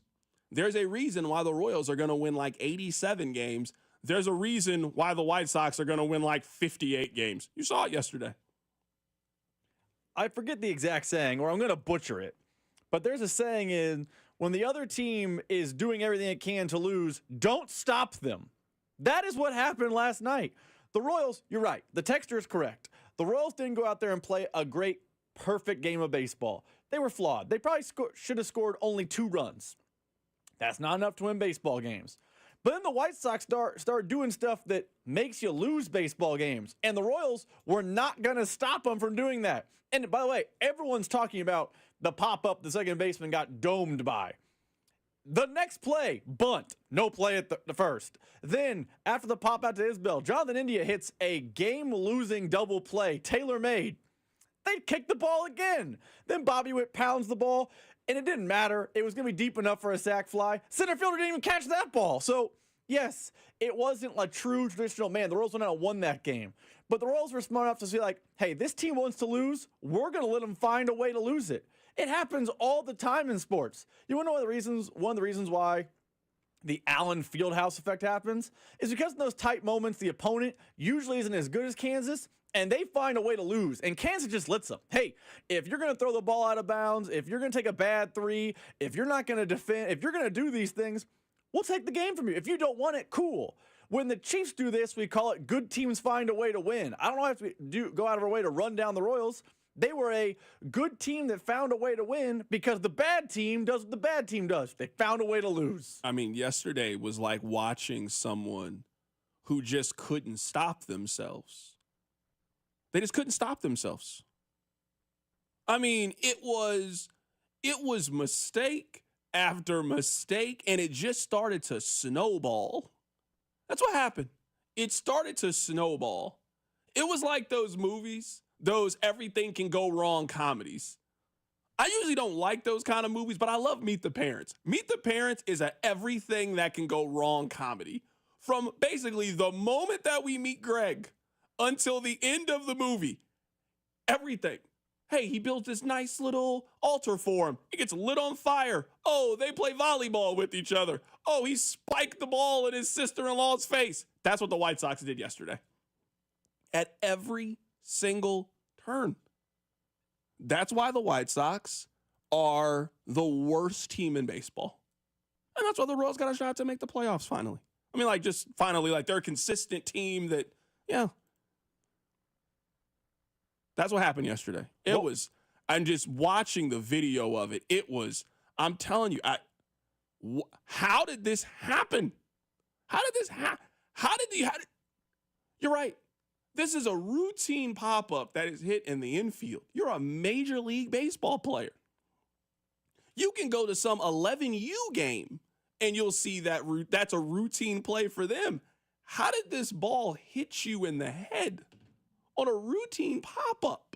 There's a reason why the Royals are going to win like 87 games. There's a reason why the White Sox are going to win like 58 games. You saw it yesterday. I forget the exact saying, or I'm going to butcher it. But there's a saying in when the other team is doing everything it can to lose, don't stop them. That is what happened last night. The Royals, you're right. The texture is correct. The Royals didn't go out there and play a great, perfect game of baseball. They were flawed. They probably should have scored only 2 runs. That's not enough to win baseball games. But then the White Sox start doing stuff that makes you lose baseball games. And the Royals were not going to stop them from doing that. And by the way, everyone's talking about the pop-up the second baseman got domed by. The next play, bunt. No play at the first. Then, after the pop-out to Isbell, Jonathan India hits a game-losing double play, tailor-made. They kick the ball again. Then Bobby Witt pounds the ball. And it didn't matter. It was going to be deep enough for a sac fly. Center fielder didn't even catch that ball. So, yes, it wasn't a true traditional man. The Royals went out and won that game. But the Royals were smart enough to say, like, hey, this team wants to lose. We're going to let them find a way to lose it. It happens all the time in sports. You want to know one of the reasons why the Allen Fieldhouse effect happens? Is because in those tight moments, the opponent usually isn't as good as Kansas, and they find a way to lose, and Kansas just lets them. Hey, if you're going to throw the ball out of bounds, if you're going to take a bad 3, if you're not going to defend, if you're going to do these things, we'll take the game from you. If you don't want it, cool. When the Chiefs do this, we call it good teams find a way to win. I don't know if we go out of our way to run down the Royals. They were a good team that found a way to win because the bad team does what the bad team does. They found a way to lose. I mean, yesterday was like watching someone who just couldn't stop themselves. They just couldn't stop themselves. I mean, it was mistake after mistake, and it just started to snowball. That's what happened. It started to snowball. It was like those movies, those everything can go wrong comedies. I usually don't like those kind of movies, but I love Meet the Parents. Meet the Parents is a everything that can go wrong comedy. From basically the moment that we meet Greg until the end of the movie, everything. Hey, he builds this nice little altar for him. It gets lit on fire. Oh, they play volleyball with each other. Oh, he spiked the ball in his sister-in-law's face. That's what the White Sox did yesterday. At every single turn. That's why the White Sox are the worst team in baseball. And that's why the Royals got a shot to make the playoffs finally. I mean, like, just finally, like, they're a consistent team that, yeah. That's what happened yesterday. I'm just watching the video of it. I'm telling you, how did this happen? You're right. This is a routine pop-up that is hit in the infield. You're a Major League Baseball player. You can go to some 11U game and you'll see that's a routine play for them. How did this ball hit you in the head on a routine pop-up.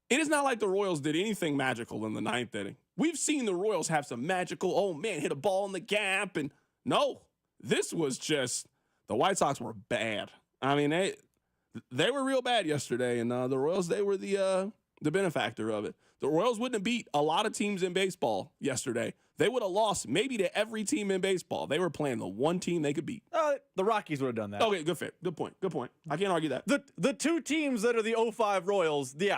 It is not like the Royals did anything magical in the ninth inning. We've seen the Royals have some magical, oh man, hit a ball in the gap. And no, this was just, the White Sox were bad. I mean, they were real bad yesterday. And the Royals, they were the benefactor of it. The Royals wouldn't have beat a lot of teams in baseball yesterday. They would have lost maybe to every team in baseball. They were playing the one team they could beat. The Rockies would have done that. Okay, good point. I can't argue that. The two teams that are the 05 Royals, the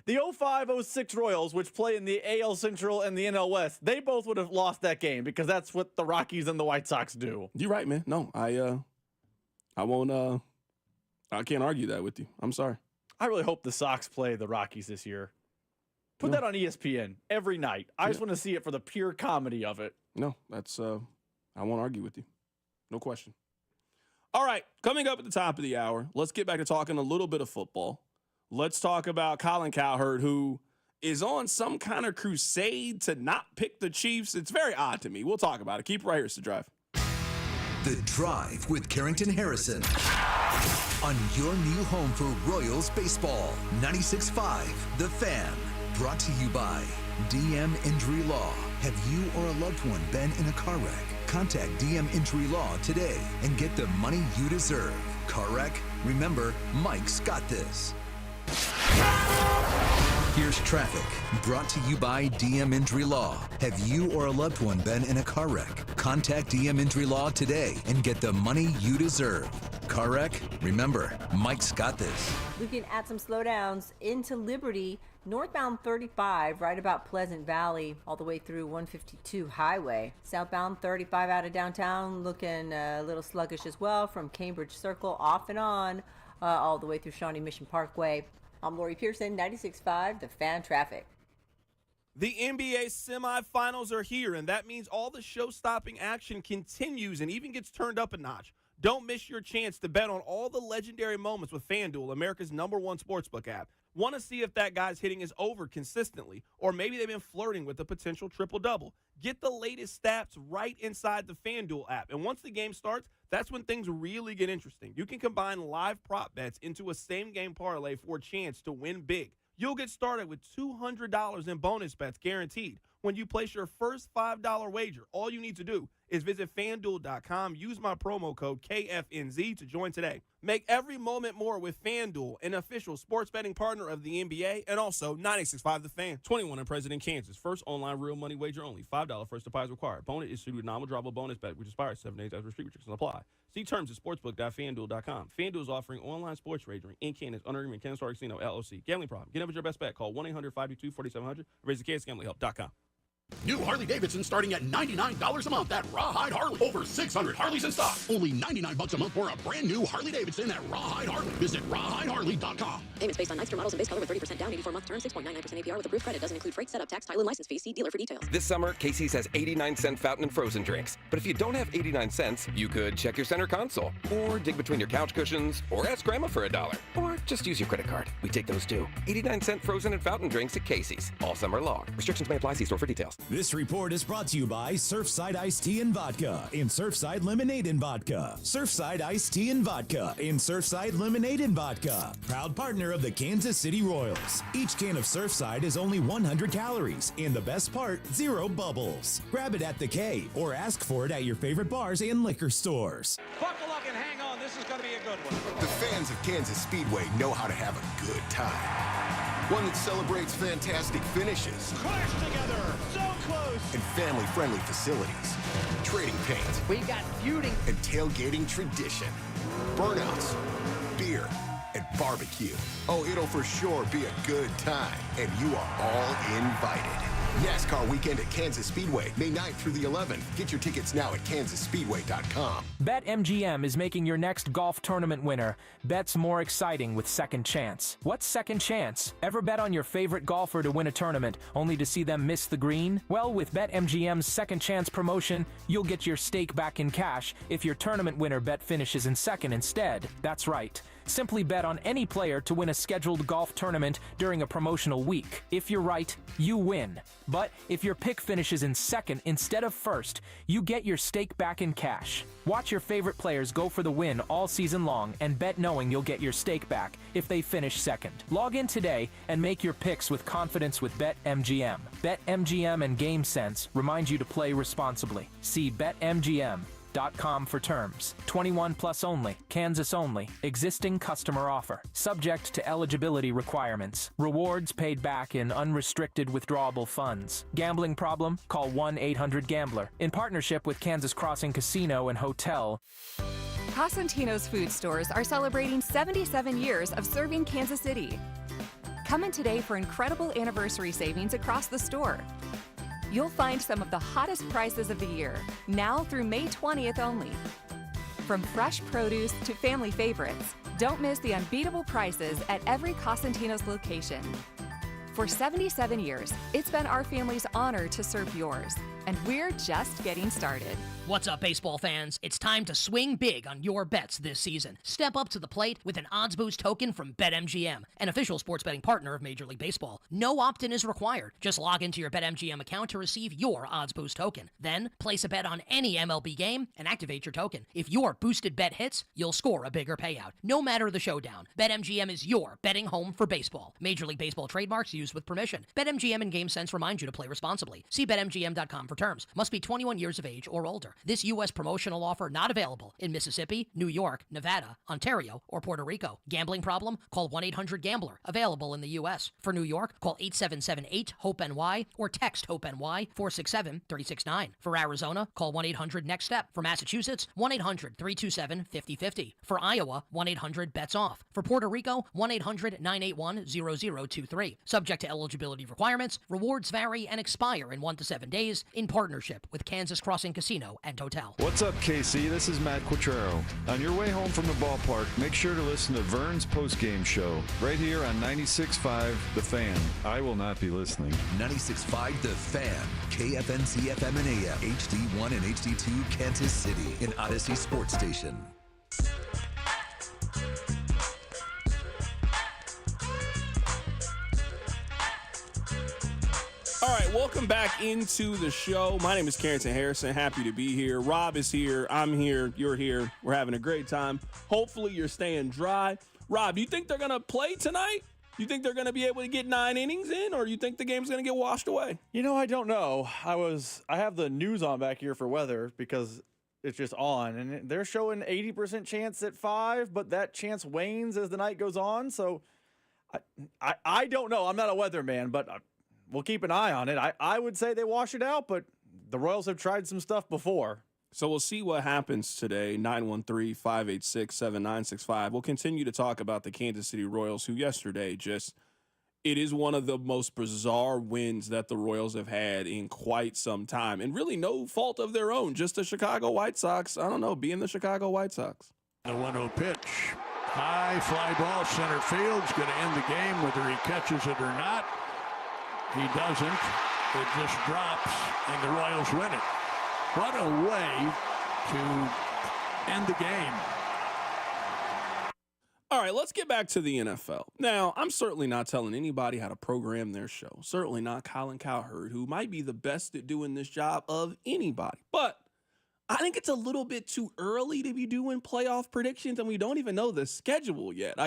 05-06 Royals, which play in the AL Central and the NL West, they both would have lost that game because that's what the Rockies and the White Sox do. You're right, man. No, I won't. I can't argue that with you. I'm sorry. I really hope the Sox play the Rockies this year. Put that on ESPN every night. I just want to see it for the pure comedy of it. No, that's I won't argue with you. No question. All right, coming up at the top of the hour, let's get back to talking a little bit of football. Let's talk about Colin Cowherd, who is on some kind of crusade to not pick the Chiefs. It's very odd to me. We'll talk about it. Keep it right here. It's The Drive. The Drive with Carrington Harrison on your new home for Royals baseball. 96.5 The Fan. Brought to you by DM Injury Law. Have you or a loved one been in a car wreck? Contact DM Injury Law today and get the money you deserve. Car wreck? Remember, Mike's got this. Here's traffic, brought to you by DM Injury Law. Have you or a loved one been in a car wreck? Contact DM Injury Law today and get the money you deserve. Car wreck? Remember, Mike's got this. Looking at some slowdowns into Liberty, northbound 35 right about Pleasant Valley all the way through 152 Highway. Southbound 35 out of downtown looking a little sluggish as well from Cambridge Circle off and on all the way through Shawnee Mission Parkway. I'm Lori Pearson, 96.5 The Fan Traffic. The NBA semifinals are here, and that means all the show-stopping action continues and even gets turned up a notch. Don't miss your chance to bet on all the legendary moments with FanDuel, America's #1 sportsbook app. Want to see if that guy's hitting his over consistently, or maybe they've been flirting with a potential triple-double. Get the latest stats right inside the FanDuel app. And once the game starts, that's when things really get interesting. You can combine live prop bets into a same-game parlay for a chance to win big. You'll get started with $200 in bonus bets guaranteed. When you place your first $5 wager, all you need to do is visit FanDuel.com, use my promo code KFNZ to join today. Make every moment more with FanDuel, an official sports betting partner of the NBA, and also 96.5 The Fan. 21 and President, Kansas. First online real money wager only. $5 first deposit required. Bonus issued with nominal drawable bonus bet, which expires 7 days after street restrictions apply. See terms at sportsbook.fanduel.com. FanDuel is offering online sports wagering in Kansas under agreement Kansas Star Casino, LLC. Gambling problem? Get up with your best bet. Call 1-800-522-4700. Raise the KansasGamblingHelp.com. New Harley-Davidson starting at $99 a month at Rawhide Harley. Over 600 Harleys in stock. Only $99 a month for a brand new Harley-Davidson at Rawhide Harley. Visit rawhideharley.com. Payments based on Nightster models and base color with 30% down, 84-month term, 6.99% APR with approved credit. Doesn't include freight, setup, tax, title, and license fees. See dealer for details. This summer, Casey's has 89-cent fountain and frozen drinks. But if you don't have 89 cents, you could check your center console, or dig between your couch cushions, or ask Grandma for $1, or just use your credit card. We take those too. 89-cent frozen and fountain drinks at Casey's all summer long. Restrictions may apply. See store for details. This report is brought to you by Surfside Iced Tea and Vodka and Surfside Lemonade and Vodka. Surfside Iced Tea and Vodka and Surfside Lemonade and Vodka. Proud partner of the Kansas City Royals. Each can of Surfside is only 100 calories and the best part, 0 bubbles. Grab it at the K or ask for it at your favorite bars and liquor stores. Buckle up and hang on. This is going to be a good one. The fans of Kansas Speedway know how to have a good time. One that celebrates fantastic finishes. Crash together. So close. And family-friendly facilities. Trading paint. We got feuding. And tailgating tradition. Burnouts. Beer. And barbecue. Oh, it'll for sure be a good time. And you are all invited. NASCAR weekend at Kansas Speedway, May 9th through the 11th. Get your tickets now at kansasspeedway.com. BetMGM is making your next golf tournament winner bets more exciting with Second Chance. What's Second Chance? Ever bet on your favorite golfer to win a tournament only to see them miss the green? Well, with BetMGM's Second Chance promotion, you'll get your stake back in cash if your tournament winner bet finishes in second instead. That's right. Simply bet on any player to win a scheduled golf tournament during a promotional week. If you're right, you win. But if your pick finishes in second instead of first, you get your stake back in cash. Watch your favorite players go for the win all season long and bet knowing you'll get your stake back if they finish second. Log in today and make your picks with confidence with BetMGM. BetMGM and GameSense remind you to play responsibly. See BetMGM.com for terms. 21 plus only. Kansas only. Existing customer offer. Subject to eligibility requirements. Rewards paid back in unrestricted withdrawable funds. Gambling problem? Call 1-800-GAMBLER. In partnership with Kansas Crossing Casino and Hotel. Cosentino's food stores are celebrating 77 years of serving Kansas City. Come in today for incredible anniversary savings across the store. You'll find some of the hottest prices of the year, now through May 20th only. From fresh produce to family favorites, don't miss the unbeatable prices at every Cosentino's location. For 77 years, it's been our family's honor to serve yours, and we're just getting started. What's up, baseball fans? It's time to swing big on your bets this season. Step up to the plate with an odds boost token from BetMGM, an official sports betting partner of Major League Baseball. No opt-in is required. Just log into your BetMGM account to receive your odds boost token. Then, place a bet on any MLB game and activate your token. If your boosted bet hits, you'll score a bigger payout. No matter the showdown, BetMGM is your betting home for baseball. Major League Baseball trademarks used with permission. BetMGM and GameSense remind you to play responsibly. See BetMGM.com for terms. Must be 21 years of age or older. This U.S. promotional offer not available in Mississippi, New York, Nevada, Ontario, or Puerto Rico. Gambling problem? Call 1-800-GAMBLER. Available in the U.S. For New York, call 877-8-HOPE-NY or text HOPE-NY 467-369. For Arizona, call 1-800-NEXT-STEP. For Massachusetts, 1-800-327-5050. For Iowa, 1-800-BETS-OFF. For Puerto Rico, 1-800-981-0023. Subject to eligibility requirements. Rewards vary and expire in 1 to 7 days in partnership with Kansas Crossing Casino and Hotel. What's up, KC? This is Matt Quattrero. On your way home from the ballpark, make sure to listen to Vern's postgame show right here on 96.5 The Fan. I will not be listening. 96.5 The Fan, KFNC FM and AM, HD1 and HD2 Kansas City, an Odyssey sports station. All right, welcome back into the show. My name is Carrington Harrison. Happy to be here. Rob is here. I'm here. You're here. We're having a great time. Hopefully you're staying dry. Rob, you think they're going to play tonight? You think they're going to be able to get 9 innings in, or you think the game's going to get washed away? You know, I don't know. I have the news on back here for weather because it's just on, and they're showing 80% chance at 5, but that chance wanes as the night goes on. So I don't know. I'm not a weatherman, but we'll keep an eye on it. I would say they wash it out, but the Royals have tried some stuff before. So we'll see what happens today. 913-586-7965. We'll continue to talk about the Kansas City Royals, who yesterday it is one of the most bizarre wins that the Royals have had in quite some time. And really no fault of their own, just the Chicago White Sox, being the Chicago White Sox. The 1-0 pitch. High fly ball, center field's going to end the game whether he catches it or not. He doesn't. It just drops, and the Royals win it. What a way to end the game. All right, let's get back to the NFL. Now, I'm certainly not telling anybody how to program their show. Certainly not Colin Cowherd, who might be the best at doing this job of anybody. But I think it's a little bit too early to be doing playoff predictions, and we don't even know the schedule yet.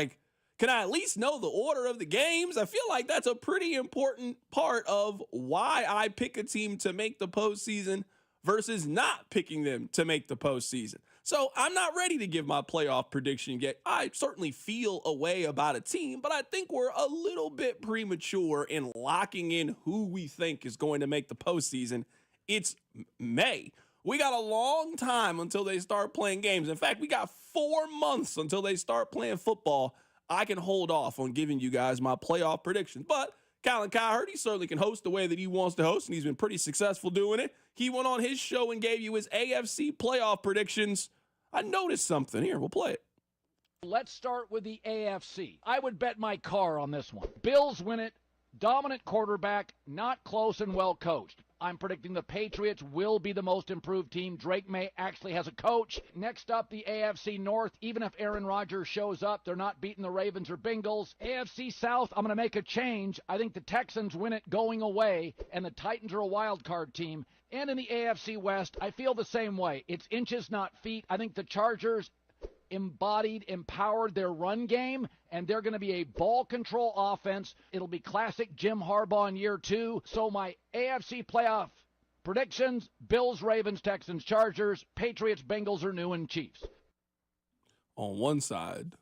Can I at least know the order of the games? I feel like that's a pretty important part of why I pick a team to make the postseason versus not picking them to make the postseason. So I'm not ready to give my playoff prediction yet. I certainly feel a way about a team, but I think we're a little bit premature in locking in who we think is going to make the postseason. It's May. We got a long time until they start playing games. In fact, we got 4 months until they start playing football. I can hold off on giving you guys my playoff predictions, but Colin Cowherd, he certainly can host the way that he wants to host, and he's been pretty successful doing it. He went on his show and gave you his AFC playoff predictions. I noticed something. Here, we'll play it. Let's start with the AFC. I would bet my car on this one. Bills win it. Dominant quarterback, not close and well coached. I'm predicting the Patriots will be the most improved team. Drake May actually has a coach. Next up, the AFC North. Even if Aaron Rodgers shows up, they're not beating the Ravens or Bengals. AFC South, I'm going to make a change. I think the Texans win it going away, and the Titans are a wild card team. And in the AFC West, I feel the same way. It's inches, not feet. I think the Chargers empowered their run game, and they're going to be a ball control offense. It'll be classic Jim Harbaugh in year 2. So my AFC playoff predictions: Bills, Ravens, Texans, Chargers, Patriots, Bengals, or New and Chiefs. On one side,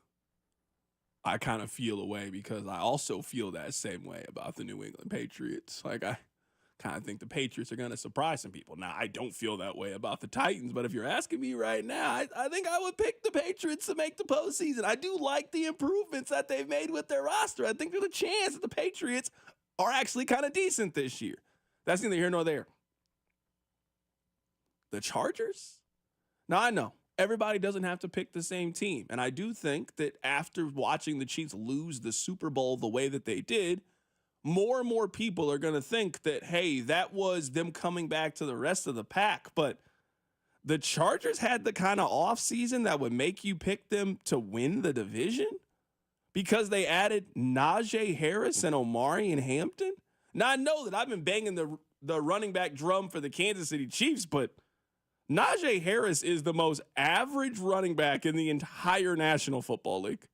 I kind of feel away because I also feel that same way about the New England Patriots. Like, I kind of think the Patriots are going to surprise some people. Now, I don't feel that way about the Titans, but if you're asking me right now, I think I would pick the Patriots to make the postseason. I do like the improvements that they've made with their roster. I think there's a chance that the Patriots are actually kind of decent this year. That's neither here nor there. The Chargers? Now, I know everybody doesn't have to pick the same team, and I do think that after watching the Chiefs lose the Super Bowl the way that they did, more and more people are going to think that, hey, that was them coming back to the rest of the pack. But the Chargers had the kind of offseason that would make you pick them to win the division because they added Najee Harris and Omari and Hampton. Now, I know that I've been banging the running back drum for the Kansas City Chiefs, but Najee Harris is the most average running back in the entire National Football League.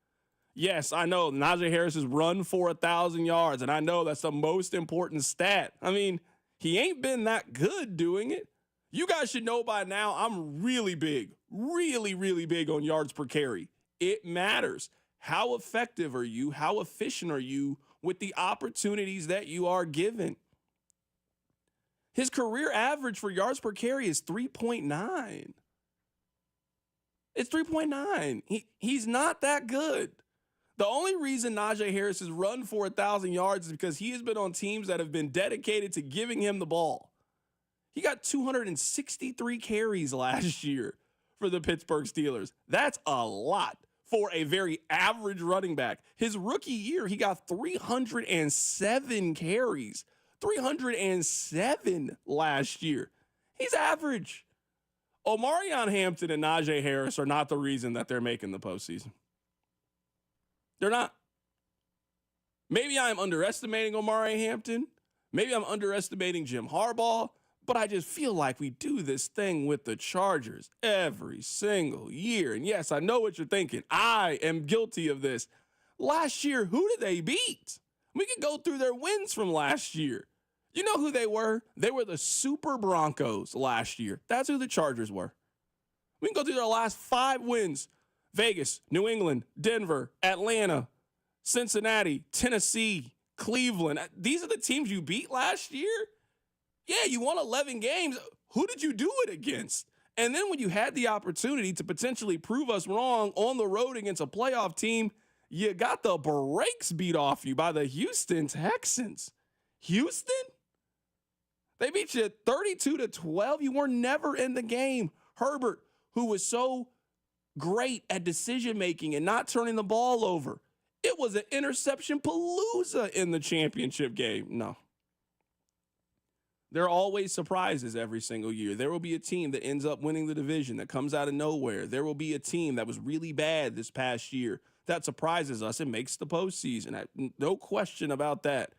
Yes, I know Najee Harris has run for 1,000 yards, and I know that's the most important stat. I mean, he ain't been that good doing it. You guys should know by now I'm really big on yards per carry. It matters. How effective are you? How efficient are you with the opportunities that you are given? His career average for yards per carry is 3.9. It's 3.9. He's not that good. The only reason Najee Harris has run for 1,000 yards is because he has been on teams that have been dedicated to giving him the ball. He got 263 carries last year for the Pittsburgh Steelers. That's a lot for a very average running back. His rookie year, he got 307 carries. 307 last year. He's average. Omarion Hampton and Najee Harris are not the reason that they're making the postseason. They're not. Maybe I'm underestimating Omari Hampton. Maybe I'm underestimating Jim Harbaugh. But I just feel like we do this thing with the Chargers every single year. And yes, I know what you're thinking. I am guilty of this. Last year, who did they beat? We can go through their wins from last year. You know who they were? They were the Super Broncos last year. That's who the Chargers were. We can go through their last 5 wins. Vegas, New England, Denver, Atlanta, Cincinnati, Tennessee, Cleveland. These are the teams you beat last year? Yeah, you won 11 games. Who did you do it against? And then when you had the opportunity to potentially prove us wrong on the road against a playoff team, you got the brakes beat off you by the Houston Texans. Houston? They beat you 32-12. You were never in the game. Herbert, who was so great at decision-making and not turning the ball over. It was an interception palooza in the championship game. No. There are always surprises every single year. There will be a team that ends up winning the division that comes out of nowhere. There will be a team that was really bad this past year that surprises us and makes the postseason. No question about that.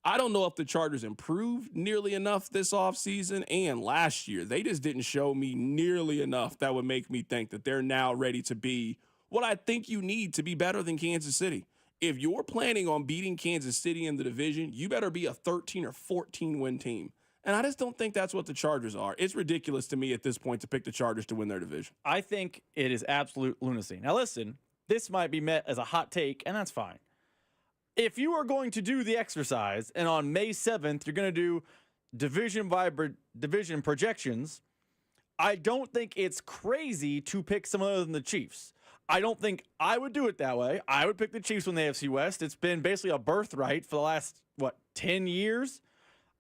I don't know if the Chargers improved nearly enough this offseason and last year. They just didn't show me nearly enough that would make me think that they're now ready to be what I think you need to be better than Kansas City. If you're planning on beating Kansas City in the division, you better be a 13 or 14 win team. And I just don't think that's what the Chargers are. It's ridiculous to me at this point to pick the Chargers to win their division. I think it is absolute lunacy. Now listen, this might be met as a hot take, and that's fine. If you are going to do the exercise, and on May 7th, you're going to do division by division projections, I don't think it's crazy to pick someone other than the Chiefs. I don't think I would do it that way. I would pick the Chiefs win the AFC West. It's been basically a birthright for the last, 10 years?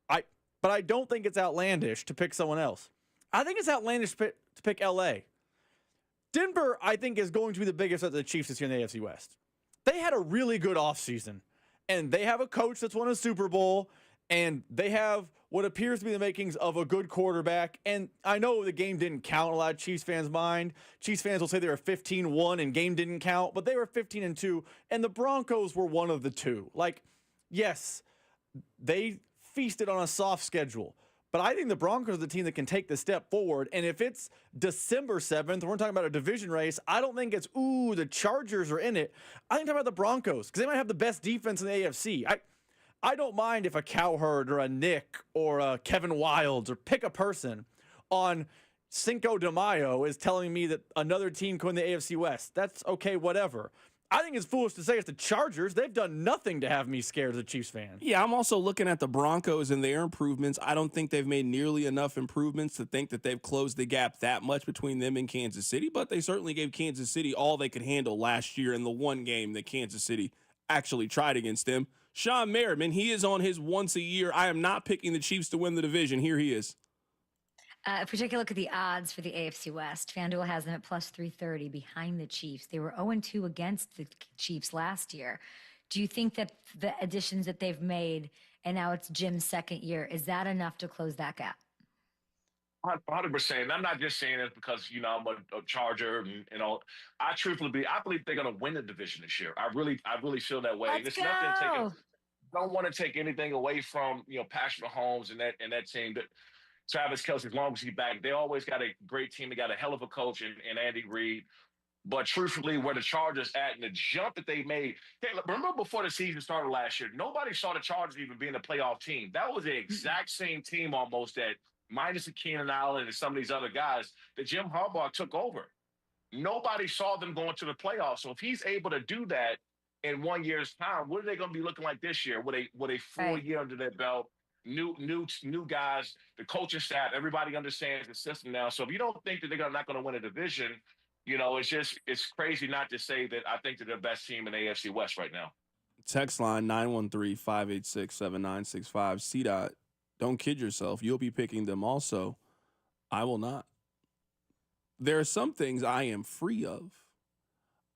But I don't think it's outlandish to pick someone else. I think it's outlandish to pick LA. Denver, I think, is going to be the biggest of the Chiefs this year in the AFC West. They had a really good offseason. and they have a coach that's won a Super Bowl, and they have what appears to be the makings of a good quarterback. And I know the game didn't count in a lot of Chiefs fans' mind. Chiefs fans will say they were 15-1 and game didn't count, but they were 15-2, and the Broncos were one of the two. Like, yes, they feasted on a soft schedule, but I think the Broncos are the team that can take the step forward. And if it's December 7th, we're talking about a division race, I don't think it's, the Chargers are in it. I think about the Broncos because they might have the best defense in the AFC. I don't mind if a Cowherd or a Nick or a Kevin Wildes or pick a person on Cinco de Mayo is telling me that another team can win the AFC West. That's okay, whatever. I think it's foolish to say it's the Chargers. They've done nothing to have me scared as a Chiefs fan. Yeah, I'm also looking at the Broncos and their improvements. I don't think they've made nearly enough improvements to think that they've closed the gap that much between them and Kansas City, but they certainly gave Kansas City all they could handle last year in the one game that Kansas City actually tried against them. Sean Merriman, he is on his once a year. I am not picking the Chiefs to win the division. Here he is. If we take a look at the odds for the AFC West, FanDuel has them at plus 330 behind the Chiefs. They were 0-2 against the Chiefs last year. Do you think that the additions that they've made, and now it's Jim's second year, is that enough to close that gap? 100%. I'm not just saying it because, I'm a Charger and all. I believe they're going to win the division this year. I really feel that way. Let's and go. Don't want to take anything away from, Patrick Mahomes and that team. That Travis Kelce, as long as he's back, they always got a great team. They got a hell of a coach in Andy Reid. But truthfully, where the Chargers at and the jump that they made, remember before the season started last year, nobody saw the Chargers even being a playoff team. That was the exact same team almost that, minus Keenan Allen and some of these other guys, that Jim Harbaugh took over. Nobody saw them going to the playoffs. So if he's able to do that in 1 year's time, what are they going to be looking like this year with a full year under their belt? New guys, the coaching staff, everybody understands the system now. So if you don't think that they're not going to win a division, it's crazy not to say that I think they're the best team in the AFC West right now. Text line 913-586-7965. CDOT, don't kid yourself. You'll be picking them also. I will not. There are some things I am free of.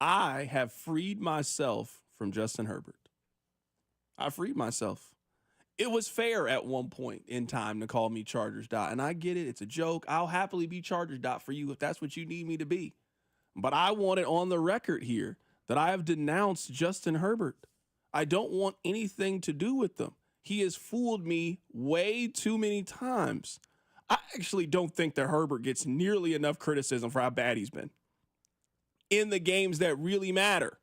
I have freed myself from Justin Herbert. I freed myself. It was fair at one point in time to call me Chargers Dot, and I get it. It's a joke. I'll happily be Chargers Dot for you if that's what you need me to be. But I want it on the record here that I have denounced Justin Herbert. I don't want anything to do with them. He has fooled me way too many times. I actually don't think that Herbert gets nearly enough criticism for how bad he's been in the games that really matter.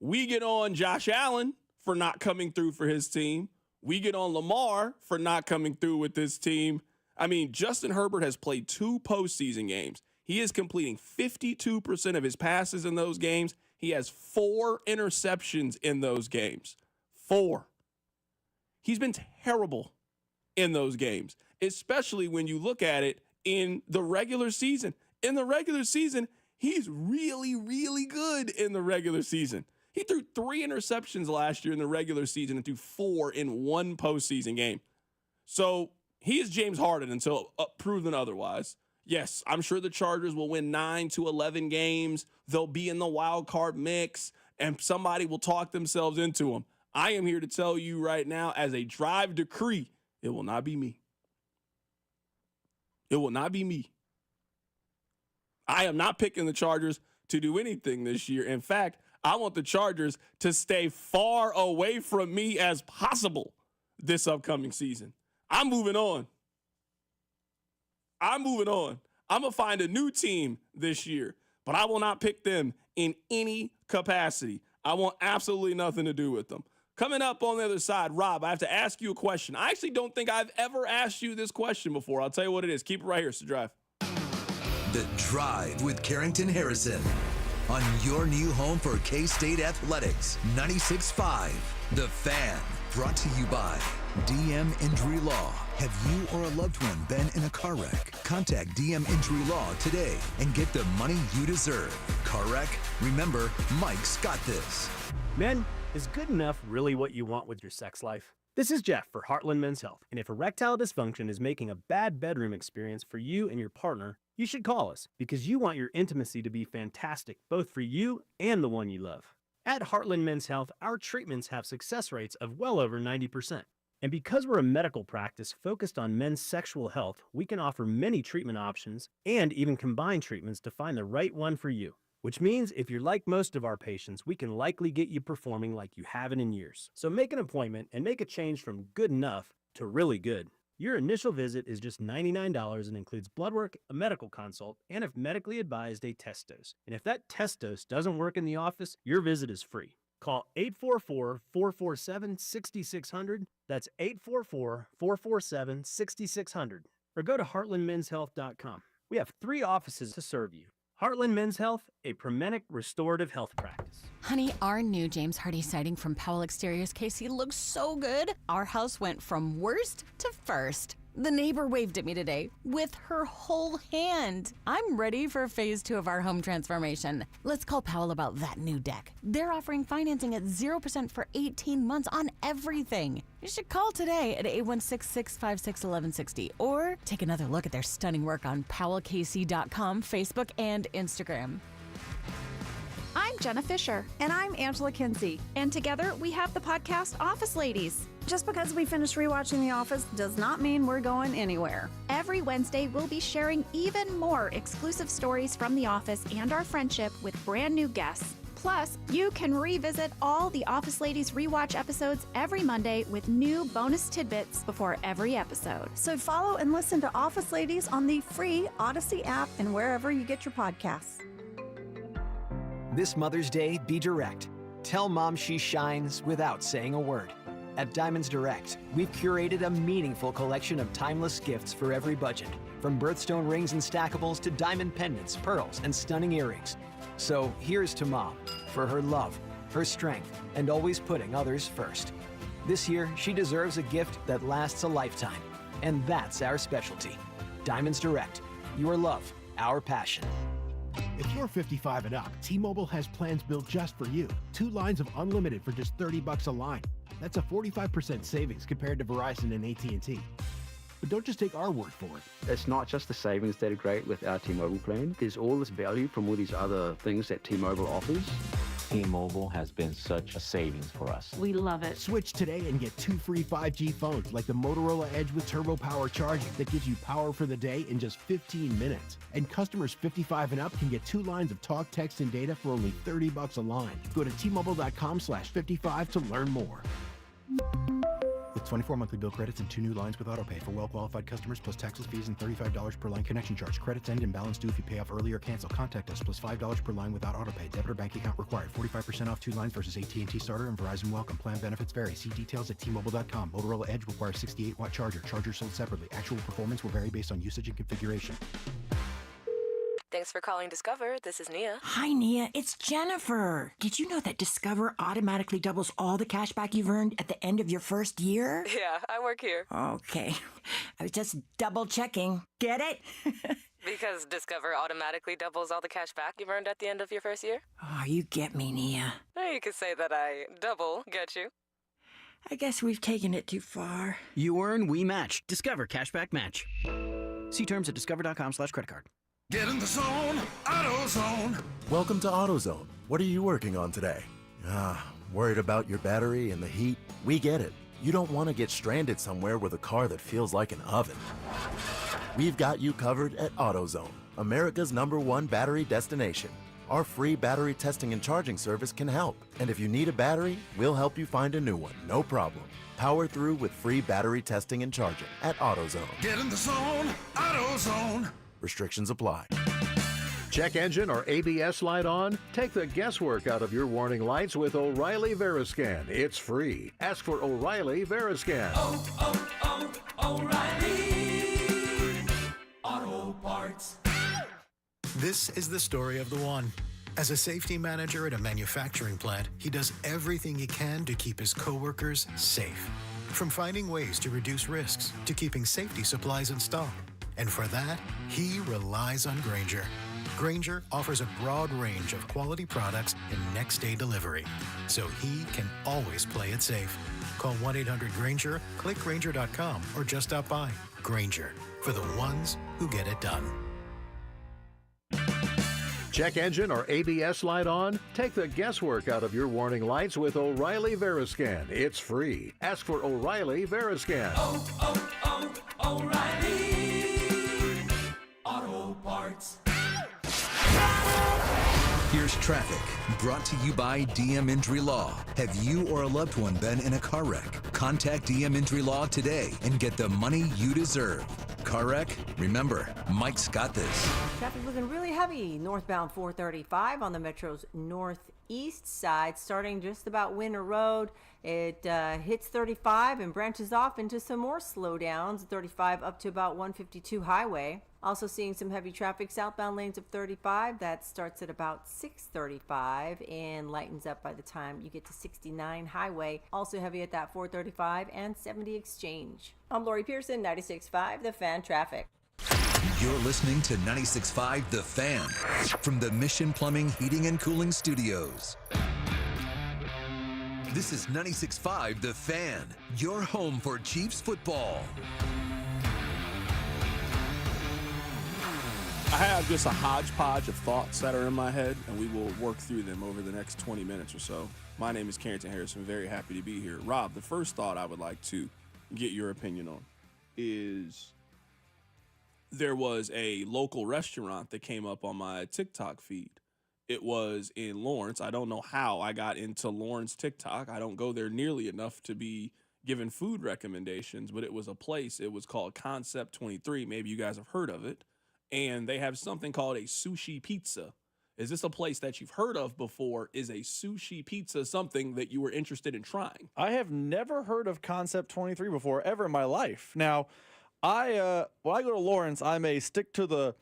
We get on Josh Allen for not coming through for his team. We get on Lamar for not coming through with this team. I mean, Justin Herbert has played 2 postseason games. He is completing 52% of his passes in those games. He has 4 interceptions in those games. 4. He's been terrible in those games, especially when you look at it in the regular season. In the regular season, he's really, really good in the regular season. He threw 3 interceptions last year in the regular season and threw 4 in 1 postseason game. So he is James Harden until proven otherwise. Yes, I'm sure the Chargers will win 9 to 11 games. They'll be in the wild card mix, and somebody will talk themselves into them. I am here to tell you right now, as a drive decree, it will not be me. It will not be me. I am not picking the Chargers to do anything this year. In fact, I want the Chargers to stay far away from me as possible this upcoming season. I'm moving on. I'm going to find a new team this year, but I will not pick them in any capacity. I want absolutely nothing to do with them. Coming up on the other side, Rob, I have to ask you a question. I actually don't think I've ever asked you this question before. I'll tell you what it is. Keep it right here. It's The Drive. The Drive with Carrington Harrison on your new home for K-State Athletics, 96.5 The Fan. Brought to you by DM Injury Law. Have you or a loved one been in a car wreck? Contact DM Injury Law today and get the money you deserve. Car wreck? Remember, Mike's got this. Men, is good enough really what you want with your sex life? This is Jeff for Heartland Men's Health, and if erectile dysfunction is making a bad bedroom experience for you and your partner, you should call us because you want your intimacy to be fantastic, both for you and the one you love. At Heartland Men's Health, our treatments have success rates of well over 90%. And because we're a medical practice focused on men's sexual health, we can offer many treatment options and even combine treatments to find the right one for you. Which means if you're like most of our patients, we can likely get you performing like you haven't in years. So make an appointment and make a change from good enough to really good. Your initial visit is just $99 and includes blood work, a medical consult, and if medically advised, a test dose. And if that test dose doesn't work in the office, your visit is free. Call 844-447-6600. That's 844-447-6600. Or go to heartlandmenshealth.com. We have 3 offices to serve you. Heartland Men's Health, a Promenic restorative health practice. Honey, our new James Hardy siding from Powell Exteriors KC looks so good. Our house went from worst to first. The neighbor waved at me today with her whole hand. I'm ready for phase 2 of our home transformation. Let's call Powell about that new deck. They're offering financing at 0% for 18 months on everything. You should call today at 816-656-1160 or take another look at their stunning work on powellkc.com, Facebook, and Instagram. I'm Jenna Fisher. And I'm Angela Kinsey. And together we have the podcast Office Ladies. Just because we finished rewatching The Office does not mean we're going anywhere. Every Wednesday, we'll be sharing even more exclusive stories from The Office and our friendship with brand new guests. Plus, you can revisit all the Office Ladies rewatch episodes every Monday with new bonus tidbits before every episode. So follow and listen to Office Ladies on the free Odyssey app and wherever you get your podcasts. This Mother's Day, be direct. Tell mom she shines without saying a word. At Diamonds Direct, we've curated a meaningful collection of timeless gifts for every budget, from birthstone rings and stackables to diamond pendants, pearls, and stunning earrings. So here's to Mom for her love, her strength, and always putting others first. This year, she deserves a gift that lasts a lifetime, and that's our specialty. Diamonds Direct, your love, our passion. If you're 55 and up, T-Mobile has plans built just for you. 2 lines of unlimited for just $30 a line. That's a 45% savings compared to Verizon and AT&T. But don't just take our word for it. It's not just the savings that are great with our T-Mobile plan. There's all this value from all these other things that T-Mobile offers. T-Mobile has been such a savings for us. We love it. Switch today and get 2 free 5G phones like the Motorola Edge with Turbo Power charging that gives you power for the day in just 15 minutes. And customers 55 and up can get 2 lines of talk, text, and data for only $30 a line. Go to T-Mobile.com/55 to learn more. With 24 monthly bill credits and 2 new lines with autopay for well-qualified customers, plus taxes, fees, and $35 per line connection charge. Credits end and balance due if you pay off early or cancel. Contact us, plus $5 per line without autopay. Debit or bank account required. 45% off 2 lines versus AT&T Starter and Verizon Welcome. Plan benefits vary. See details at T-Mobile.com. Motorola Edge requires 68-watt charger. Charger sold separately. Actual performance will vary based on usage and configuration. Thanks for calling Discover. This is Nia. Hi, Nia. It's Jennifer. Did you know that Discover automatically doubles all the cash back you've earned at the end of your first year? Yeah, I work here. Okay. I was just double checking. Get it? Because Discover automatically doubles all the cash back you've earned at the end of your first year? Oh, you get me, Nia. You could say that I double get you. I guess we've taken it too far. You earn, we match. Discover Cashback Match. See terms at discover.com/creditcard. Get in the zone, AutoZone. Welcome to AutoZone. What are you working on today? Worried about your battery and the heat? We get it. You don't want to get stranded somewhere with a car that feels like an oven. We've got you covered at AutoZone, America's #1 battery destination. Our free battery testing and charging service can help. And if you need a battery, we'll help you find a new one, no problem. Power through with free battery testing and charging at AutoZone. Get in the zone, AutoZone. Restrictions apply. Check engine or ABS light on? Take the guesswork out of your warning lights with O'Reilly Veriscan. It's free. Ask for O'Reilly Veriscan. O'Reilly Auto Parts. This is the story of the one. As a safety manager at a manufacturing plant, he does everything he can to keep his coworkers safe. From finding ways to reduce risks to keeping safety supplies in stock. And for that, he relies on Grainger. Grainger offers a broad range of quality products and next-day delivery, so he can always play it safe. Call 1-800-GRAINGER, click Grainger.com, or just stop by. Grainger, for the ones who get it done. Check engine or ABS light on? Take the guesswork out of your warning lights with O'Reilly Veriscan. It's free. Ask for O'Reilly Veriscan. O'Reilly Auto Parts. Here's traffic, brought to you by DM Injury Law. Have you or a loved one been in a car wreck? Contact DM Injury Law today and get the money you deserve. Car wreck? Remember, Mike's got this. Traffic looking really heavy northbound 435 on the Metro's northeast side, starting just about Winter Road. It hits 35 and branches off into some more slowdowns, 35 up to about 152 Highway. Also seeing some heavy traffic southbound lanes of 35. That starts at about 635 and lightens up by the time you get to 69 Highway. Also heavy at that 435 and 70 Exchange. I'm Lori Pearson, 96.5 The Fan Traffic. You're listening to 96.5 The Fan from the Mission Plumbing, Heating, and Cooling Studios. This is 96.5 The Fan, your home for Chiefs football. I have just a hodgepodge of thoughts that are in my head, and we will work through them over the next 20 minutes or so. My name is Carrington Harrison. Very happy to be here. Rob, the first thought I would like to get your opinion on is there was a local restaurant that came up on my TikTok feed. It was in Lawrence. I don't know how I got into Lawrence TikTok. I don't go there nearly enough to be given food recommendations, but it was a place. It was called Concept 23. Maybe you guys have heard of it. And they have something called a sushi pizza. Is this a place that you've heard of before? Is a sushi pizza something that you were interested in trying? I have never heard of Concept 23 before, ever in my life. Now, when I go to Lawrence, I may stick to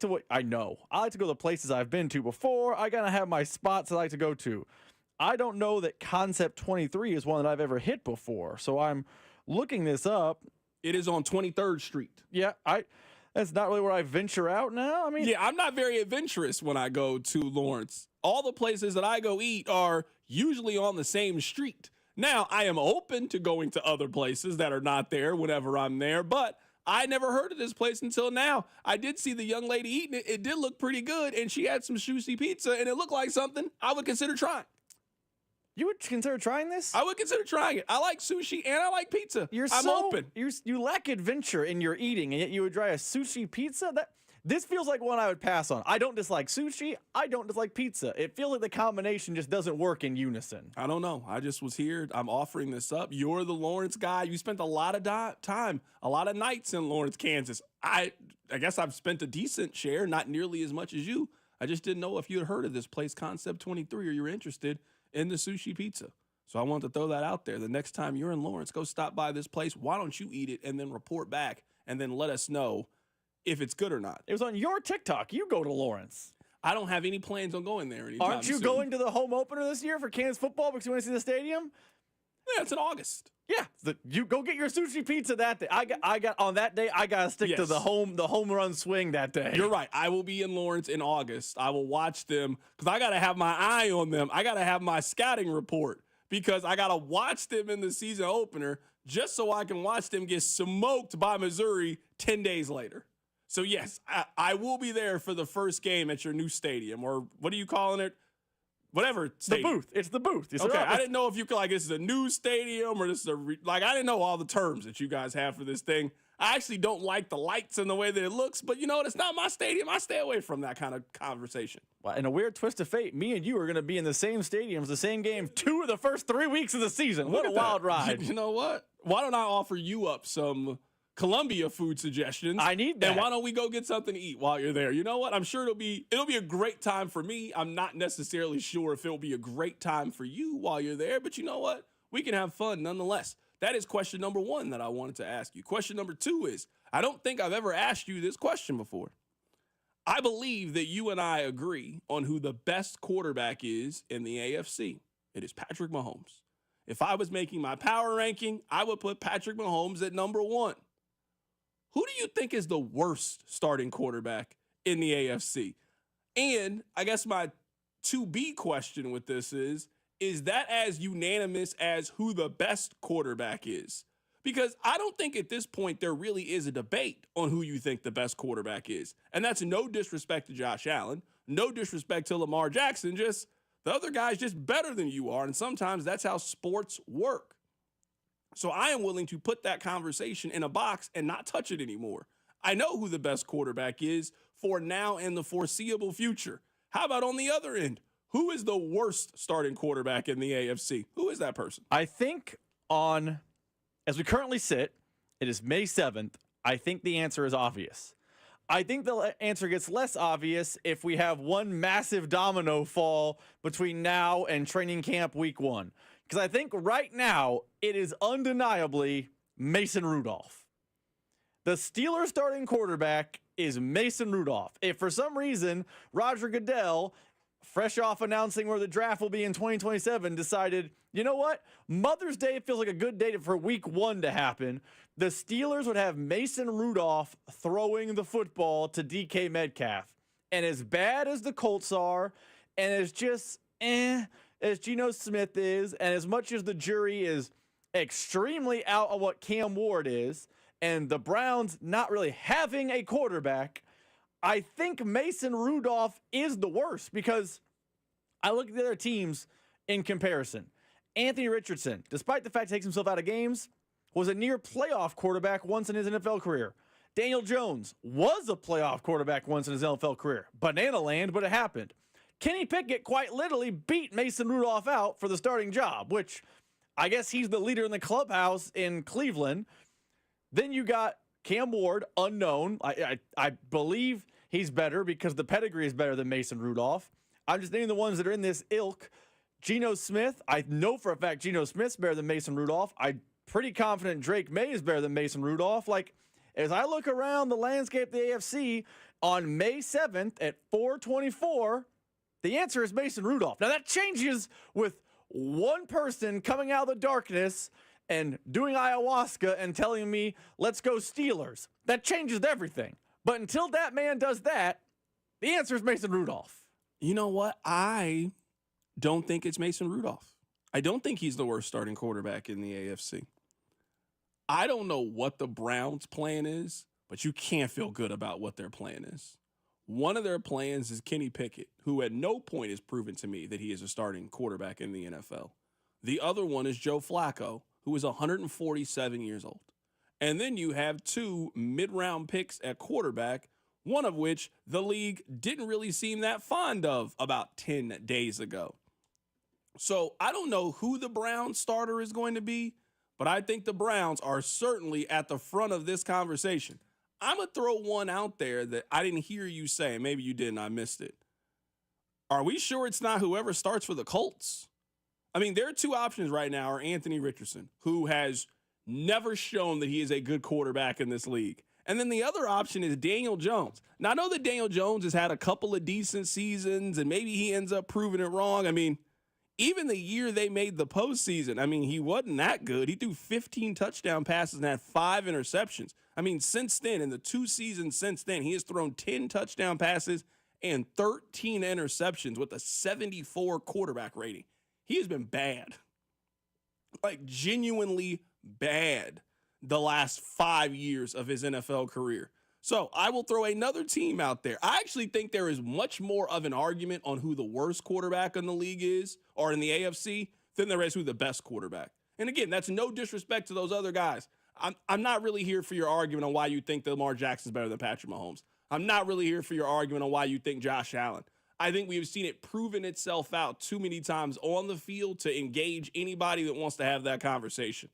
what I know. I like to go to the places I've been to before. I gotta have my spots I like to go to. I don't know that Concept 23 is one that I've ever hit before, so I'm looking this up. It is on 23rd Street. Yeah, that's not really where I venture out now. Yeah, I'm not very adventurous when I go to Lawrence. All the places that I go eat are usually on the same street. Now, I am open to going to other places that are not there whenever I'm there, but I never heard of this place until now. I did see the young lady eating it. It did look pretty good, and she had some sushi pizza, and it looked like something I would consider trying. You would consider trying this? I would consider trying it. I like sushi and I like pizza. I'm open. You lack adventure in your eating, and yet you would try a sushi pizza? This feels like one I would pass on. I don't dislike sushi. I don't dislike pizza. It feels like the combination just doesn't work in unison. I don't know. I just was here. I'm offering this up. You're the Lawrence guy. You spent a lot of time, a lot of nights in Lawrence, Kansas. I guess I've spent a decent share, not nearly as much as you. I just didn't know if you had heard of this place, Concept 23, or you were interested in the sushi pizza. So I wanted to throw that out there. The next time you're in Lawrence, go stop by this place. Why don't you eat it and then report back and then let us know if it's good or not? It was on your TikTok. You go to Lawrence. I don't have any plans on going there anytime Aren't you soon. going to the home opener this year for Kansas football because you want to see the stadium? Yeah, it's in August. Yeah, you go get your sushi pizza that day. I got on that day. I gotta stick to the home run swing that day. You're right. I will be in Lawrence in August. I will watch them because I gotta have my eye on them. I gotta have my scouting report because I gotta watch them in the season opener just so I can watch them get smoked by Missouri 10 days later. So yes, I will be there for the first game at your new stadium, or what are you calling it? Whatever stadium. The booth. It's the booth. Okay, I didn't know if you could, this is a new stadium or this is I didn't know all the terms that you guys have for this thing. I actually don't like the lights and the way that it looks, but you know what? It's not my stadium. I stay away from that kind of conversation. Well, in a weird twist of fate, me and you are going to be in the same stadiums, the same game, 2 of the first 3 weeks of the season. What a wild ride. You know what? Why don't I offer you up some Columbia food suggestions? I need that. And why don't we go get something to eat while you're there? You know what? I'm sure it'll be a great time for me. I'm not necessarily sure if it'll be a great time for you while you're there, but you know what? We can have fun nonetheless. That is question number 1 that I wanted to ask you. Question number 2 is, I don't think I've ever asked you this question before. I believe that you and I agree on who the best quarterback is in the AFC. It is Patrick Mahomes. If I was making my power ranking, I would put Patrick Mahomes at number 1. Who do you think is the worst starting quarterback in the AFC? And I guess my 2B question with this is that as unanimous as who the best quarterback is? Because I don't think at this point there really is a debate on who you think the best quarterback is. And that's no disrespect to Josh Allen, no disrespect to Lamar Jackson, just the other guy's just better than you are. And sometimes that's how sports work. So I am willing to put that conversation in a box and not touch it anymore. I know who the best quarterback is for now and the foreseeable future. How about on the other end? Who is the worst starting quarterback in the AFC? Who is that person? I think as we currently sit, it is May 7th. I think the answer is obvious. I think the answer gets less obvious if we have one massive domino fall between now and training camp week 1. Because I think right now it is undeniably Mason Rudolph. The Steelers starting quarterback is Mason Rudolph. If for some reason Roger Goodell, fresh off announcing where the draft will be in 2027, decided, you know what? Mother's Day feels like a good day for week 1 to happen. The Steelers would have Mason Rudolph throwing the football to DK Metcalf. And as bad as the Colts are, and as just as Geno Smith is, and as much as the jury is extremely out on what Cam Ward is, and the Browns not really having a quarterback, I think Mason Rudolph is the worst because I look at the other teams in comparison. Anthony Richardson, despite the fact he takes himself out of games, was a near playoff quarterback once in his NFL career. Daniel Jones was a playoff quarterback once in his NFL career. Banana land, but it happened. Kenny Pickett quite literally beat Mason Rudolph out for the starting job, which I guess he's the leader in the clubhouse in Cleveland. Then you got Cam Ward, unknown. I believe he's better because the pedigree is better than Mason Rudolph. I'm just naming the ones that are in this ilk. Geno Smith, I know for a fact Geno Smith's better than Mason Rudolph. I'm pretty confident Drake May is better than Mason Rudolph. Like, as I look around the landscape of the AFC on May 7th at 4:24, the answer is Mason Rudolph. Now, that changes with one person coming out of the darkness and doing ayahuasca and telling me, let's go Steelers. That changes everything. But until that man does that, the answer is Mason Rudolph. You know what? I don't think it's Mason Rudolph. I don't think he's the worst starting quarterback in the AFC. I don't know what the Browns' plan is, but you can't feel good about what their plan is. One of their plans is Kenny Pickett, who at no point has proven to me that he is a starting quarterback in the NFL. The other one is Joe Flacco, who is 147 years old. And then you have 2 mid-round picks at quarterback, one of which the league didn't really seem that fond of about 10 days ago. So I don't know who the Browns starter is going to be, but I think the Browns are certainly at the front of this conversation. I'm going to throw one out there that I didn't hear you say. Maybe you didn't. I missed it. Are we sure it's not whoever starts for the Colts? I mean, their 2 options right now are Anthony Richardson, who has never shown that he is a good quarterback in this league. And then the other option is Daniel Jones. Now, I know that Daniel Jones has had a couple of decent seasons, and maybe he ends up proving it wrong. I mean, even the year they made the postseason, I mean, he wasn't that good. He threw 15 touchdown passes and had 5 interceptions. I mean, since then, in the 2 seasons since then, he has thrown 10 touchdown passes and 13 interceptions with a 74 quarterback rating. He has been bad, like genuinely bad the last 5 years of his NFL career. So I will throw another team out there. I actually think there is much more of an argument on who the worst quarterback in the league is, or in the AFC, than there is who the best quarterback. And again, that's no disrespect to those other guys. I'm not really here for your argument on why you think that Lamar Jackson's better than Patrick Mahomes. I'm not really here for your argument on why you think Josh Allen. I think we've seen it proven itself out too many times on the field to engage anybody that wants to have that conversation.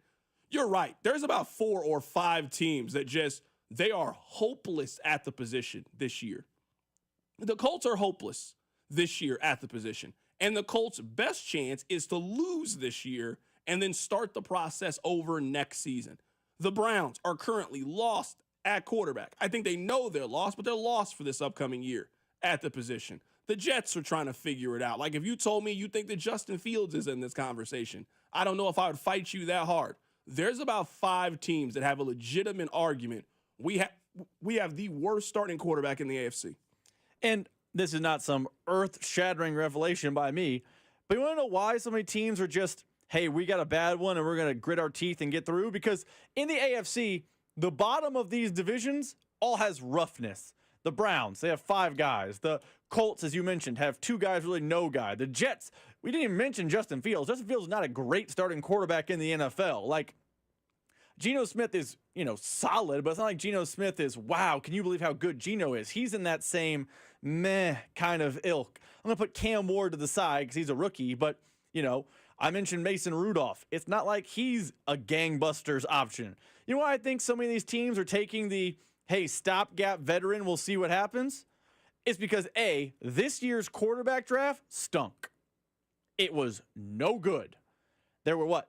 You're right. There's about 4 or 5 teams that they are hopeless at the position this year. The Colts are hopeless this year at the position. And the Colts' best chance is to lose this year and then start the process over next season. The Browns are currently lost at quarterback. I think they know they're lost, but they're lost for this upcoming year at the position. The Jets are trying to figure it out. Like, if you told me you think that Justin Fields is in this conversation, I don't know if I would fight you that hard. There's about 5 teams that have a legitimate argument. We have the worst starting quarterback in the AFC. And this is not some earth-shattering revelation by me, but you want to know why so many teams are just hey, we got a bad one and we're going to grit our teeth and get through? Because in the AFC, the bottom of these divisions all has roughness. The Browns, they have 5 guys. The Colts, as you mentioned, have 2 guys, really no guy. The Jets, we didn't even mention Justin Fields. Justin Fields is not a great starting quarterback in the NFL. Like, Geno Smith is, solid, but it's not like Geno Smith is, wow, can you believe how good Geno is? He's in that same meh kind of ilk. I'm going to put Cam Ward to the side because he's a rookie, but, I mentioned Mason Rudolph. It's not like he's a gangbusters option. You know why I think so many of these teams are taking the, hey, stopgap veteran, we'll see what happens? It's because, A, this year's quarterback draft stunk. It was no good. There were,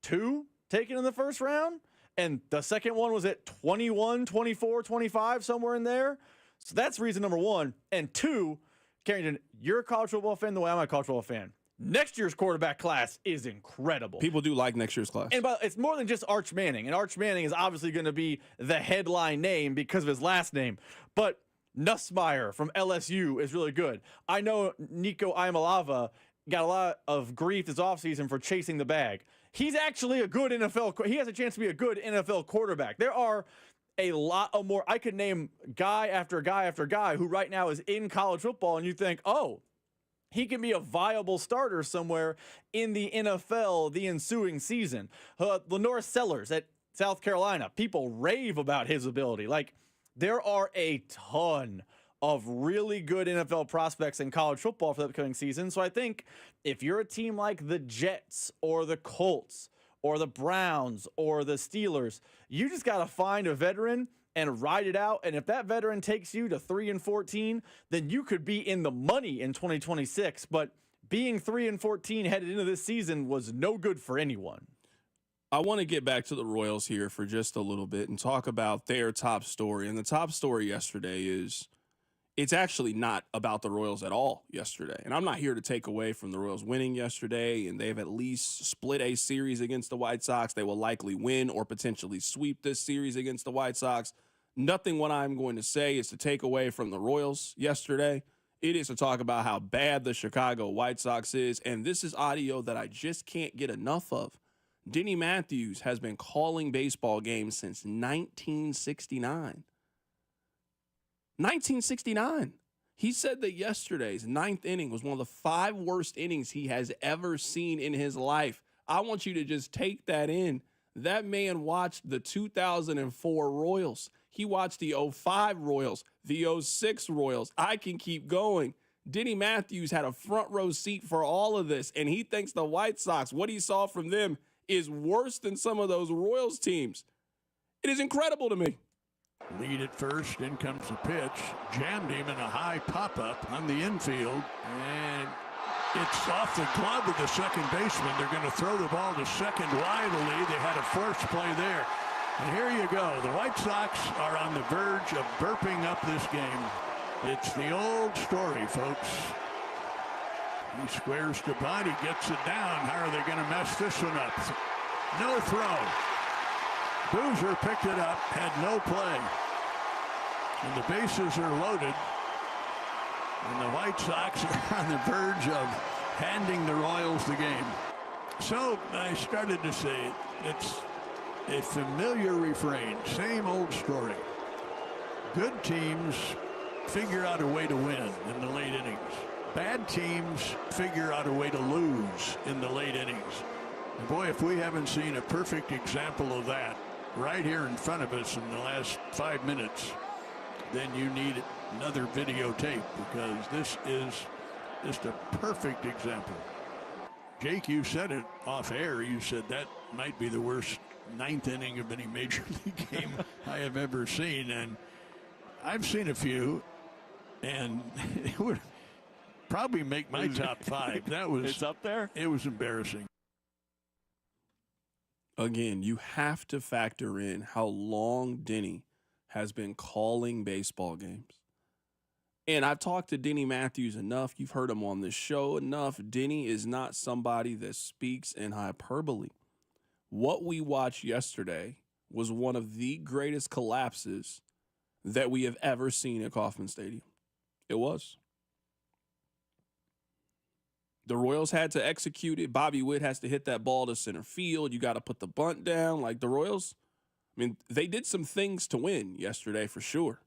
2 taken in the first round? And the second one was at 21, 24, 25, somewhere in there. So that's reason number 1. And 2, Carrington, you're a college football fan the way I'm a college football fan. Next year's quarterback class is incredible. People do like next year's class. And it's more than just Arch Manning. And Arch Manning is obviously going to be the headline name because of his last name. But Nussmeier from LSU is really good. I know Nico Iamaleava got a lot of grief this offseason for chasing the bag. He's actually a good NFL. He has a chance to be a good NFL quarterback. There are a lot of more. I could name guy after guy after guy who right now is in college football, and you think, oh, he can be a viable starter somewhere in the NFL the ensuing season. Lenore Sellers at South Carolina. People rave about his ability. Like, there are a ton of really good NFL prospects in college football for the upcoming season. So I think if you're a team like the Jets or the Colts or the Browns or the Steelers, you just got to find a veteran and ride it out. And if that veteran takes you to 3-14, then you could be in the money in 2026. But being 3-14 headed into this season was no good for anyone. I want to get back to the Royals here for just a little bit and talk about their top story. And the top story yesterday is it's actually not about the Royals at all yesterday. And I'm not here to take away from the Royals winning yesterday, and they've at least split a series against the White Sox. They will likely win or potentially sweep this series against the White Sox. Nothing what I'm going to say is to take away from the Royals yesterday. It is to talk about how bad the Chicago White Sox is, and this is audio that I just can't get enough of. Denny Matthews has been calling baseball games since 1969. 1969. He said that yesterday's 9th inning was one of the 5 worst innings he has ever seen in his life. I want you to just take that in. That man watched the 2004 Royals. He watched the 05 Royals, the 06 Royals. I can keep going. Denny Matthews had a front row seat for all of this, and he thinks the White Sox, what he saw from them, is worse than some of those Royals teams. It is incredible to me. Lead at first, in comes the pitch. Jammed him in a high pop-up on the infield. And it's off the glove of the second baseman. They're going to throw the ball to second widely. They had a force play there. And here you go. The White Sox are on the verge of burping up this game. It's the old story, folks. He squares to body, gets it down. How are they going to mess this one up? No throw. Boozer picked it up, had no play. And the bases are loaded. And the White Sox are on the verge of handing the Royals the game. So I started to say it's a familiar refrain, same old story. Good teams figure out a way to win in the late innings. Bad teams figure out a way to lose in the late innings. And boy, if we haven't seen a perfect example of that right here in front of us in the last 5 minutes, then you need another videotape, because this is just a perfect example. Jake, you said it off air. You said that might be the worst 9th inning of any major league game I have ever seen. And I've seen a few, and it would probably make my top 5. That was, it's up there. It was embarrassing. Again, you have to factor in how long Denny has been calling baseball games. And I've talked to Denny Matthews enough. You've heard him on this show enough. Denny is not somebody that speaks in hyperbole. What we watched yesterday was one of the greatest collapses that we have ever seen at Kauffman Stadium. It was. The Royals had to execute it. Bobby Witt has to hit that ball to center field. You got to put the bunt down. Like the Royals, I mean, they did some things to win yesterday for sure.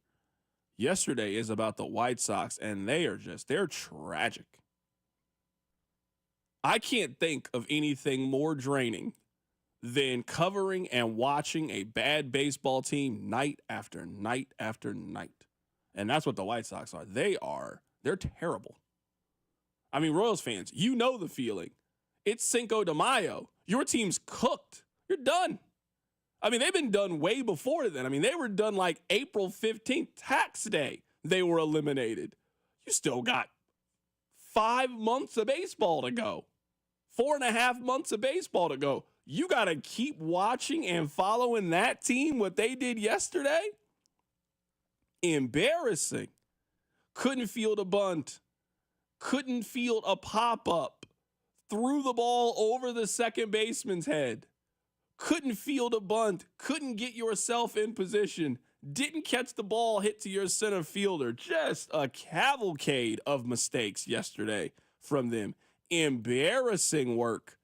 Yesterday is about the White Sox, and they're tragic. I can't think of anything more draining than covering and watching a bad baseball team night after night after night. And that's what the White Sox are. They're terrible. I mean, Royals fans, you know the feeling. It's Cinco de Mayo. Your team's cooked. You're done. I mean, they've been done way before then. I mean, they were done like April 15th, tax day. They were eliminated. You still got 5 months of baseball to go. 4.5 months of baseball to go. You got to keep watching and following that team, what they did yesterday. Embarrassing. Couldn't field a bunt. Couldn't field a pop-up. Threw the ball over the second baseman's head. Couldn't field a bunt. Couldn't get yourself in position. Didn't catch the ball hit to your center fielder. Just a cavalcade of mistakes yesterday from them. Embarrassing work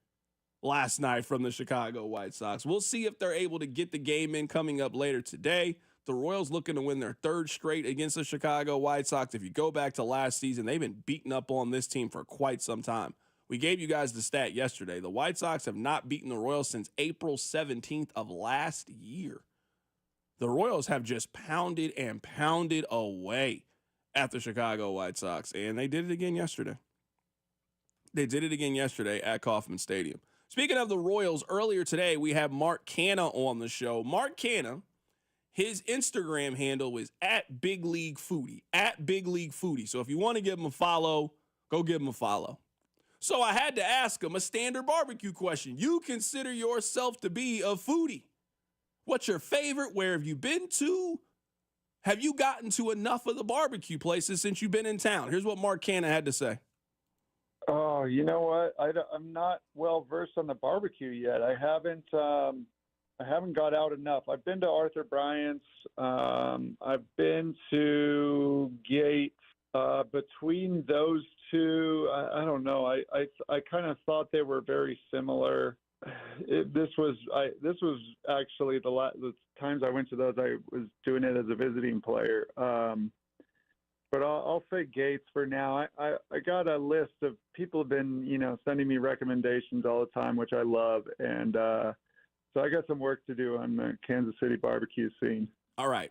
last night from the Chicago White Sox. We'll see if they're able to get the game in coming up later today. The Royals looking to win their third straight against the Chicago White Sox. If you go back to last season, they've been beating up on this team for quite some time. We gave you guys the stat yesterday. The White Sox have not beaten the Royals since April 17th of last year. The Royals have just pounded and pounded away at the Chicago White Sox, and they did it again yesterday. They did it again yesterday at Kauffman Stadium. Speaking of the Royals, earlier today we have Mark Canha on the show. Mark Canha, his Instagram handle is @BigLeagueFoodie, @BigLeagueFoodie. So if you want to give him a follow, go give him a follow. So I had to ask him a standard barbecue question. You consider yourself to be a foodie. What's your favorite? Where have you been to? Have you gotten to enough of the barbecue places since you've been in town? Here's what Mark Canha had to say. Oh, you know what? I'm not well versed on the barbecue yet. I haven't got out enough. I've been to Arthur Bryant's. I've been to Gates. Between those two, I don't know. I kind of thought they were very similar. This was actually the times I went to those. I was doing it as a visiting player. But I'll say Gates for now. I got a list of people have been, sending me recommendations all the time, which I love. And so I got some work to do on the Kansas City barbecue scene. All right.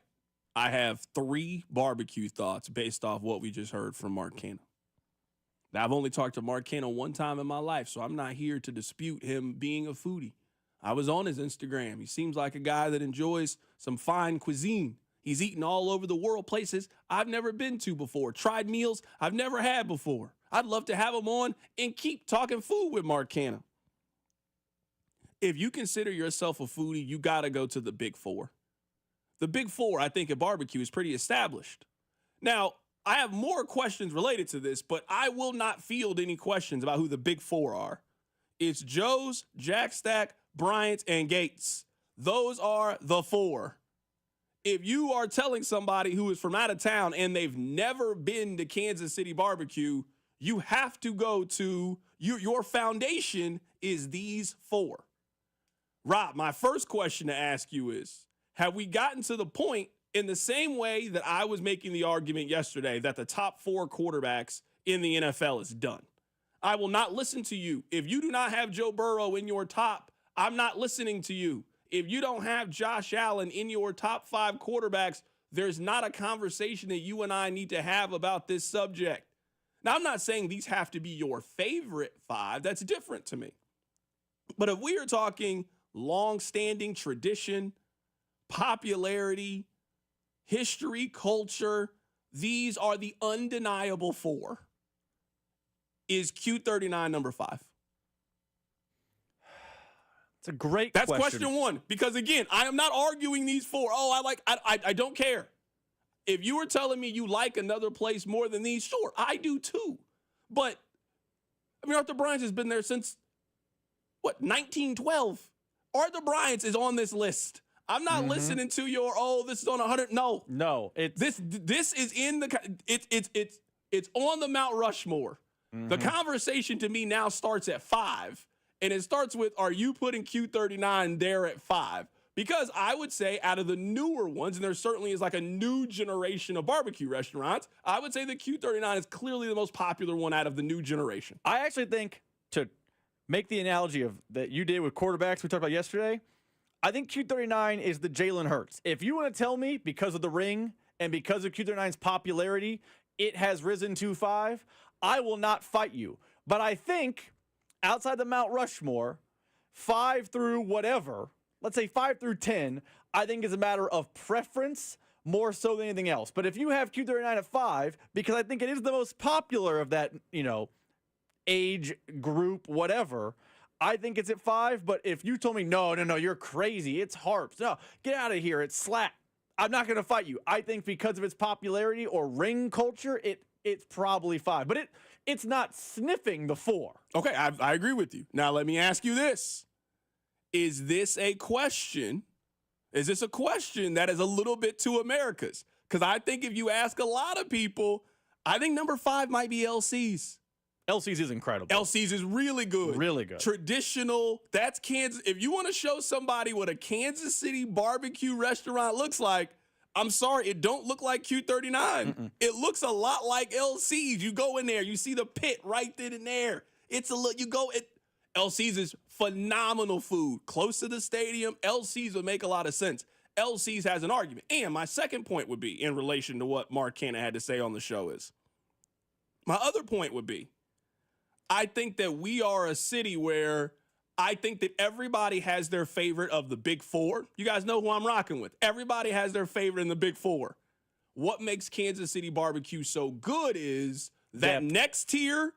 I have 3 barbecue thoughts based off what we just heard from Mark Canha. Now, I've only talked to Mark Canha one time in my life, so I'm not here to dispute him being a foodie. I was on his Instagram. He seems like a guy that enjoys some fine cuisine. He's eaten all over the world, places I've never been to before, tried meals I've never had before. I'd love to have him on and keep talking food with Mark Canha. If you consider yourself a foodie, you got to go to the Big Four. The Big Four, I think, at barbecue is pretty established. Now, I have more questions related to this, but I will not field any questions about who the Big Four are. It's Joe's, Jack Stack, Bryant, and Gates. Those are the 4. If you are telling somebody who is from out of town and they've never been to Kansas City barbecue, you have to go to your foundation is these 4. Rob, my first question to ask you is, have we gotten to the point in the same way that I was making the argument yesterday that the top 4 quarterbacks in the NFL is done? I will not listen to you. If you do not have Joe Burrow in your top, I'm not listening to you. If you don't have Josh Allen in your top 5 quarterbacks, there's not a conversation that you and I need to have about this subject. Now, I'm not saying these have to be your favorite 5. That's different to me. But if we are talking long-standing tradition, popularity, history, culture, these are the undeniable 4. Is Q39 number 5? It's a great That's question. question 1. Because again, I am not arguing these 4. I don't care. If you were telling me you like another place more than these, sure, I do too. But Arthur Bryant's has been there since 1912. Arthur Bryant's is on this list. I'm not listening to your this is on 100. No, it's this is in the it's on the Mount Rushmore. The conversation to me now starts at 5, and it starts with, are you putting Q39 there at 5? Because I would say out of the newer ones, and there certainly is like a new generation of barbecue restaurants, I would say the Q39 is clearly the most popular one out of the new generation. I actually think, to make the analogy of that you did with quarterbacks we talked about yesterday, I think Q39 is the Jalen Hurts. If you want to tell me because of the ring and because of Q39's popularity, it has risen to 5, I will not fight you. But I think outside the Mount Rushmore, 5 through whatever, let's say 5 through 10, I think is a matter of preference more so than anything else. But if you have Q39 at 5, because I think it is the most popular of that, age group, whatever, I think it's at 5. But if you told me, no, you're crazy, it's Harps, no, get out of here, it's Slap, I'm not going to fight you. I think because of its popularity or ring culture, it's probably 5. But it's not sniffing the 4. Okay, I agree with you. Now let me ask you this. Is this a question? Is this a question that is a little bit too America's? Because I think if you ask a lot of people, I think number 5 might be LC's. LC's is incredible. LC's is really good. Really good. Traditional. That's Kansas. If you want to show somebody what a Kansas City barbecue restaurant looks like, I'm sorry, it don't look like Q39. It looks a lot like LC's. You go in there, you see the pit right then and there. It's a look. LC's is phenomenal food. Close to the stadium, LC's would make a lot of sense. LC's has an argument. And my second point would be in relation to what Mark Canha had to say on the show is, my other point would be, I think that we are a city where I think that everybody has their favorite of the big 4. You guys know who I'm rocking with. Everybody has their favorite in the big 4. What makes Kansas City barbecue so good is that next tier,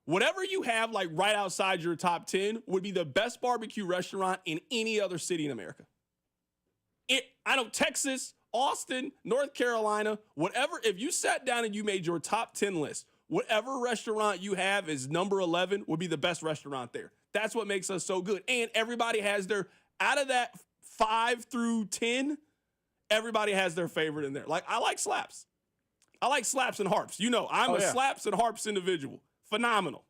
whatever you have like right outside your top 10 would be the best barbecue restaurant in any other city in America. I know Texas, Austin, North Carolina, whatever, if you sat down and you made your top 10 list, whatever restaurant you have is number 11 would be the best restaurant there. That's what makes us so good. And everybody has out of that 5 through 10, everybody has their favorite in there. Like, I like Slaps. I like Slaps and Harps. I'm a Slaps and Harps individual. Phenomenal.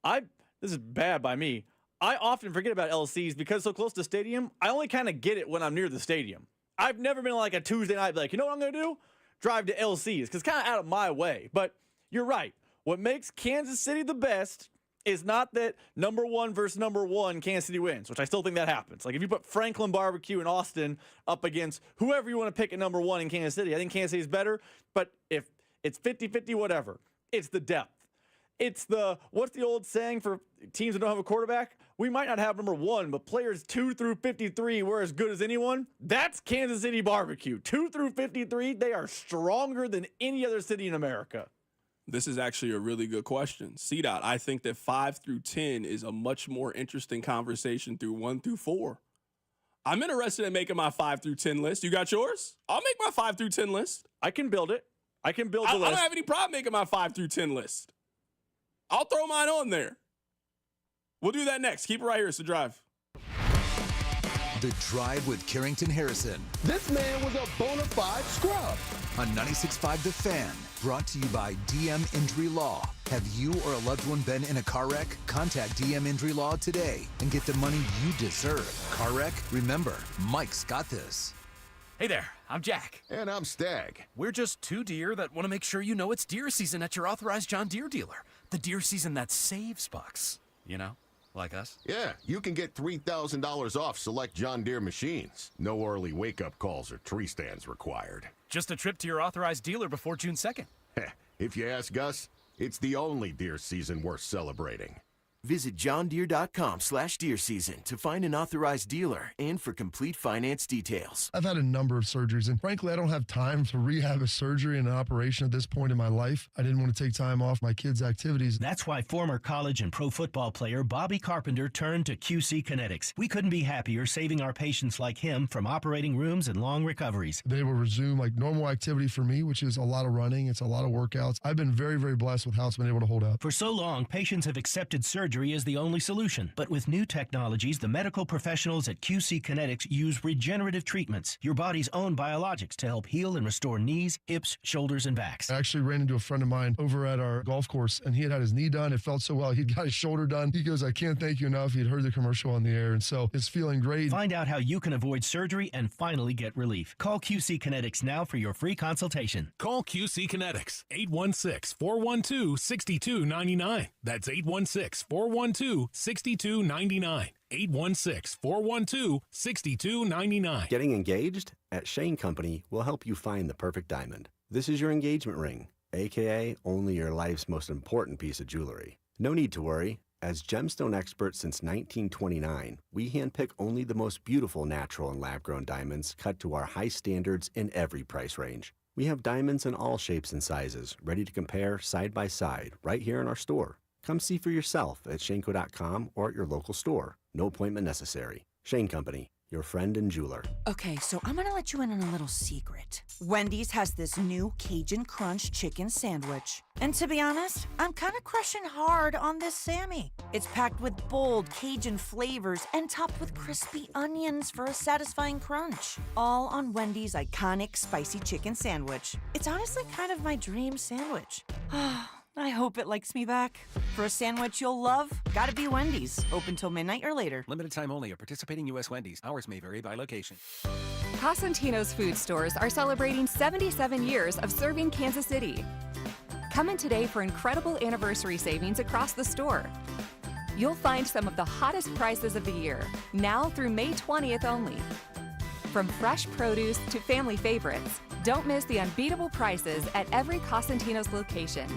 This is bad by me. I often forget about LC's because it's so close to the stadium. I only kind of get it when I'm near the stadium. I've never been like a Tuesday night, like, you know what I'm going to do? Drive to LC's, because it's kind of out of my way. But you're right. What makes Kansas City the best is not that number 1 versus number 1 Kansas City wins, which I still think that happens. Like if you put Franklin Barbecue in Austin up against whoever you want to pick at number 1 in Kansas City, I think Kansas City is better. But if it's 50-50, whatever, it's the depth. It's what's the old saying for teams that don't have a quarterback? We might not have number 1, but players 2 through 53, we're as good as anyone. That's Kansas City barbecue. 2 through 53, they are stronger than any other city in America. This is actually a really good question. CDOT, I think that 5 through 10 is a much more interesting conversation through 1 through 4. I'm interested in making my 5 through 10 list. You got yours? I'll make my 5 through 10 list. I can build it. I can build the list. I don't have any problem making my 5 through 10 list. I'll throw mine on there. We'll do that next. Keep it right here. It's The Drive. The Drive with Carrington Harrison. This man was a bona fide scrub. On 96.5 The Fan. Brought to you by DM Injury Law. Have you or a loved one been in a car wreck? Contact DM Injury Law today and get the money you deserve. Car wreck? Remember, Mike's got this. Hey there, I'm Jack. And I'm Stag. We're just two deer that want to make sure you know it's deer season at your authorized John Deere dealer. The deer season that saves bucks. You know, like us. Yeah, you can get $3,000 off select John Deere machines. No early wake-up calls or tree stands required. Just a trip to your authorized dealer before June 2nd. If you ask us, it's the only deer season worth celebrating. Visit johndeere.com/deer season to find an authorized dealer and for complete finance details. I've had a number of surgeries, and frankly, I don't have time to rehab a surgery and an operation at this point in my life. I didn't want to take time off my kids' activities. That's why former college and pro football player Bobby Carpenter turned to QC Kinetics. We couldn't be happier saving our patients like him from operating rooms and long recoveries. They will resume like normal activity for me, which is a lot of running. It's a lot of workouts. I've been very, very blessed with how it's been able to hold up. For so long, patients have accepted surgery surgery is the only solution. But with new technologies, the medical professionals at QC Kinetics use regenerative treatments, your body's own biologics, to help heal and restore knees, hips, shoulders, and backs. I actually ran into a friend of mine over at our golf course, and he had his knee done. It felt so well. He'd got his shoulder done. He goes, I can't thank you enough. He'd heard the commercial on the air, and so it's feeling great. Find out how you can avoid surgery and finally get relief. Call QC Kinetics now for your free consultation. Call QC Kinetics, 816-412-6299. That's 816-412-6299. 816-412-6299. Getting engaged? At Shane Company, we'll help you find the perfect diamond. This is your engagement ring, aka only your life's most important piece of jewelry. No need to worry. As gemstone experts since 1929, we handpick only the most beautiful natural and lab-grown diamonds cut to our high standards in every price range. We have diamonds in all shapes and sizes, ready to compare side by side right here in our store. Come see for yourself at Shanco.com or at your local store. No appointment necessary. Shane Company, your friend and jeweler. Okay, so I'm gonna let you in on a little secret. Wendy's has this new Cajun Crunch chicken sandwich. And to be honest, I'm kind of crushing hard on this Sammy. It's packed with bold Cajun flavors and topped with crispy onions for a satisfying crunch. All on Wendy's iconic spicy chicken sandwich. It's honestly kind of my dream sandwich. I hope it likes me back. For a sandwich you'll love, gotta be Wendy's. Open till midnight or later. Limited time only at participating U.S. Wendy's. Hours may vary by location. Cosentino's food stores are celebrating 77 years of serving Kansas City. Come in today for incredible anniversary savings across the store. You'll find some of the hottest prices of the year, now through May 20th only. From fresh produce to family favorites, don't miss the unbeatable prices at every Cosentino's location.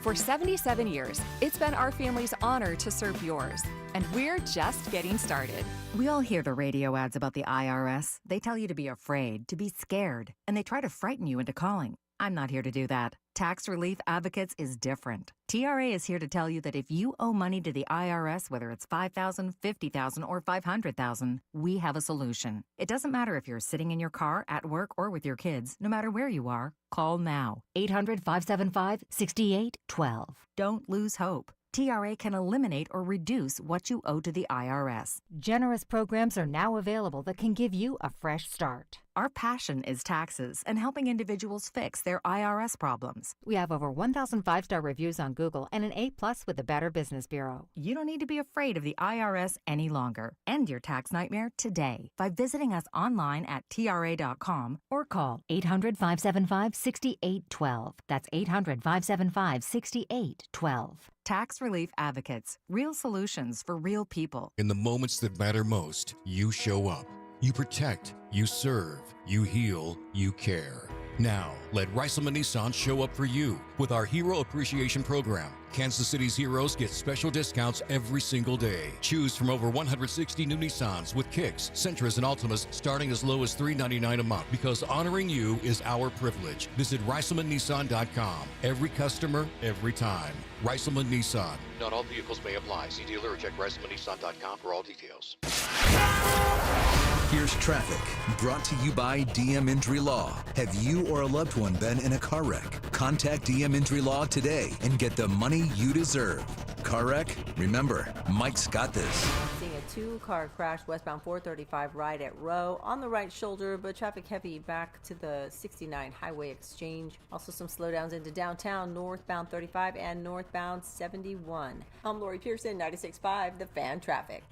For 77 years, it's been our family's honor to serve yours, and we're just getting started. We all hear the radio ads about the IRS. They tell you to be afraid, to be scared, and they try to frighten you into calling. I'm not here to do that. Tax Relief Advocates is different. TRA is here to tell you that if you owe money to the IRS, whether it's $5,000, $50,000, or $500,000, we have a solution. It doesn't matter if you're sitting in your car, at work, or with your kids. No matter where you are, call now. 800-575-6812. Don't lose hope. TRA can eliminate or reduce what you owe to the IRS. Generous programs are now available that can give you a fresh start. Our passion is taxes and helping individuals fix their IRS problems. We have over 1,000 five-star reviews on Google and an A+ with the Better Business Bureau. You don't need to be afraid of the IRS any longer. End your tax nightmare today by visiting us online at TRA.com or call 800-575-6812. That's 800-575-6812. Tax Relief Advocates. Real solutions for real people. In the moments that matter most, you show up. You protect, you serve, you heal, you care. Now, let Reiselman Nissan show up for you with our Hero Appreciation Program. Kansas City's heroes get special discounts every single day. Choose from over 160 new Nissans with Kicks, Sentras, and Altimas starting as low as $399 a month, because honoring you is our privilege. Visit ReiselmanNissan.com. Every customer, every time. Reiselman Nissan. Not all vehicles may apply. See dealer or check ReiselmanNissan.com for all details. Here's traffic, brought to you by DM Injury Law. Have you or a loved one been in a car wreck? Contact DM Injury Law today and get the money you deserve. Car wreck? Remember, Mike's got this. Seeing a two-car crash westbound 435 right at Row on the right shoulder, but traffic heavy back to the 69 Highway Exchange. Also some slowdowns into downtown, northbound 35 and northbound 71. I'm Lori Pearson, 96.5, The Fan Traffic.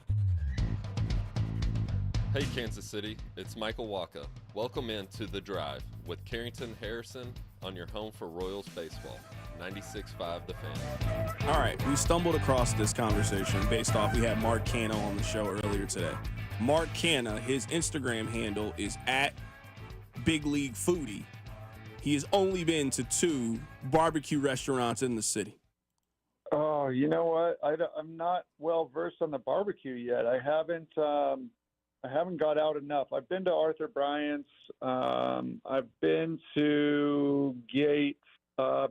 Hey Kansas City, it's Michael Waka. Welcome into The Drive with Carrington Harrison on your home for Royals baseball. 96.5 The Fan. All right, we stumbled across this conversation based off we had Mark Canha on the show earlier today. Mark Canha, his Instagram handle is at Big League Foodie. He has only been to 2 barbecue restaurants in the city. Oh, you know what? I'm not well versed on the barbecue yet. I haven't got out enough. I've been to Arthur Bryant's. I've been to Gate.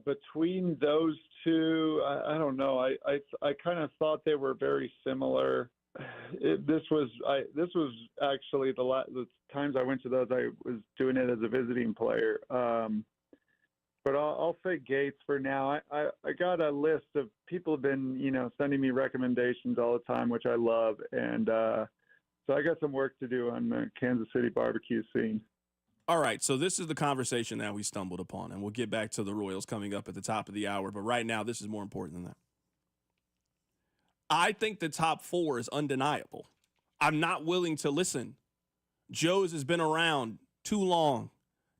Between those two, I don't know. I kind of thought they were very similar. This was actually the times I went to those. I was doing it as a visiting player. but I'll say Gates for now. I got a list of people have been, sending me recommendations all the time, which I love. And so I got some work to do on the Kansas City barbecue scene. All right, so this is the conversation that we stumbled upon, and we'll get back to the Royals coming up at the top of the hour. But right now, this is more important than that. I think the top 4 is undeniable. I'm not willing to listen. Joe's has been around too long.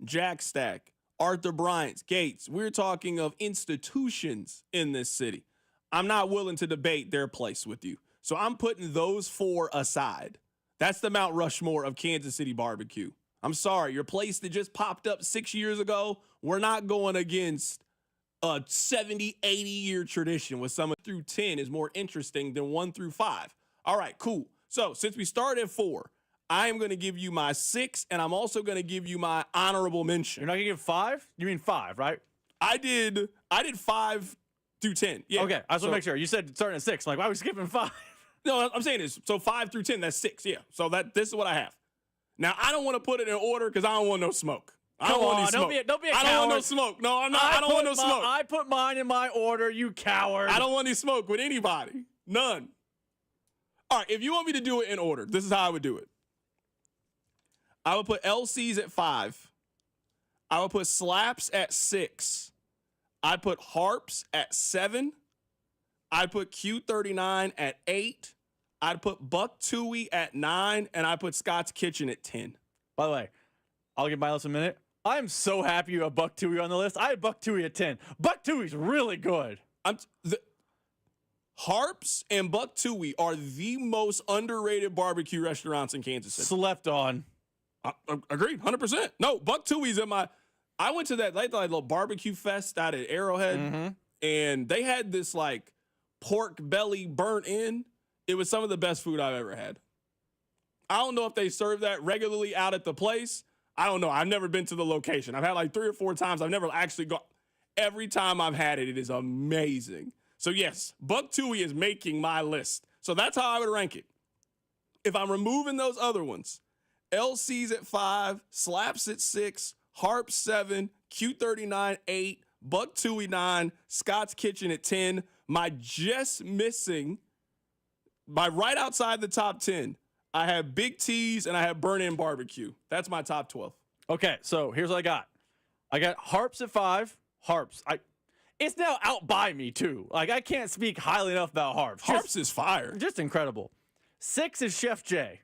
Jack Stack, Arthur Bryant's, Gates. We're talking of institutions in this city. I'm not willing to debate their place with you. So I'm putting those 4 aside. That's the Mount Rushmore of Kansas City barbecue. I'm sorry, your place that just popped up 6 years ago, we're not going against a 70, 80-year tradition with someone through 10 is more interesting than 1 through 5. All right, cool. So since we started at 4, I am going to give you my 6, and I'm also going to give you my honorable mention. You're not going to give 5? You mean 5, right? I did 5 through 10. Yeah. Okay, I just want to make sure. You said starting at 6. I'm like, why are we skipping 5? No, I'm saying is, so 5 through 10, that's 6, yeah. So this is what I have. Now, I don't want to put it in order because I don't want no smoke. I don't want any smoke. Don't be a coward. I don't want no smoke. No, I'm not. I don't want no smoke. I put mine in my order, you coward. I don't want any smoke with anybody. None. All right, if you want me to do it in order, this is how I would do it. I would put LC's at 5. I would put Slaps at 6. I'd put Harps at 7. I'd put Q39 at 8. I'd put Buck Tooie at 9, and I put Scott's Kitchen at 10. By the way, I'll give my list a minute. I am so happy you have Buck Tooie on the list. I had Buck Tooie at 10. Buck Tooie's really good. Harps and Buck Tooie are the most underrated barbecue restaurants in Kansas City. Slept on. Agreed, 100%. No, Buck Tooie's in my. I went to that little barbecue fest out at Arrowhead, and they had this like pork belly burnt in. It was some of the best food I've ever had. I don't know if they serve that regularly out at the place. I don't know. I've never been to the location. I've had like 3 or 4 times. I've never actually gone. Every time I've had it, it is amazing. So yes, Buck Tooie is making my list. So that's how I would rank it. If I'm removing those other ones, LC's at 5, Slaps at 6, Harp 7, Q39 8, Buck Tooie 9, Scott's Kitchen at 10. My just missing, by right outside the top 10, I have Big T's and I have Burn-In Barbecue. That's my top 12. Okay, so here's what I got. I got Harps at 5. Harps. It's now out by me, too. Like, I can't speak highly enough about Harps. Harps is fire. Just incredible. 6 is Chef J.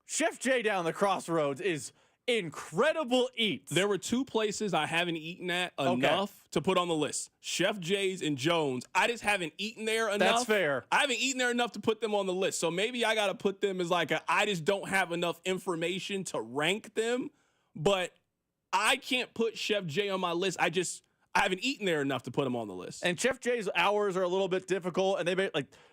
Chef J down the crossroads is incredible eats. There were 2 places I haven't eaten at enough to put on the list. Chef J's and Jones. I just haven't eaten there enough. That's fair. I haven't eaten there enough to put them on the list. So maybe I got to put them as like I just don't have enough information to rank them. But I can't put Chef J on my list. I haven't eaten there enough to put him on the list. And Chef J's hours are a little bit difficult, and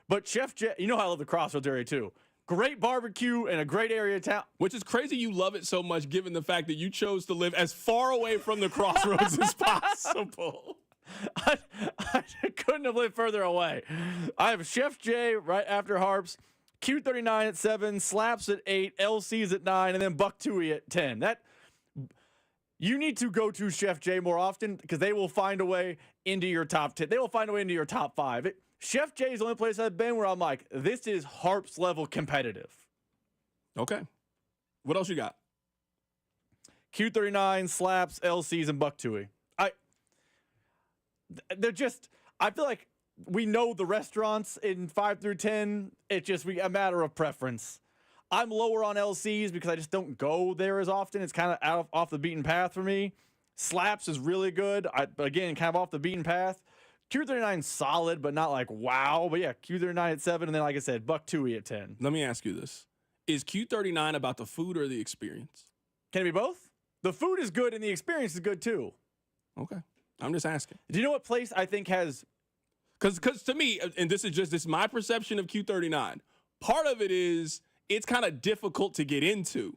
but Chef J, you know how I love the Crossroads area too. Great barbecue and a great area of town. Which is crazy you love it so much given the fact that you chose to live as far away from the Crossroads as possible. I couldn't have lived further away. I have Chef J right after Harps, Q39 at 7, Slaps at 8, LC's at 9, and then Buck Tooie at 10. You need to go to Chef J more often because they will find a way into your top 10. They will find a way into your top 5. Chef J is the only place I've been where I'm like, this is Harps level competitive. Okay. What else you got? Q39, Slaps, LC's, and Buck Tooie. I feel like we know the restaurants in 5 through 10. It's just a matter of preference. I'm lower on LC's because I just don't go there as often. It's kind of off the beaten path for me. Slaps is really good. But again, kind of off the beaten path. Q39 solid, but not like wow. But yeah, Q39 at 7, and then like I said, Buck Tooie at 10. Let me ask you this. Is Q39 about the food or the experience? Can it be both? The food is good and the experience is good too. Okay. I'm just asking. Do you know what place I think has... Because to me, and this is my perception of Q39, part of it is it's kind of difficult to get into.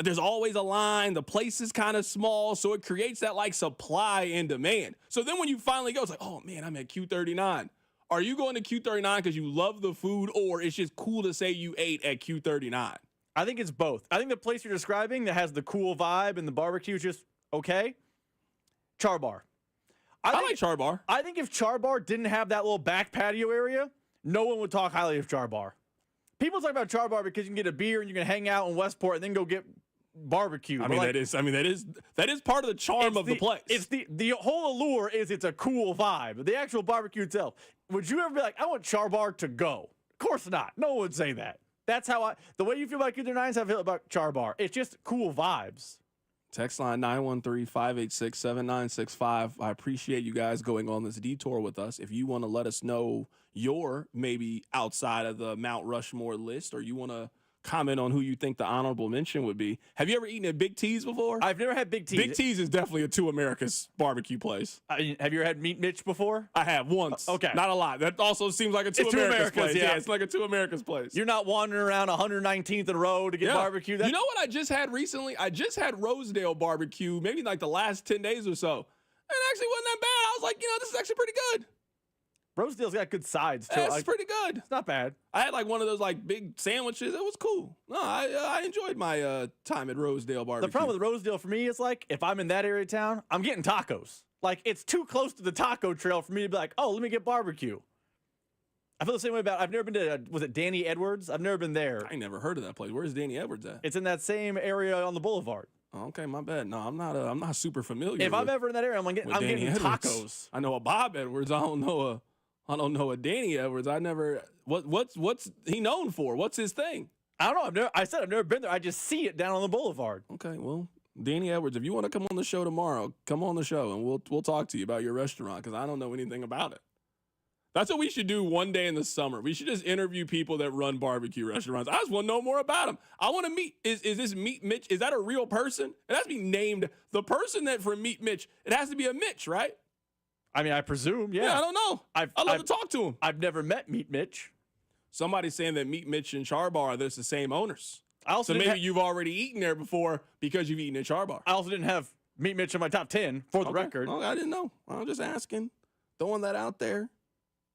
There's always a line. The place is kind of small, so it creates that like supply and demand. So then when you finally go, it's like, oh man, I'm at Q39. Are you going to Q39 because you love the food, or it's just cool to say you ate at Q39? I think it's both. I think the place you're describing that has the cool vibe and the barbecue is just okay. Char Bar. I like Char Bar. I think if Char Bar didn't have that little back patio area, no one would talk highly of Char Bar. People talk about Char Bar because you can get a beer and you can hang out in Westport and then go get barbecue. That is part of the charm of the place. It's the whole allure is it's a cool vibe. The actual barbecue itself. Would you ever be like, I want Char Bar to go? Of course not. No one would say that. That's how the way you feel about Cougar Nines, I feel about Char Bar. It's just cool vibes. Text line 913-586-7965. I appreciate you guys going on this detour with us. If you want to let us know your maybe outside of the Mount Rushmore list, or you want to comment on who you think the honorable mention would be. Have you ever eaten at Big T's before? I've never had Big T's. Big T's is definitely a Two Americas barbecue place. Have you ever had Meat Mitch before? I have once. Okay. Not a lot. That also seems like a Two Americas place. Yeah, it's like a Two Americas place. You're not wandering around 119th and Road to get barbecue. You know what I just had recently? I just had Rosedale barbecue, maybe like the last 10 days or so. It actually wasn't that bad. I was like, this is actually pretty good. Rosedale's got good sides, too. It's pretty good. It's not bad. I had like one of those like big sandwiches. It was cool. No, I enjoyed my time at Rosedale barbecue. The problem with Rosedale for me is like, if I'm in that area of town, I'm getting tacos. Like, it's too close to the taco trail for me to be like, oh, let me get barbecue. I feel the same way about, I've never been to, was it Danny Edwards? I've never been there. I ain't never heard of that place. Where's Danny Edwards at? It's in that same area on the boulevard. Oh, okay, my bad. No, I'm not super familiar. If I'm ever in that area, I'm getting tacos. I know a Bob Edwards. I don't know a Danny Edwards. What's he known for? What's his thing? I don't know. I've never been there. I just see it down on the boulevard. Okay, well, Danny Edwards, if you want to come on the show tomorrow, come on the show and we'll talk to you about your restaurant because I don't know anything about it. That's what we should do one day in the summer. We should just interview people that run barbecue restaurants. I just want to know more about them. I want to meet. Is this Meat Mitch? Is that a real person? It has to be named the person that for Meat Mitch. It has to be a Mitch, right? I mean, I presume, yeah. I don't know. I'd love to talk to him. I've never met Meat Mitch. Somebody's saying that Meat Mitch and Char Bar are the same owners. So maybe you've already eaten there before because you've eaten at Char Bar. I also didn't have Meat Mitch in my top 10 for the record. Oh, I didn't know. I'm just asking. Throwing that out there.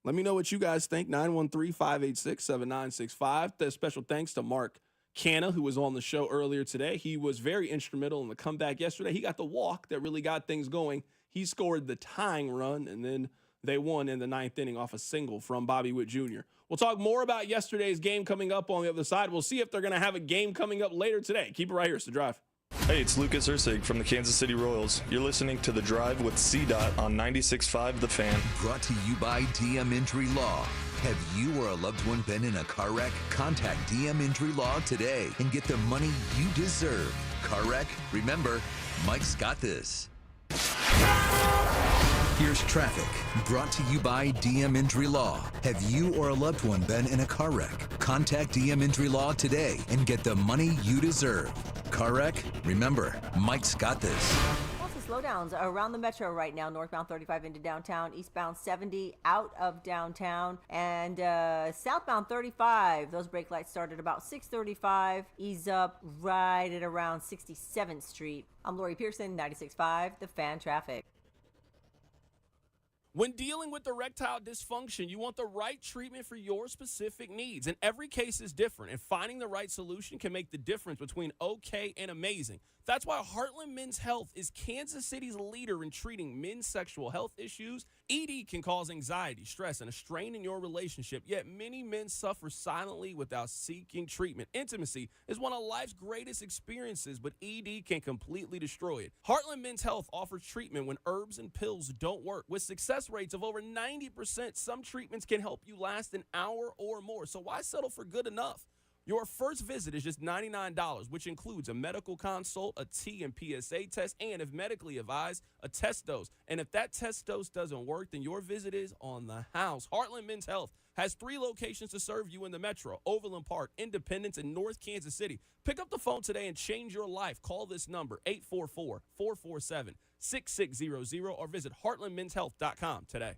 Let me know what you guys think. 913-586-7965. The special thanks to Mark Canha, who was on the show earlier today. He was very instrumental in the comeback yesterday. He got the walk that really got things going. He scored the tying run, and then they won in the ninth inning off a single from Bobby Witt Jr. We'll talk more about yesterday's game coming up on the other side. We'll see if they're going to have a game coming up later today. Keep it right here. It's The Drive. Hey, it's Lucas Ursig from the Kansas City Royals. You're listening to The Drive with CDOT on 96.5 The Fan. Brought to you by DM Injury Law. Have you or a loved one been in a car wreck? Contact DM Injury Law today and get the money you deserve. Car wreck? Remember, Mike's got this. Here's traffic, brought to you by DM Injury Law. Have you or a loved one been in a car wreck? Contact DM Injury Law today and get the money you deserve. Car wreck? Remember, Mike's got this. Lots of slowdowns around the metro right now. Northbound 35 into downtown, eastbound 70 out of downtown, and southbound 35. Those brake lights start at about 6:35, ease up right at around 67th Street. I'm Lori Pearson, 96.5 The Fan Traffic. When dealing with erectile dysfunction, you want the right treatment for your specific needs. And every case is different, and finding the right solution can make the difference between okay and amazing. That's why Heartland Men's Health is Kansas City's leader in treating men's sexual health issues. ED can cause anxiety, stress, and a strain in your relationship, yet many men suffer silently without seeking treatment. Intimacy is one of life's greatest experiences, but ED can completely destroy it. Heartland Men's Health offers treatment when herbs and pills don't work. With success rates of over 90%, some treatments can help you last an hour or more. So why settle for good enough? Your first visit is just $99, which includes a medical consult, a T and PSA test, and if medically advised, a test dose. And if that test dose doesn't work, then your visit is on the house. Heartland Men's Health has 3 locations to serve you in the metro: Overland Park, Independence, and North Kansas City. Pick up the phone today and change your life. Call this number, 844-447-6600, or visit heartlandmenshealth.com today.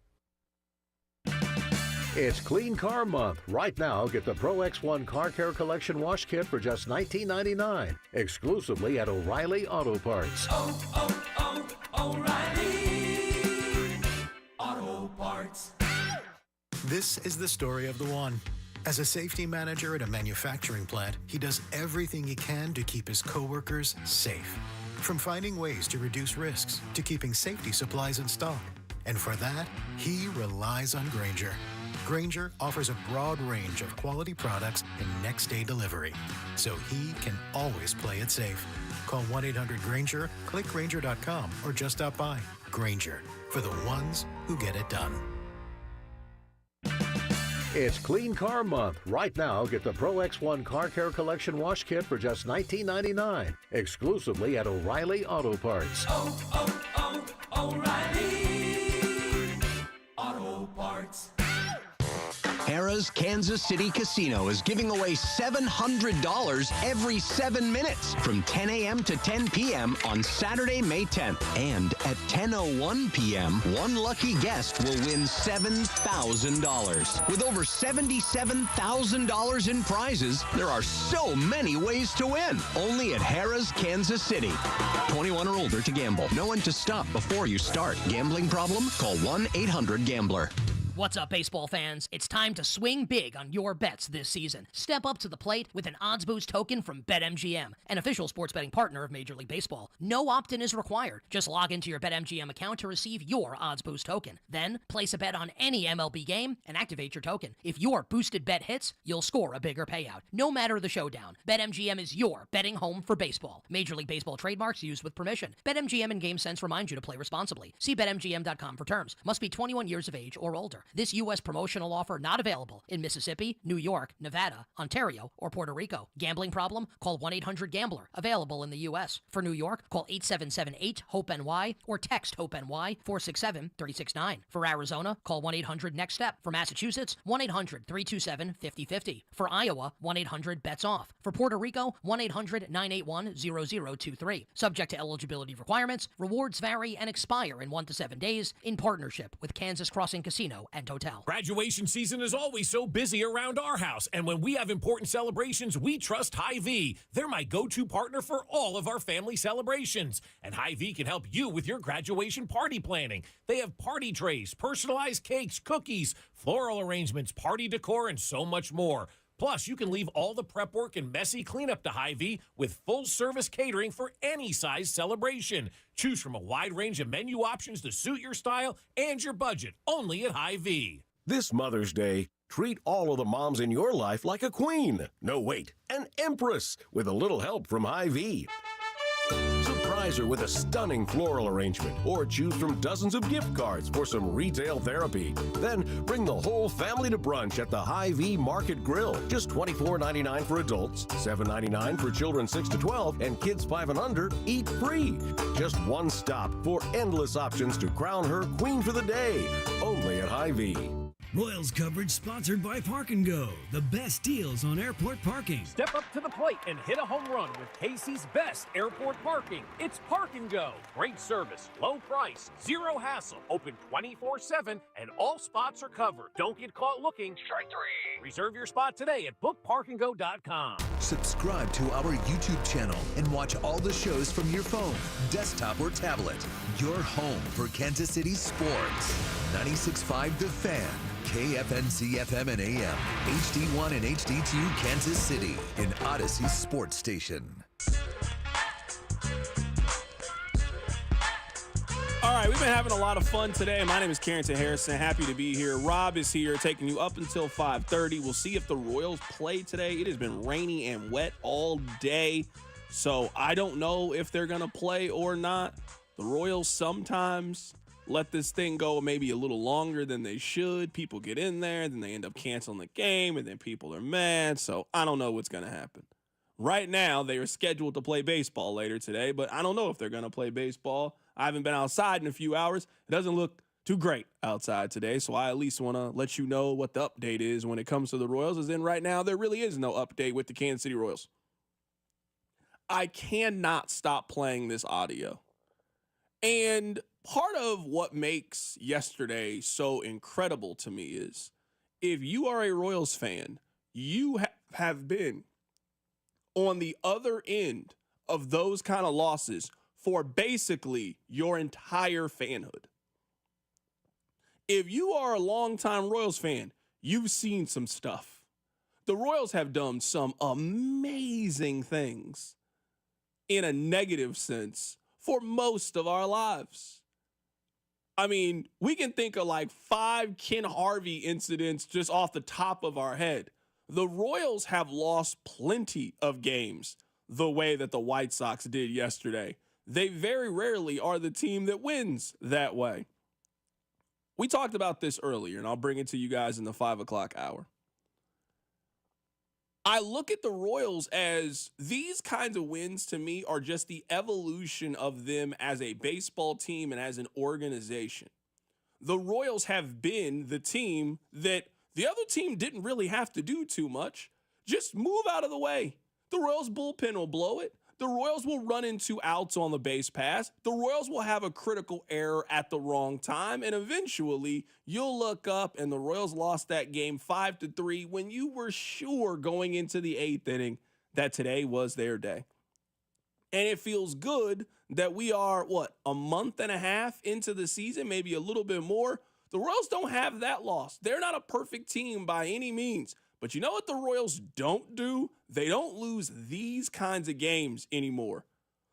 It's Clean Car Month. Right now, get the Pro X1 Car Care Collection Wash Kit for just $19.99, exclusively at O'Reilly Auto Parts. O'Reilly Auto Parts. This is the story of the one. As a safety manager at a manufacturing plant, he does everything he can to keep his coworkers safe. From finding ways to reduce risks to keeping safety supplies in stock. And for that, he relies on Grainger. Grainger offers a broad range of quality products and next-day delivery, so he can always play it safe. Call 1-800-GRAINGER, click Grainger.com, or just stop by. Grainger, for the ones who get it done. It's Clean Car Month. Right now, get the Pro X1 Car Care Collection Wash Kit for just $19.99, exclusively at O'Reilly Auto Parts. O'Reilly Auto Parts. Harrah's Kansas City Casino is giving away $700 every 7 minutes from 10 a.m. to 10 p.m. on Saturday, May 10th. And at 10:01 p.m., one lucky guest will win $7,000. With over $77,000 in prizes, there are so many ways to win. Only at Harrah's Kansas City. 21 or older to gamble. Know when to stop before you start. Gambling problem? Call 1-800-GAMBLER. What's up, baseball fans? It's time to swing big on your bets this season. Step up to the plate with an odds boost token from BetMGM, an official sports betting partner of Major League Baseball. No opt-in is required. Just log into your BetMGM account to receive your odds boost token. Then, place a bet on any MLB game and activate your token. If your boosted bet hits, you'll score a bigger payout. No matter the showdown, BetMGM is your betting home for baseball. Major League Baseball trademarks used with permission. BetMGM and GameSense remind you to play responsibly. See BetMGM.com for terms. Must be 21 years of age or older. This U.S. promotional offer not available in Mississippi, New York, Nevada, Ontario, or Puerto Rico. Gambling problem? Call 1-800-GAMBLER. Available in the U.S. For New York, call 877-8-HOPE-NY or text HOPE-NY 467-369. For Arizona, call 1-800-NEXT-STEP. For Massachusetts, 1-800-327-5050. For Iowa, 1-800-BETS-OFF. For Puerto Rico, 1-800-981-0023. Subject to eligibility requirements, rewards vary and expire in 1 to 7 days in partnership with Kansas Crossing Casino and Hotel. Graduation season is always so busy around our house, and when we have important celebrations, we trust Hy-Vee. They're my go-to partner for all of our family celebrations, and Hy-Vee can help you with your graduation party planning. They have party trays, personalized cakes, cookies, floral arrangements, party decor, and so much more. Plus, you can leave all the prep work and messy cleanup to Hy-Vee with full-service catering for any size celebration. Choose from a wide range of menu options to suit your style and your budget, only at Hy-Vee. This Mother's Day, treat all of the moms in your life like a queen. No, wait, an empress with a little help from Hy-Vee. Surprise her with a stunning floral arrangement or choose from dozens of gift cards for some retail therapy. Then bring the whole family to brunch at the Hy-Vee Market Grill. Just $24.99 for adults, $7.99 for children 6 to 12, and kids 5 and under eat free. Just one stop for endless options to crown her queen for the day. Only at Hy-Vee. Royals coverage sponsored by Park & Go, the best deals on airport parking. Step up to the plate and hit a home run with Casey's best airport parking. It's Park & Go. Great service, low price, zero hassle, open 24/7, and all spots are covered. Don't get caught looking. Strike three. Reserve your spot today at bookparkandgo.com. Subscribe to our YouTube channel and watch all the shows from your phone, desktop, or tablet. Your home for Kansas City sports. 96.5 The Fan. KFNC FM and AM, HD1 and HD2 Kansas City, an Odyssey sports station. All right, we've been having a lot of fun today. My name is Carrington Harrison. Happy to be here. Rob is here, taking you up until 5:30. We'll see if the Royals play today. It has been rainy and wet all day, so I don't know if they're going to play or not. The Royals sometimes let this thing go maybe a little longer than they should. People get in there, then they end up canceling the game, and then people are mad. So I don't know what's going to happen. Right now, they are scheduled to play baseball later today, but I don't know if they're going to play baseball. I haven't been outside in a few hours. It doesn't look too great outside today, so I at least want to let you know what the update is when it comes to the Royals, as in right now, there really is no update with the Kansas City Royals. I cannot stop playing this audio. And part of what makes yesterday so incredible to me is if you are a Royals fan, you have been on the other end of those kind of losses for basically your entire fanhood. If you are a longtime Royals fan, you've seen some stuff. The Royals have done some amazing things in a negative sense for most of our lives. I mean, we can think of like 5 Ken Harvey incidents just off the top of our head. The Royals have lost plenty of games the way that the White Sox did yesterday. They very rarely are the team that wins that way. We talked about this earlier, and I'll bring it to you guys in the 5 o'clock hour. I look at the Royals as these kinds of wins to me are just the evolution of them as a baseball team and as an organization. The Royals have been the team that the other team didn't really have to do too much. Just move out of the way. The Royals bullpen will blow it. The Royals will run into outs on the base pass. The Royals will have a critical error at the wrong time. And eventually you'll look up and the Royals lost that game 5-3 when you were sure going into the 8th inning that today was their day. And it feels good that we are, a month and a half into the season, maybe a little bit more. The Royals don't have that loss. They're not a perfect team by any means. But you know what the Royals don't do? They don't lose these kinds of games anymore.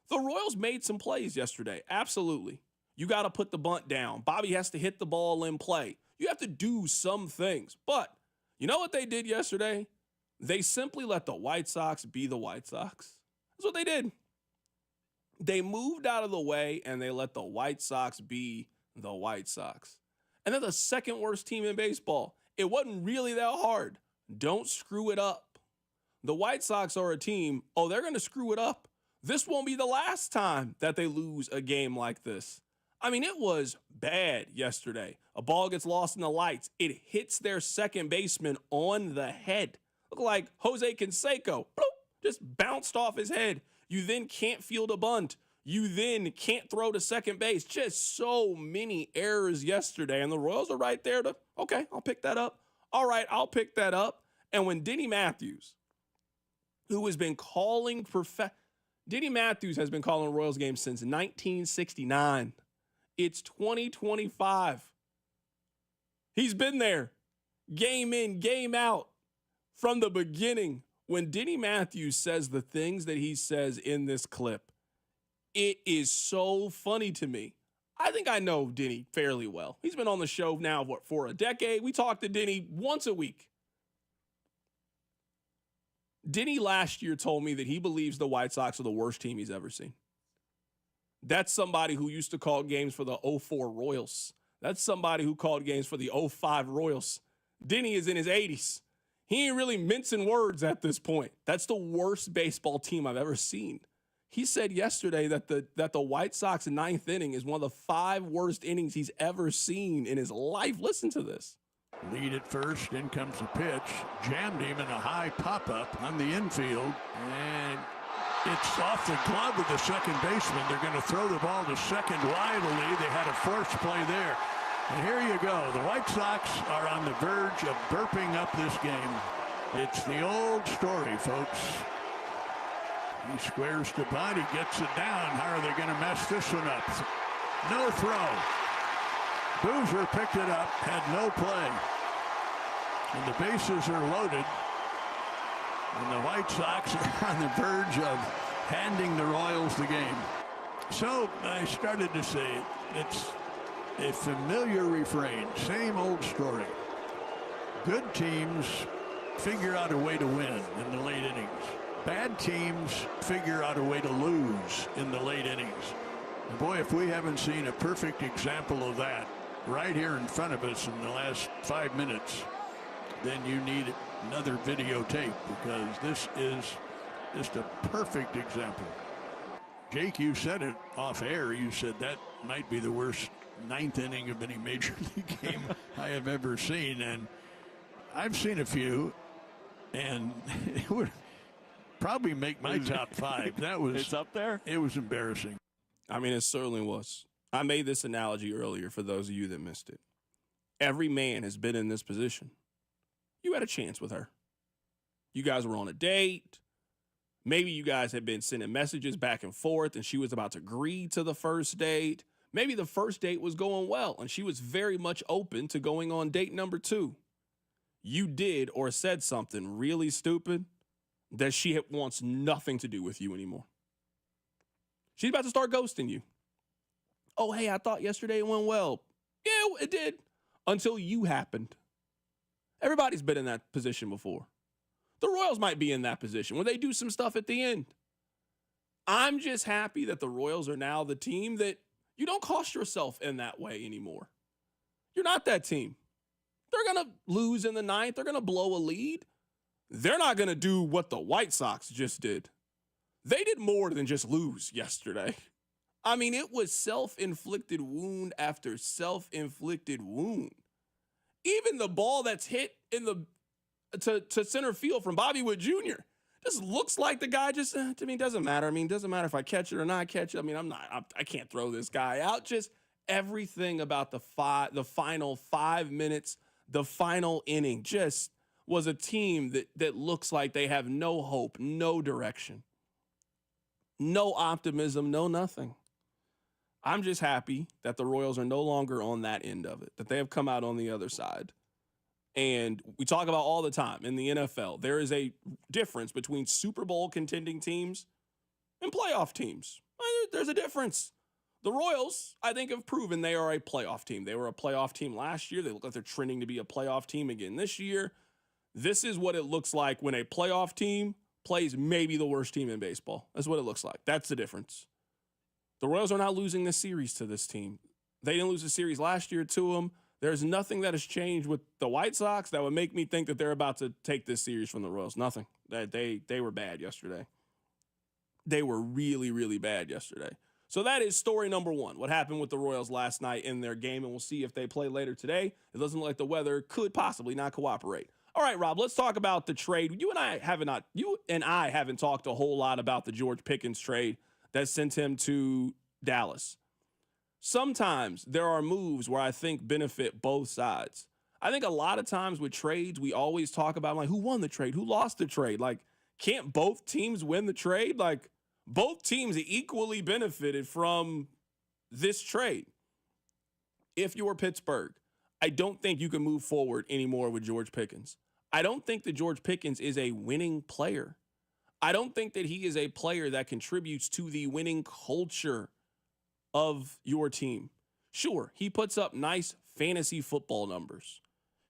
The Royals made some plays yesterday. Absolutely. You got to put the bunt down. Bobby has to hit the ball in play. You have to do some things. But you know what they did yesterday? They simply let the White Sox be the White Sox. That's what they did. They moved out of the way and they let the White Sox be the White Sox. And they're the second worst team in baseball. It wasn't really that hard. Don't screw it up. The White Sox are a team, they're going to screw it up. This won't be the last time that they lose a game like this. I mean, it was bad yesterday. A ball gets lost in the lights. It hits their second baseman on the head. Look like Jose Canseco. Bloop, just bounced off his head. You then can't field a bunt. You then can't throw to second base. Just so many errors yesterday. And the Royals are right there to, okay, I'll pick that up. All right, I'll pick that up. And when Denny Matthews, who has been calling Denny Matthews has been calling Royals games since 1969. It's 2025. He's been there, game in, game out, from the beginning. When Denny Matthews says the things that he says in this clip, it is so funny to me. I think I know Denny fairly well. He's been on the show now, for a decade? We talk to Denny once a week. Denny last year told me that he believes the White Sox are the worst team he's ever seen. That's somebody who used to call games for the 04 Royals. That's somebody who called games for the 05 Royals. Denny is in his 80s. He ain't really mincing words at this point. That's the worst baseball team I've ever seen. He said yesterday that the White Sox 9th inning is one of the 5 worst innings he's ever seen in his life. Listen to this. Lead at first, in comes the pitch. Jammed him in a high pop-up on the infield. And it's off the glove of the second baseman. They're going to throw the ball to second widely. They had a force play there. And here you go. The White Sox are on the verge of burping up this game. It's the old story, folks. He squares to bunt. He gets it down. How are they going to mess this one up? No throw. Boozer picked it up, had no play. And the bases are loaded. And the White Sox are on the verge of handing the Royals the game. So I started to say it's a familiar refrain. Same old story. Good teams figure out a way to win in the late innings. Bad teams figure out a way to lose in the late innings. And boy, if we haven't seen a perfect example of that right here in front of us in the last 5 minutes, then you need another videotape, because this is just a perfect example. Jake, you said it off air. You said that might be the worst 9th inning of any major league game I have ever seen. And I've seen a few, and it would probably make my top 5. That was, it's up there. It was embarrassing. I mean, it certainly was. I made this analogy earlier for those of you that missed it. Every man has been in this position. You had a chance with her. You guys were on a date. Maybe you guys had been sending messages back and forth and she was about to agree to the first date. Maybe the first date was going well and she was very much open to going on date number 2. You did or said something really stupid that she wants nothing to do with you anymore. She's about to start ghosting you. Oh, hey, I thought yesterday it went well. Yeah, it did. Until you happened. Everybody's been in that position before. The Royals might be in that position where they do some stuff at the end. I'm just happy that the Royals are now the team that you don't cost yourself in that way anymore. You're not that team. They're going to lose in the ninth. They're going to blow a lead. They're not going to do what the White Sox just did. They did more than just lose yesterday. I mean, it was self-inflicted wound after self-inflicted wound. Even the ball that's hit in the to center field from Bobby Wood Jr. just looks like the guy just, to me, doesn't matter. I mean, doesn't matter if I catch it or not catch it. I mean, I can't throw this guy out. Just everything about the final 5 minutes, the final inning, just was a team that looks like they have no hope, no direction, no optimism, no nothing. I'm just happy that the Royals are no longer on that end of it, that they have come out on the other side. And we talk about all the time in the NFL, there is a difference between Super Bowl contending teams and playoff teams. There's a difference. The Royals, I think, have proven they are a playoff team. They were a playoff team last year. They look like they're trending to be a playoff team again this year. This is what it looks like when a playoff team plays maybe the worst team in baseball. That's what it looks like. That's the difference. The Royals are not losing this series to this team. They didn't lose the series last year to them. There's nothing that has changed with the White Sox that would make me think that they're about to take this series from the Royals. Nothing. They were bad yesterday. They were really, really bad yesterday. So that is story number one, what happened with the Royals last night in their game, and we'll see if they play later today. It doesn't look like the weather could possibly not cooperate. All right, Rob, let's talk about the trade. You and I haven't talked a whole lot about the George Pickens trade that sent him to Dallas. Sometimes there are moves where I think benefit both sides. I think a lot of times with trades, we always talk about like who won the trade, who lost the trade. Like, can't both teams win the trade? Like, both teams equally benefited from this trade. If you're Pittsburgh, I don't think you can move forward anymore with George Pickens. I don't think that George Pickens is a winning player. I don't think that he is a player that contributes to the winning culture of your team. Sure, he puts up nice fantasy football numbers.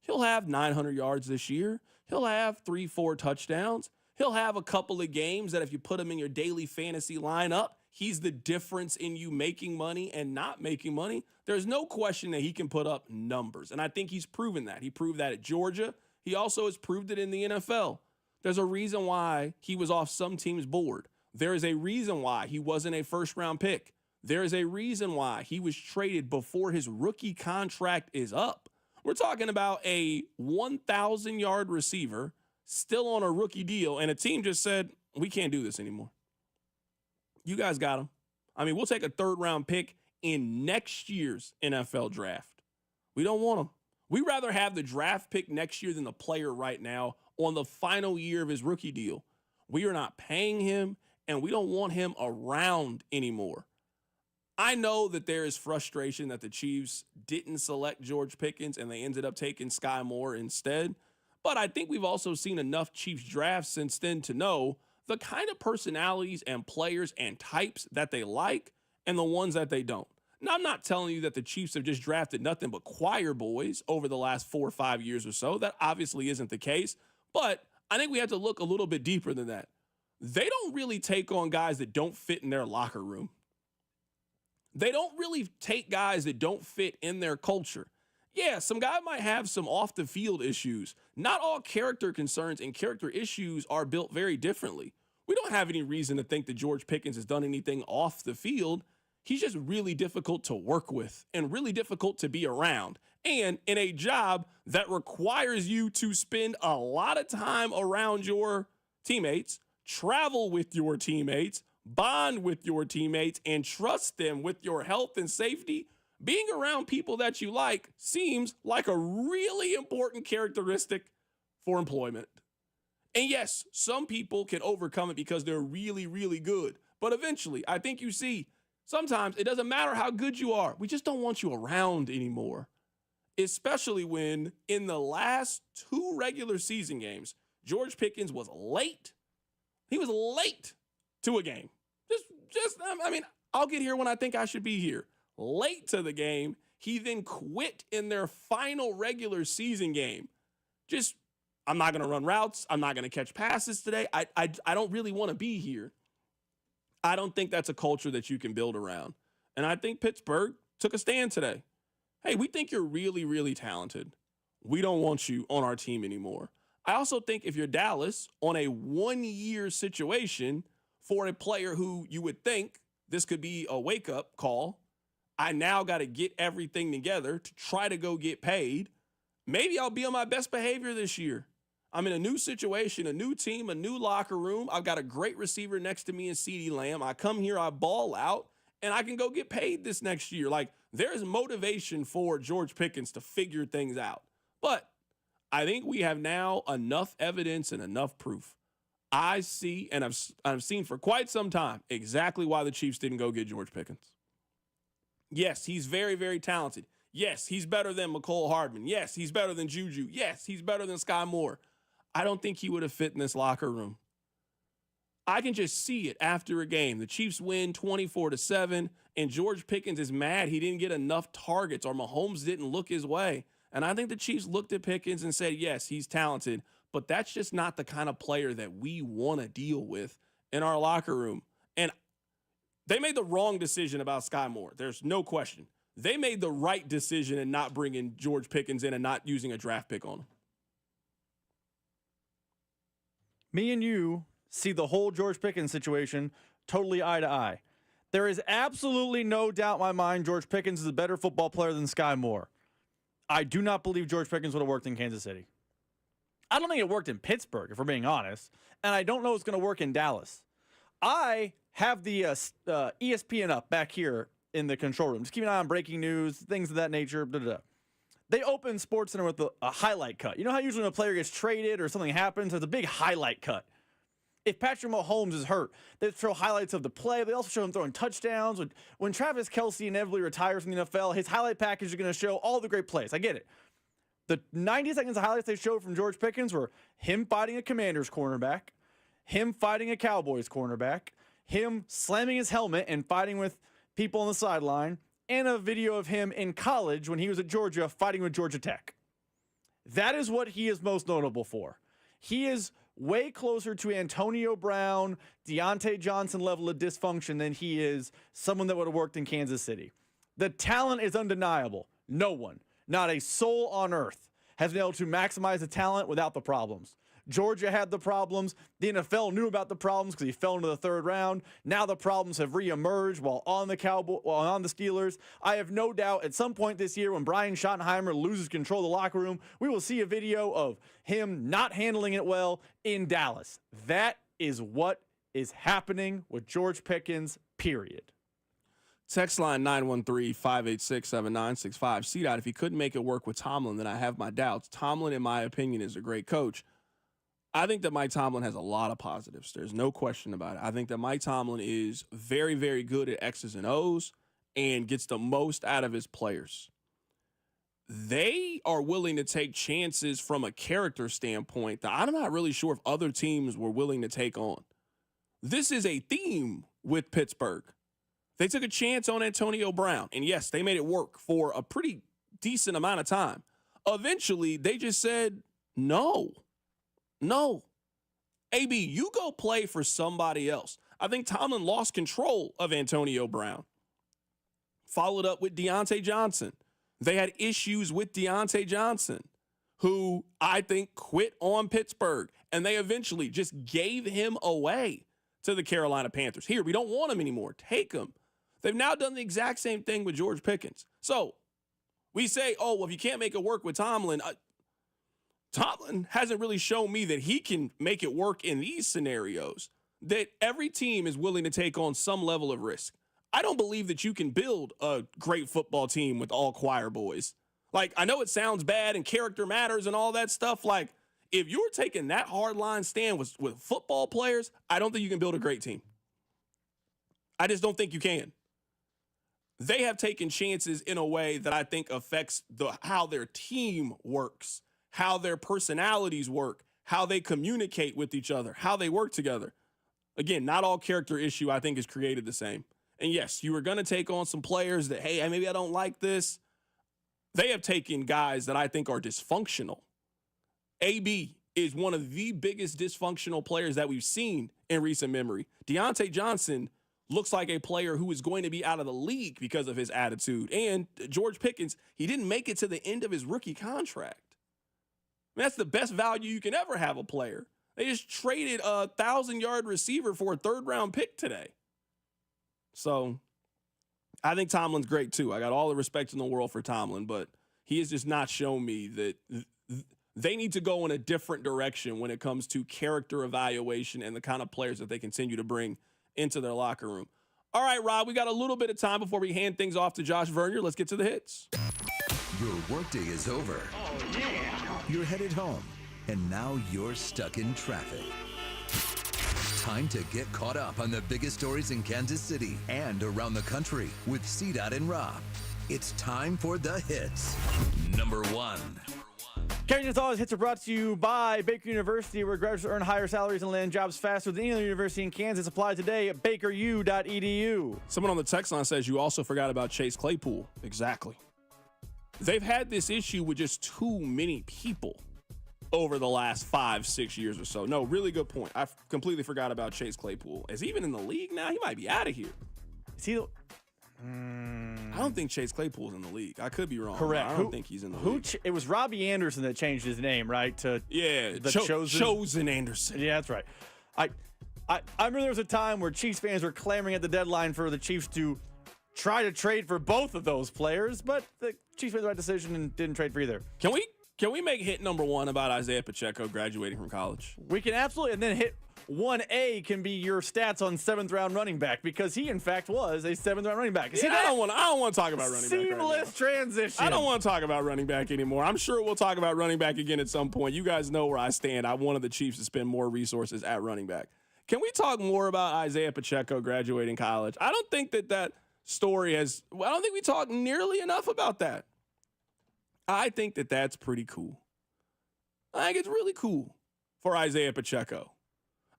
He'll have 900 yards this year. He'll have 3-4 touchdowns. He'll have a couple of games that if you put him in your daily fantasy lineup, he's the difference in you making money and not making money. There's no question that he can put up numbers, and I think he's proven that. He proved that at Georgia. He also has proved it in the NFL. There's a reason why he was off some team's board. There is a reason why he wasn't a first-round pick. There is a reason why he was traded before his rookie contract is up. We're talking about a 1,000-yard receiver still on a rookie deal, and a team just said, we can't do this anymore. You guys got him. I mean, we'll take a third-round pick in next year's NFL draft. We don't want him. We'd rather have the draft pick next year than the player right now on the final year of his rookie deal. We are not paying him, and we don't want him around anymore. I know that there is frustration that the Chiefs didn't select George Pickens and they ended up taking Sky Moore instead. But I think we've also seen enough Chiefs drafts since then to know the kind of personalities and players and types that they like and the ones that they don't. Now, I'm not telling you that the Chiefs have just drafted nothing but choir boys over the last 4 or 5 years or so. That obviously isn't the case. But I think we have to look a little bit deeper than that. They don't really take on guys that don't fit in their locker room. They don't really take guys that don't fit in their culture. Yeah, some guy might have some off the field issues. Not all character concerns and character issues are built very differently. We don't have any reason to think that George Pickens has done anything off the field. He's just really difficult to work with and really difficult to be around. And in a job that requires you to spend a lot of time around your teammates, travel with your teammates, bond with your teammates, and trust them with your health and safety, being around people that you like seems like a really important characteristic for employment. And yes, some people can overcome it because they're really, really good. But eventually, I think you see, sometimes it doesn't matter how good you are. We just don't want you around anymore. Especially when in the last 2 regular season games, George Pickens was late. He was late to a game. I mean, I'll get here when I think I should be here. Late to the game. He then quit in their final regular season game. Just, I'm not going to run routes. I'm not going to catch passes today. I don't really want to be here. I don't think that's a culture that you can build around. And I think Pittsburgh took a stand today. Hey, we think you're really, really talented. We don't want you on our team anymore. I also think if you're Dallas on a 1-year situation for a player who you would think this could be a wake-up call, I now got to get everything together to try to go get paid. Maybe I'll be on my best behavior this year. I'm in a new situation, a new team, a new locker room. I've got a great receiver next to me in CeeDee Lamb. I come here, I ball out, and I can go get paid this next year. Like, there's motivation for George Pickens to figure things out. But I think we have now enough evidence and enough proof. I see, and I've seen for quite some time, exactly why the Chiefs didn't go get George Pickens. Yes, he's very, very talented. Yes, he's better than McCole Hardman. Yes, he's better than Juju. Yes, he's better than Sky Moore. I don't think he would have fit in this locker room. I can just see it after a game. The Chiefs win 24-7, and George Pickens is mad he didn't get enough targets or Mahomes didn't look his way. And I think the Chiefs looked at Pickens and said, yes, he's talented, but that's just not the kind of player that we want to deal with in our locker room. And they made the wrong decision about Sky Moore. There's no question. They made the right decision in not bringing George Pickens in and not using a draft pick on him. Me and you see the whole George Pickens situation totally eye to eye. There is absolutely no doubt in my mind George Pickens is a better football player than Sky Moore. I do not believe George Pickens would have worked in Kansas City. I don't think it worked in Pittsburgh, if we're being honest, and I don't know it's going to work in Dallas. I have the ESPN up back here in the control room. Just keep an eye on breaking news, things of that nature. Blah, blah, blah. They open SportsCenter with a highlight cut. You know how usually when a player gets traded or something happens, there's a big highlight cut. If Patrick Mahomes is hurt, they show highlights of the play. They also show him throwing touchdowns. When Travis Kelce inevitably retires from the NFL, his highlight package is going to show all the great plays. I get it. The 90 seconds of highlights they showed from George Pickens were him fighting a Commanders cornerback, him fighting a Cowboys cornerback, him slamming his helmet and fighting with people on the sideline, and a video of him in college when he was at Georgia fighting with Georgia Tech. That is what he is most notable for. He is way closer to Antonio Brown, Deontay Johnson level of dysfunction than he is someone that would have worked in Kansas City. The talent is undeniable. No one, not a soul on earth, has been able to maximize the talent without the problems. Georgia had the problems. The NFL knew about the problems because he fell into the third round. Now the problems have reemerged while on the Steelers. I have no doubt at some point this year when Brian Schottenheimer loses control of the locker room, we will see a video of him not handling it well in Dallas. That is what is happening with George Pickens, period. Text line 913-586-7965. C-Dot, if he couldn't make it work with Tomlin, then I have my doubts. Tomlin, in my opinion, is a great coach. I think that Mike Tomlin has a lot of positives. There's no question about it. I think that Mike Tomlin is very, very good at X's and O's and gets the most out of his players. They are willing to take chances from a character standpoint that I'm not really sure if other teams were willing to take on. This is a theme with Pittsburgh. They took a chance on Antonio Brown, and yes, they made it work for a pretty decent amount of time. Eventually, they just said, no. AB, you go play for somebody else. I think Tomlin lost control of Antonio Brown. Followed up with Deontay Johnson. They had issues with Deontay Johnson, who I think quit on Pittsburgh, and they eventually just gave him away to the Carolina Panthers. Here, we don't want him anymore. Take him. They've now done the exact same thing with George Pickens. So we say, oh, well, if you can't make it work with Tomlin, Tomlin hasn't really shown me that he can make it work in these scenarios, that every team is willing to take on some level of risk. I don't believe that you can build a great football team with all choir boys. Like, I know it sounds bad and character matters and all that stuff. Like, if you're taking that hardline stand with football players, I don't think you can build a great team. I just don't think you can. They have taken chances in a way that I think affects how their team works, how their personalities work, how they communicate with each other, how they work together. Again, not all character issue, I think, is created the same. And yes, you are going to take on some players that, hey, maybe I don't like this. They have taken guys that I think are dysfunctional. AB is one of the biggest dysfunctional players that we've seen in recent memory. Deontay Johnson looks like a player who is going to be out of the league because of his attitude. And George Pickens, he didn't make it to the end of his rookie contract. I mean, that's the best value you can ever have a player. They just traded a 1,000-yard receiver for a third-round pick today. So I think Tomlin's great, too. I got all the respect in the world for Tomlin, but he has just not shown me that they need to go in a different direction when it comes to character evaluation and the kind of players that they continue to bring into their locker room. All right, Rob, we got a little bit of time before we hand things off to Josh Vernier. Let's get to the hits. Your workday is over. Oh, yeah. You're headed home, and now you're stuck in traffic. Time to get caught up on the biggest stories in Kansas City and around the country with CDOT and Rob. It's time for the hits. Number 1. Carrington's Always Hits are brought to you by Baker University, where graduates earn higher salaries and land jobs faster than any other university in Kansas. Apply today at bakeru.edu. Someone on the text line says you also forgot about Chase Claypool. Exactly. They've had this issue with just too many people over the last 5-6 years or so. No, really good point. I completely forgot about Chase Claypool. Is he even in the league now? He might be out of here. Is he? I don't think Chase Claypool's in the league. I could be wrong. Correct. I don't think he's in the league. It was Robbie Anderson that changed his name, right? To the Chosen Anderson. Yeah, that's right. I remember there was a time where Chiefs fans were clamoring at the deadline for the Chiefs to try to trade for both of those players, but the Chiefs made the right decision and didn't trade for either. Can we make hit number 1 about Isaiah Pacheco graduating from college? We can absolutely, and then hit 1A can be your stats on 7th-round running back, because he, in fact, was a 7th-round running back. See, I don't want to talk about running back right now. Seamless transition. I don't want to talk about running back anymore. I'm sure we'll talk about running back again at some point. You guys know where I stand. I wanted the Chiefs to spend more resources at running back. Can we talk more about Isaiah Pacheco graduating college? I don't think that story I don't think we talk nearly enough about that. I think that's pretty cool. I think it's really cool for Isaiah Pacheco.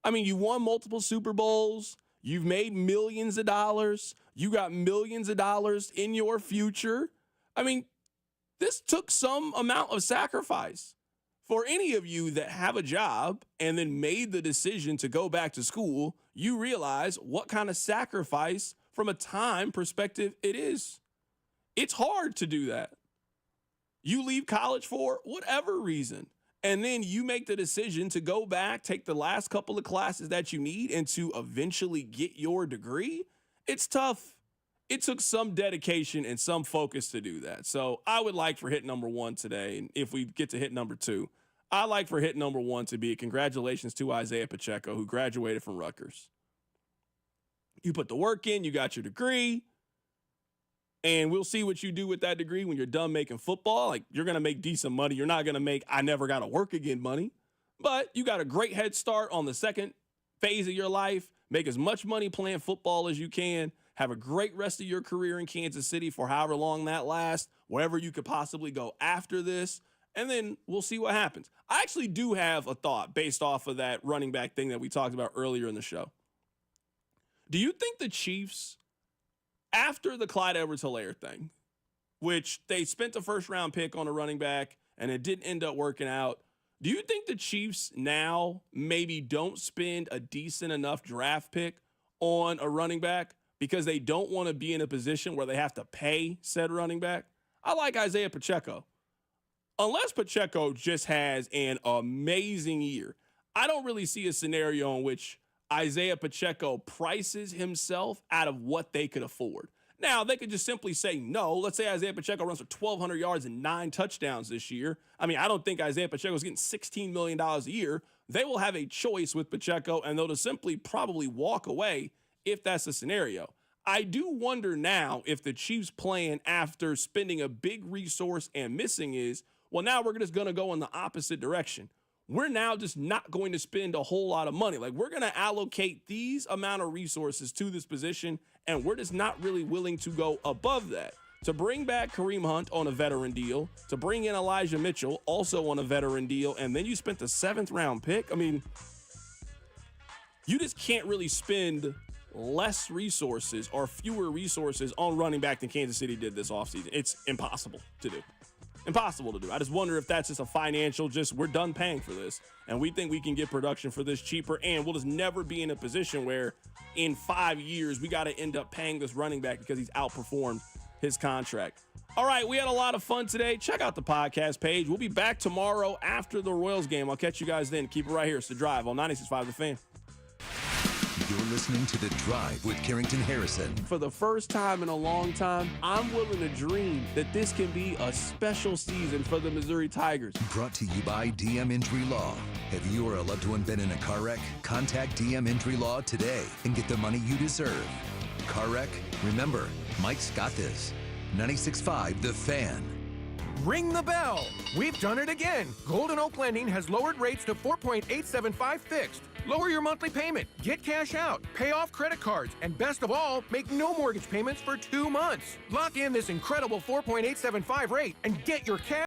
I mean, you won multiple Super Bowls. You've made millions of dollars. You got millions of dollars in your future. I mean, this took some amount of sacrifice. For any of you that have a job and then made the decision to go back to school, you realize what kind of sacrifice from a time perspective it is. It's hard to do that. You leave college for whatever reason, and then you make the decision to go back, take the last couple of classes that you need, and to eventually get your degree. It's tough. It took some dedication and some focus to do that. So I would like for hit number 1 today, and if we get to hit number 2, I'd like for hit number 1 to be congratulations to Isaiah Pacheco, who graduated from Rutgers. You put the work in, you got your degree, and we'll see what you do with that degree when you're done making football. Like, you're going to make decent money. You're not going to make I never got to work again money. But you got a great head start on the second phase of your life. Make as much money playing football as you can. Have a great rest of your career in Kansas City for however long that lasts, wherever you could possibly go after this. And then we'll see what happens. I actually do have a thought based off of that running back thing that we talked about earlier in the show. Do you think the Chiefs, after the Clyde Edwards-Helaire thing, which they spent the first-round pick on a running back and it didn't end up working out, do you think the Chiefs now maybe don't spend a decent enough draft pick on a running back because they don't want to be in a position where they have to pay said running back? I like Isaiah Pacheco. Unless Pacheco just has an amazing year, I don't really see a scenario in which Isaiah Pacheco prices himself out of what they could afford. Now, they could just simply say no. Let's say Isaiah Pacheco runs for 1,200 yards and 9 touchdowns this year. I mean, I don't think Isaiah Pacheco is getting $16 million a year. They will have a choice with Pacheco, and they'll just simply probably walk away if that's the scenario. I do wonder now if the Chiefs' plan after spending a big resource and missing is, well, now we're just going to go in the opposite direction. We're now just not going to spend a whole lot of money. Like, we're going to allocate these amount of resources to this position, and we're just not really willing to go above that. To bring back Kareem Hunt on a veteran deal, to bring in Elijah Mitchell also on a veteran deal, and then you spent the 7th-round pick. I mean, you just can't really spend less resources or fewer resources on running back than Kansas City did this offseason. It's impossible to do. impossible to do. I just wonder if that's just a financial, we're done paying for this. And we think we can get production for this cheaper, and we'll just never be in a position where in 5 years we got to end up paying this running back because he's outperformed his contract. All right, we had a lot of fun today. Check out the podcast page. We'll be back tomorrow after the Royals game. I'll catch you guys then. Keep it right here. It's The Drive on 96.5 The Fan. You're listening to The Drive with Carrington Harrison. For the first time in a long time, I'm willing to dream that this can be a special season for the Missouri Tigers. Brought to you by DM Injury Law. Have you or a loved one been in a car wreck? Contact DM Injury Law today and get the money you deserve. Car wreck? Remember, Mike's got this. 96.5 The Fan. Ring the bell. We've done it again. Golden Oak Lending has lowered rates to 4.875 fixed. Lower your monthly payment, get cash out, pay off credit cards, and best of all, make no mortgage payments for 2 months. Lock in this incredible 4.875 rate and get your cash